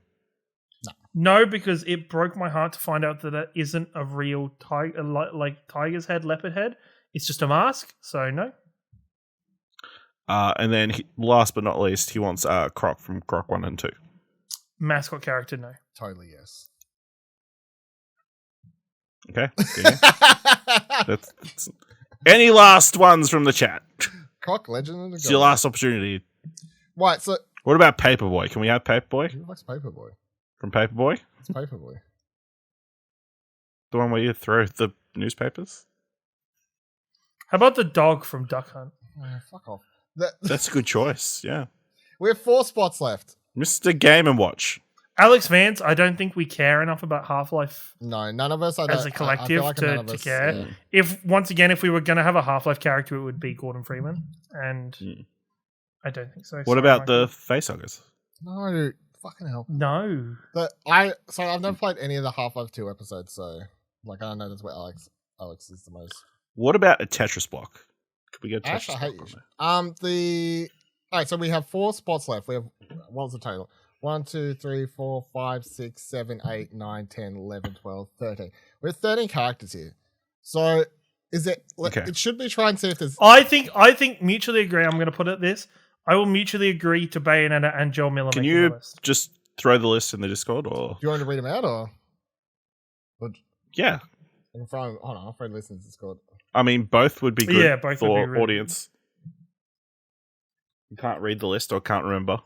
No, because it broke my heart to find out that it isn't a real tiger, like tiger's head, leopard head. It's just a mask. So no. And then last but not least, he wants Croc from Croc 1 and 2. Mascot character, no. Totally yes. Okay. That's any last ones from the chat? Croc Legend of the It's your last opportunity. Right, so What about Paperboy? Can we have Paperboy who likes Paperboy? from Paperboy? It's Paperboy. The one where you throw the newspapers? How about the dog from Duck Hunt? Oh, fuck off. That's a good choice, yeah. We have 4 spots left. Mr. Game & Watch. Alex Vance, I don't think we care enough about Half-Life No, none of us. as a collective none of to us, care. yeah. If we were going to have a Half-Life character, it would be Gordon Freeman, and I don't think so. What Sorry, about Michael. the facehuggers? No, fucking hell. No. I've never played any of the Half-Life 2 episodes, so like I don't know that's where Alex is the most. What about a Tetris block? Could we get a Actually, Tetris I hate block you. on there? Alright, so we have 4 spots left. We have what's the total? 1, 2, 3, 4, 5, 6, 7, 8, 9, 10, 11, 12, 13. We have 13 characters here. So is it Okay. it should be try and see if there's I think mutually agree. I'm going to put it this. I will mutually agree to Bayonetta and Joel Miller. Can making you the list. just throw the list in the Discord, or do you want to read them out or yeah? hold on, I'll throw listeners Discord. I mean, both would be good Yeah, both would for be really audience. You can't read the list or can't remember.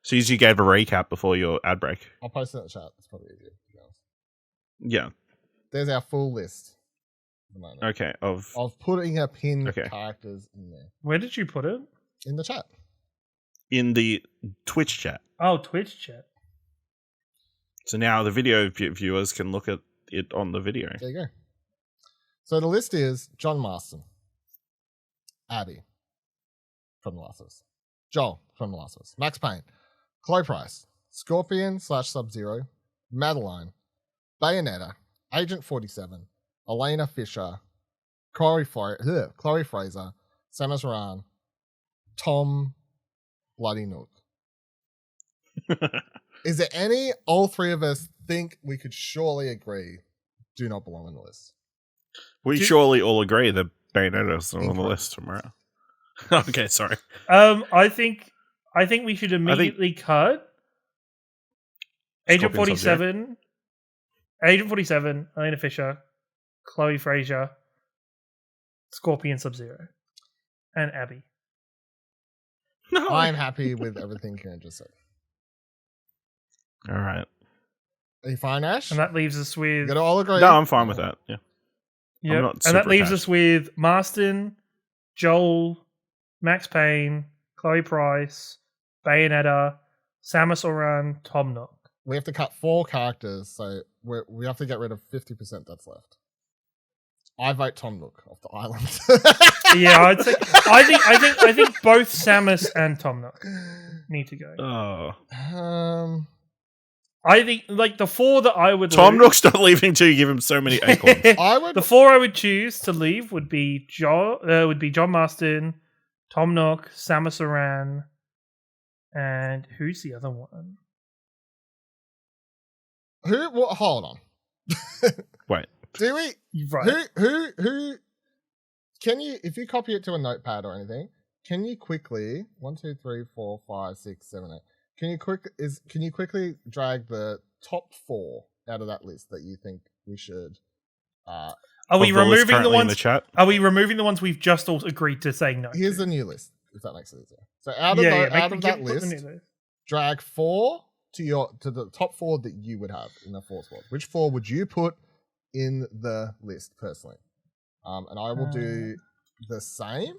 So you gave a recap before your ad break. I'll post it in the chat. It's probably easier, to be honest. Yeah. There's our full list. at the moment Okay. Of putting a pin Okay. characters in there. Where did you put it? In the chat. in the Twitch chat. Oh, Twitch chat. So now the video viewers can look at it on the video. There you go. So the list is John Marston, Abby from The Last of Us, Joel from The Last of Us, Max Payne, Chloe Price, Scorpion / Sub-Zero, Madeline, Bayonetta, Agent 47, Elena Fisher, Chloe Fraser, Samus Aran, Tom Bloody Nook. Is there any all three of us think we could surely agree do not belong on the list? We surely all agree that Bayonetta's not on the list tomorrow. Okay, sorry. I think we should immediately cut Agent Scorpion 47, Agent 47, Elena Fisher, Chloe Fraser, Scorpion Sub-Zero, and Abby. No. I'm happy with everything Ciaran just said. All right. Are you fine, Ash? And that leaves us You with gotta all agree. No, I'm fine with that. Yeah. Yep. I'm not And that super leaves attached. us with Marston, Joel, Max Payne, Chloe Price, Bayonetta, Samus Aran, Tom Nook. We have to cut 4 characters, so we have to get rid of 50% that's left. I vote Tom Nook off the island. Yeah, I think both Samus and Tom Nook need to go. Oh. I think like the 4 that I would Tom lose- Nook's not leaving till you give him so many acorns. I would. The 4 I would choose to leave would be John Marston, Tom Nook, Samus Aran, and who's the other one? Who? What? Hold on. Wait. Do we? Right. Who? Can you, if you copy it to a notepad or anything, can you quickly 1, 2, 3, 4, 5, 6, 7, 8? Can you quickly drag the top 4 out of that list that you think we should? Are we Of the list removing the currently in ones? the chat? Are we removing the ones we've just all agreed to saying no? Here's to? the new list, if that makes it easier. So out of that list, drag 4 to the top 4 that you would have in the 4 spots. Which 4 would you put in the list personally? And I will do the same.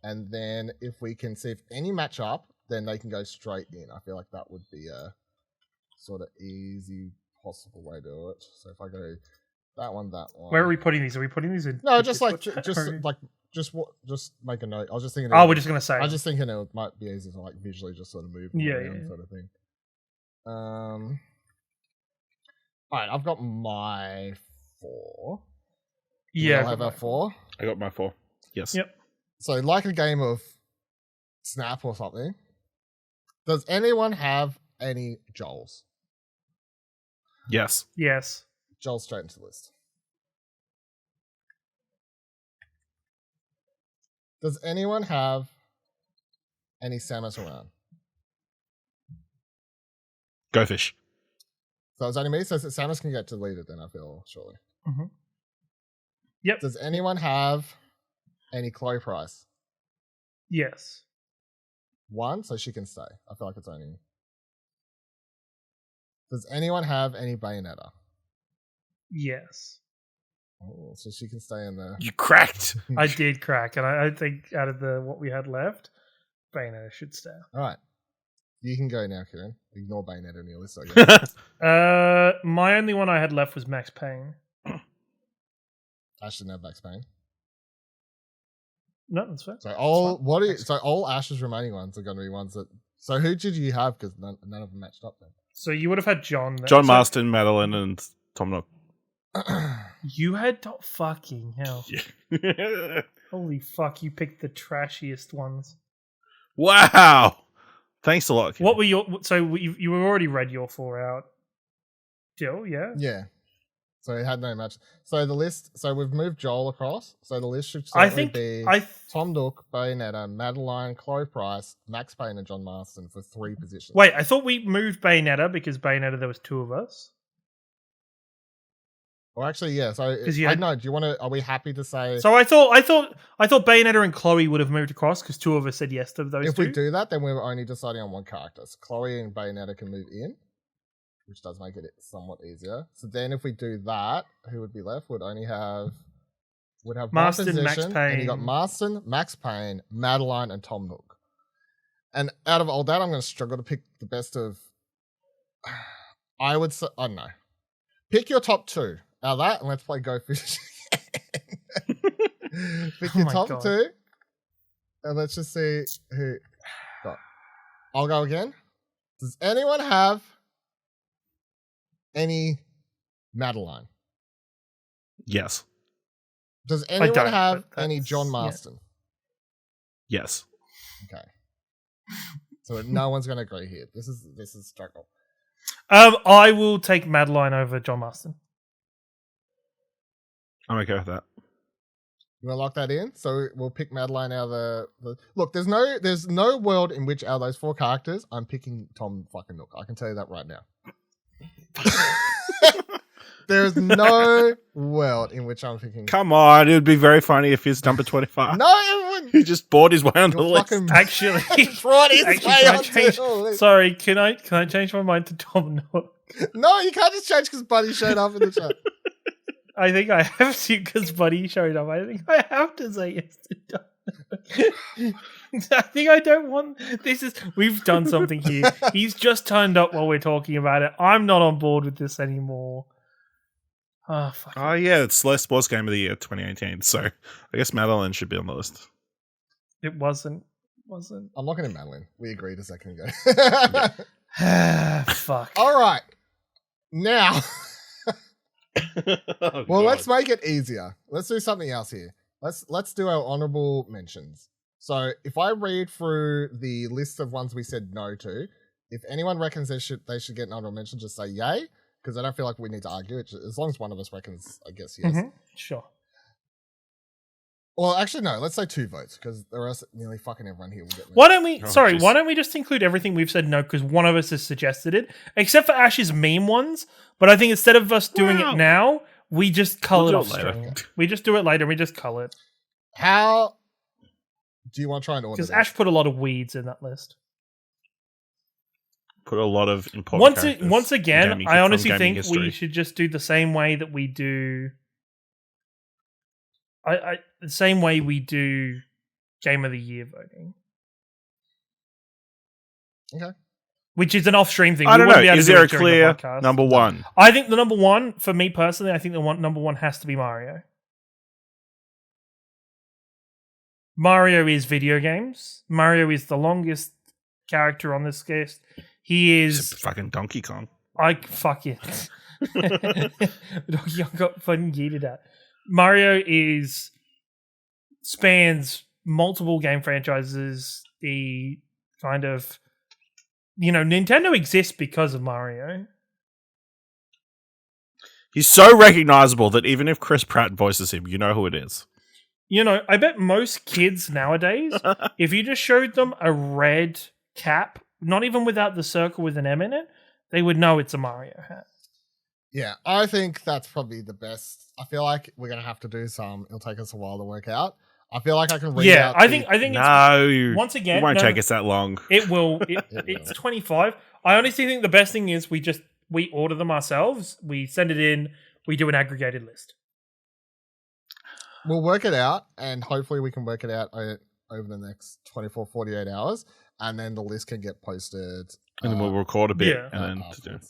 And then if we can see if any match up, then they can go straight in. I feel like that would be a sort of easy possible way to do it. So if I go that one. Where are we putting these? Are we putting these in? No, the just Discord chat, or- just make a note. I was just thinking. Oh, we're just gonna say. I was just thinking it might be easy to like visually just sort of move Yeah, around yeah. sort of thing. All right, I've got my 4. Yeah. I'll have our 4. I got my 4. Yes. Yep. So, like a game of Snap or something, does anyone have any Joels? Yes. Yes. Joel straight into the list. Does anyone have any Samus Aran? Go fish. So it's only me, so Samus can get deleted then, I feel, surely. Mhm. Yep. Does anyone have any Chloe Price? Yes. 1, so she can stay. I feel like it's only... Does anyone have any Bayonetta? Yes. Oh, so she can stay in there. You cracked. I did crack, and I think out of what we had left, Bayonetta should stay. All right. You can go now, Ciaran. Ignore Bayonetta on your list, I guess. My only one I had left was Max Payne. Ash didn't have Max Payne. No, that's fair. So all Ash's remaining ones are going to be ones that. So who did you have? Because none of them matched up then. So you would have had John. John Marston, Madeline, and Tom Nook. You had fucking hell. Yeah. Holy fuck! You picked the trashiest ones. Wow. Thanks a lot. Ken. What were your? So you already read your 4 out. Jill, yeah. Yeah. So it had no match. So the list. So we've moved Joel across. So the list should I certainly think be Tom Nook, Bayonetta, Madeline, Chloe Price, Max Payne, and John Marston for 3 positions. Wait, I thought we moved Bayonetta because Bayonetta there was 2 of us. Well, actually, yeah. So I know. Do you want to? Are we happy to say? So I thought Bayonetta and Chloe would have moved across because 2 of us said yes to those. If two. we do that, then we're only deciding on one character. So Chloe and Bayonetta can move in, which does make it somewhat easier. So then, if we do that, who would be left? Would have Marston, one position, Max Payne. and you got Marston, Max Payne, Madeline, and Tom Nook. And out of all that, I'm going to struggle to pick the best of. I would say, I don't know. Pick your top 2. Out of that, and let's play Go Fish. Pick your top God. 2, and let's just see who. I'll go again. Does anyone have any Madeline? Yes. Does anyone don't, have but any John yeah. Marston? Yes. Okay. So no one's going to agree here. This is struggle. I will take Madeline over John Marston. I'm okay with that. You want to lock that in? So we'll pick Madeline out of the. Look, there's no world in which out of those 4 characters I'm picking Tom fucking Nook. I can tell you that right now. There's no world in which I'm picking. Come on, it would be very funny if he's number 25. No, it wouldn't. He just bought his way on the list. Actually, brought his way can I onto change? the list. Sorry, can I change my mind to Tom Nook? No, you can't just change because Buddy showed up in the chat. I think I have to because Buddy showed up. I think I have to say yes to Tom. I think I don't want this. We've done something here. He's just turned up while we're talking about it. I'm not on board with this anymore. Oh, fuck. Oh, yeah, it's Celeste Sports Game of the Year 2018. So I guess Madeline should be on the list. It wasn't. I'm locking in Madeline. We agreed a second ago. Fuck. All right. Now, Oh, well, God. let's make it easier. Let's do something else here. Let's do our honorable mentions. So if I read through the list of ones we said no to, if anyone reckons they should get an honorable mention, just say yay, because I don't feel like we need to argue it. As long as one of us reckons, I guess yes. Mm-hmm. Sure. Well, actually, no. Let's say 2 votes because the rest, nearly fucking everyone here will get. Why don't we? Oh, sorry, geez. why don't we just include everything we've said no because one of us has suggested it, except for Ash's meme ones. But I think instead of us doing it now, we just cull it We'll off do it later. stream. We just do it later. We just cull it How do you want to try and order? because this? Ash put a lot of weeds in that list. Put a lot of important characters Once in again, gaming- I from honestly gaming think history. we should just do the same way that we do. The same way we do Game of the Year voting. Okay. Which is an off-stream thing. I don't We wouldn't be know. able Is to do there a it during the clear podcast. number 1? I think the number one, for me personally, I think the number one has to be Mario. Mario is video games. Mario is the longest character on this list. He is... It's fucking Donkey Kong. Fuck it. Donkey Kong got fucking yeeted at. Mario spans multiple game franchises. The kind of... Nintendo exists because of Mario. He's so recognizable that even if Chris Pratt voices him, you know who it is. I bet most kids nowadays, if you just showed them a red cap, not even without the circle with an M in it, they would know it's a Mario hat. Yeah, I think that's probably the best. I feel like we're gonna have to do some. It'll take us a while to work out. I feel like I can read out. I think No, it's once again. it won't no, take us that long. It will. will. It's 25. I honestly think the best thing is we order them ourselves. We send it in. We do an aggregated list. We'll work it out, and hopefully we can work it out over the next 24, 48 hours, and then the list can get posted. And then we'll record a bit. Yeah. And then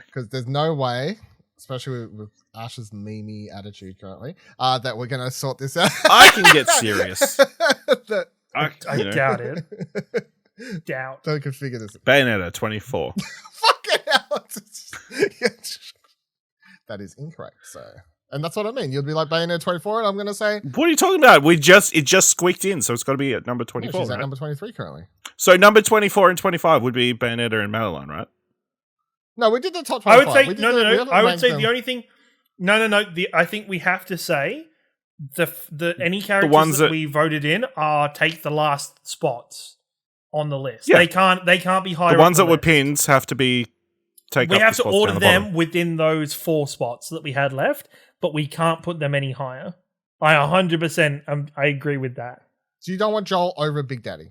Because there's no way, especially with Ash's meme attitude currently, that we're going to sort this out. I can get serious. I doubt it. Doubt. Don't configure this. Bayonetta 24. Fucking hell. That is incorrect, so... And that's what I mean. You'll be like Bayonetta 24, and I'm going to say... What are you talking about? It just squeaked in, so it's got to be at number 24, she's right? at number 23 currently. So number 24 and 25 would be Bayonetta and Madeline, right? No, we did the top 25. I would say We did no. I would say them. the only thing. No. I think we have to say the any characters ones that that we voted in take the last spots on the list. Yeah. They can't be higher. The ones up that were list. pins have to be We have to order the them bottom. within those 4 spots that we had left, but we can't put them any higher. I 100%. I agree with that. So you don't want Joel over Big Daddy?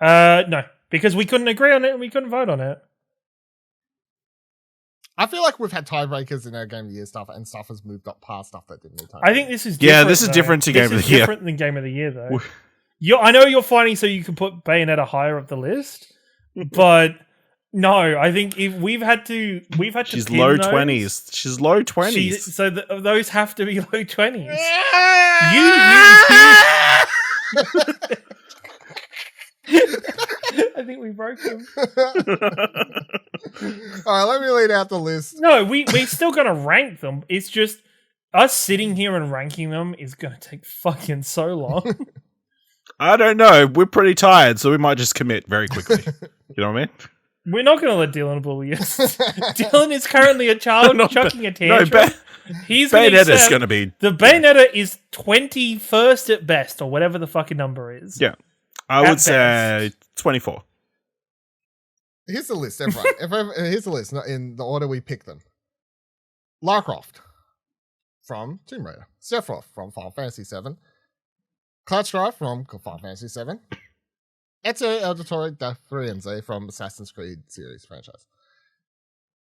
No, because we couldn't agree on it and we couldn't vote on it. I feel like we've had tiebreakers in our Game of the Year stuff, and stuff has moved up past stuff that didn't need tiebreakers. I think this is different. This is different to Game of the Year. This is different than Game of the Year, though. I know you're fighting so you can put Bayonetta higher up the list, but no, I think if we've had to She's pin low those, 20s. She's low 20s. So those have to be low 20s. I think we broke him. All right, let me lead out the list. No, we're still going to rank them. It's just us sitting here and ranking them is going to take fucking so long. I don't know. We're pretty tired, so we might just commit very quickly. You know what I mean? We're not going to let Dylan bully us. Dylan is currently a child chucking a tantrum. He's Bayonetta's going to be... The Bayonetta is 21st at best, or whatever the fucking number is. Yeah. I would say 24. Here's the list, everyone. Here's the list, not in the order we pick them. Lara Croft from Tomb Raider. Sephiroth from Final Fantasy VII. Cloud Strife from Final Fantasy VII. Ezio Auditore da Firenze from Assassin's Creed series franchise.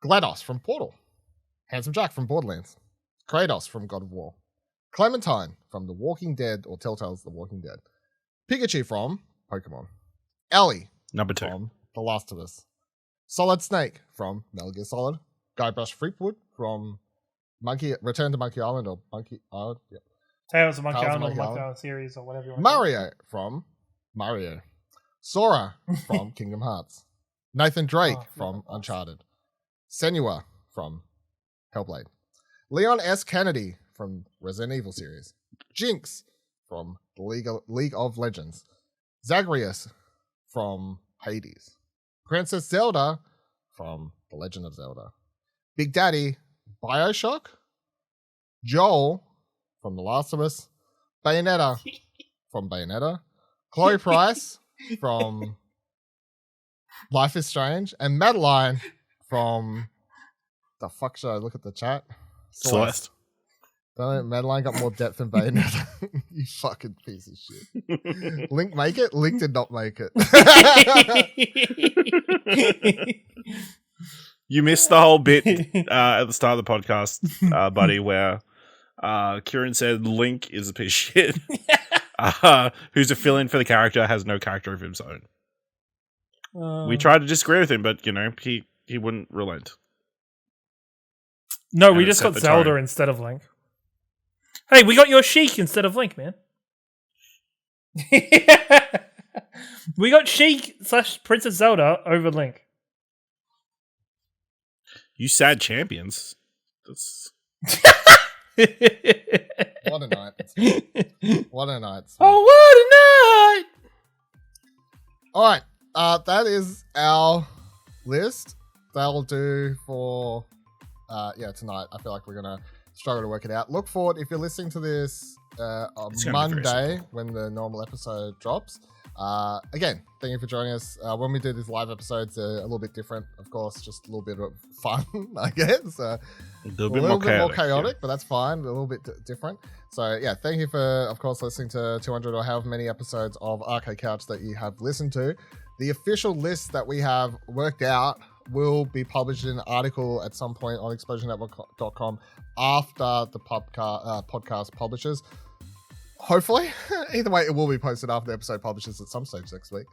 GLaDOS from Portal. Handsome Jack from Borderlands. Kratos from God of War. Clementine from The Walking Dead, or Telltale's The Walking Dead. Pikachu from Pokemon. Ellie Number 2. from The Last of Us. Solid Snake from Metal Gear Solid. Guybrush Threepwood from Return to Monkey Island, or Monkey Island. Yeah. Tales of Monkey Tales of Island, or Monkey Monkey Island. Island series, or whatever you want. Mario from Mario. Sora from Kingdom Hearts. Nathan Drake from Uncharted. Senua from Hellblade. Leon S. Kennedy from Resident Evil series. Jinx from the League of Legends. Zagreus from Hades. Princess Zelda from The Legend of Zelda. Big Daddy, Bioshock. Joel from The Last of Us. Bayonetta from Bayonetta. Chloe Price from Life is Strange. And Madeline from... The fuck should I look at the chat? Celeste. Don't Madeline got more depth than Bayonetta. You fucking piece of shit. Link make it? Link did not make it. You missed the whole bit at the start of the podcast, buddy, where Ciaran said Link is a piece of shit. Who's a fill-in for the character, has no character of his own. We tried to disagree with him, but, he wouldn't relent. No, And we it just set got the Zelda tone. instead of Link. Hey, we got your Sheik instead of Link, man. We got Sheik / Princess Zelda over Link. You sad champions. That's... What a night. What a night. Oh, what a night! All right. That is our list. That'll do for tonight. I feel like we're gonna struggle to work it out. Look forward, if you're listening to this on It's gonna be very Monday simple. when the normal episode drops. Again, thank you for joining us. When we do these live episodes, a little bit different, of course, just a little bit of fun, I guess. A A little little bit bit more more chaotic. chaotic, but that's fine. A little bit different. So yeah, thank you for, of course, listening to 200 or however many episodes of Arcade Couch that you have listened to. The official list that we have worked out will be published in an article at some point on explosionnetwork.com after the podcast publishes. Hopefully. Either way, it will be posted after the episode publishes at some stage next week.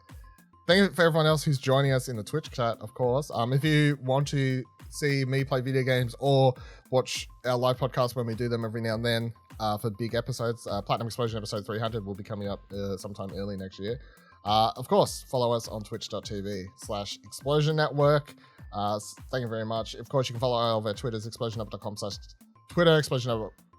Thank you for everyone else who's joining us in the Twitch chat, of course. If you want to see me play video games or watch our live podcast when we do them every now and then for big episodes, Platinum Explosion episode 300 will be coming up sometime early next year. Of course, follow us on twitch.tv/Explosion Network. Thank you very much. Of course, you can follow all of our Twitters, explosionnetwork.com/Twitter,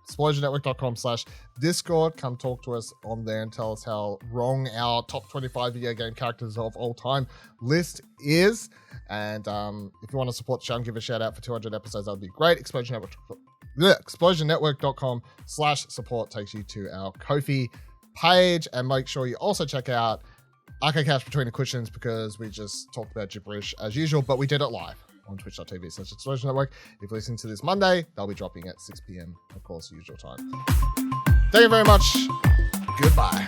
explosionnetwork.com/Discord. Come talk to us on there and tell us how wrong our top 25 video game characters of all time list is. And if you want to support the show and give a shout out for 200 episodes, that would be great. explosionnetwork.com/support takes you to our Ko-fi page. And make sure you also check out Arcade Couch Between the Cushions, because we just talked about gibberish as usual, but we did it live on twitch.tv/Explosion Network. If you're listening to this Monday, they'll be dropping at 6 p.m, of course, usual time. Thank you very much. Goodbye.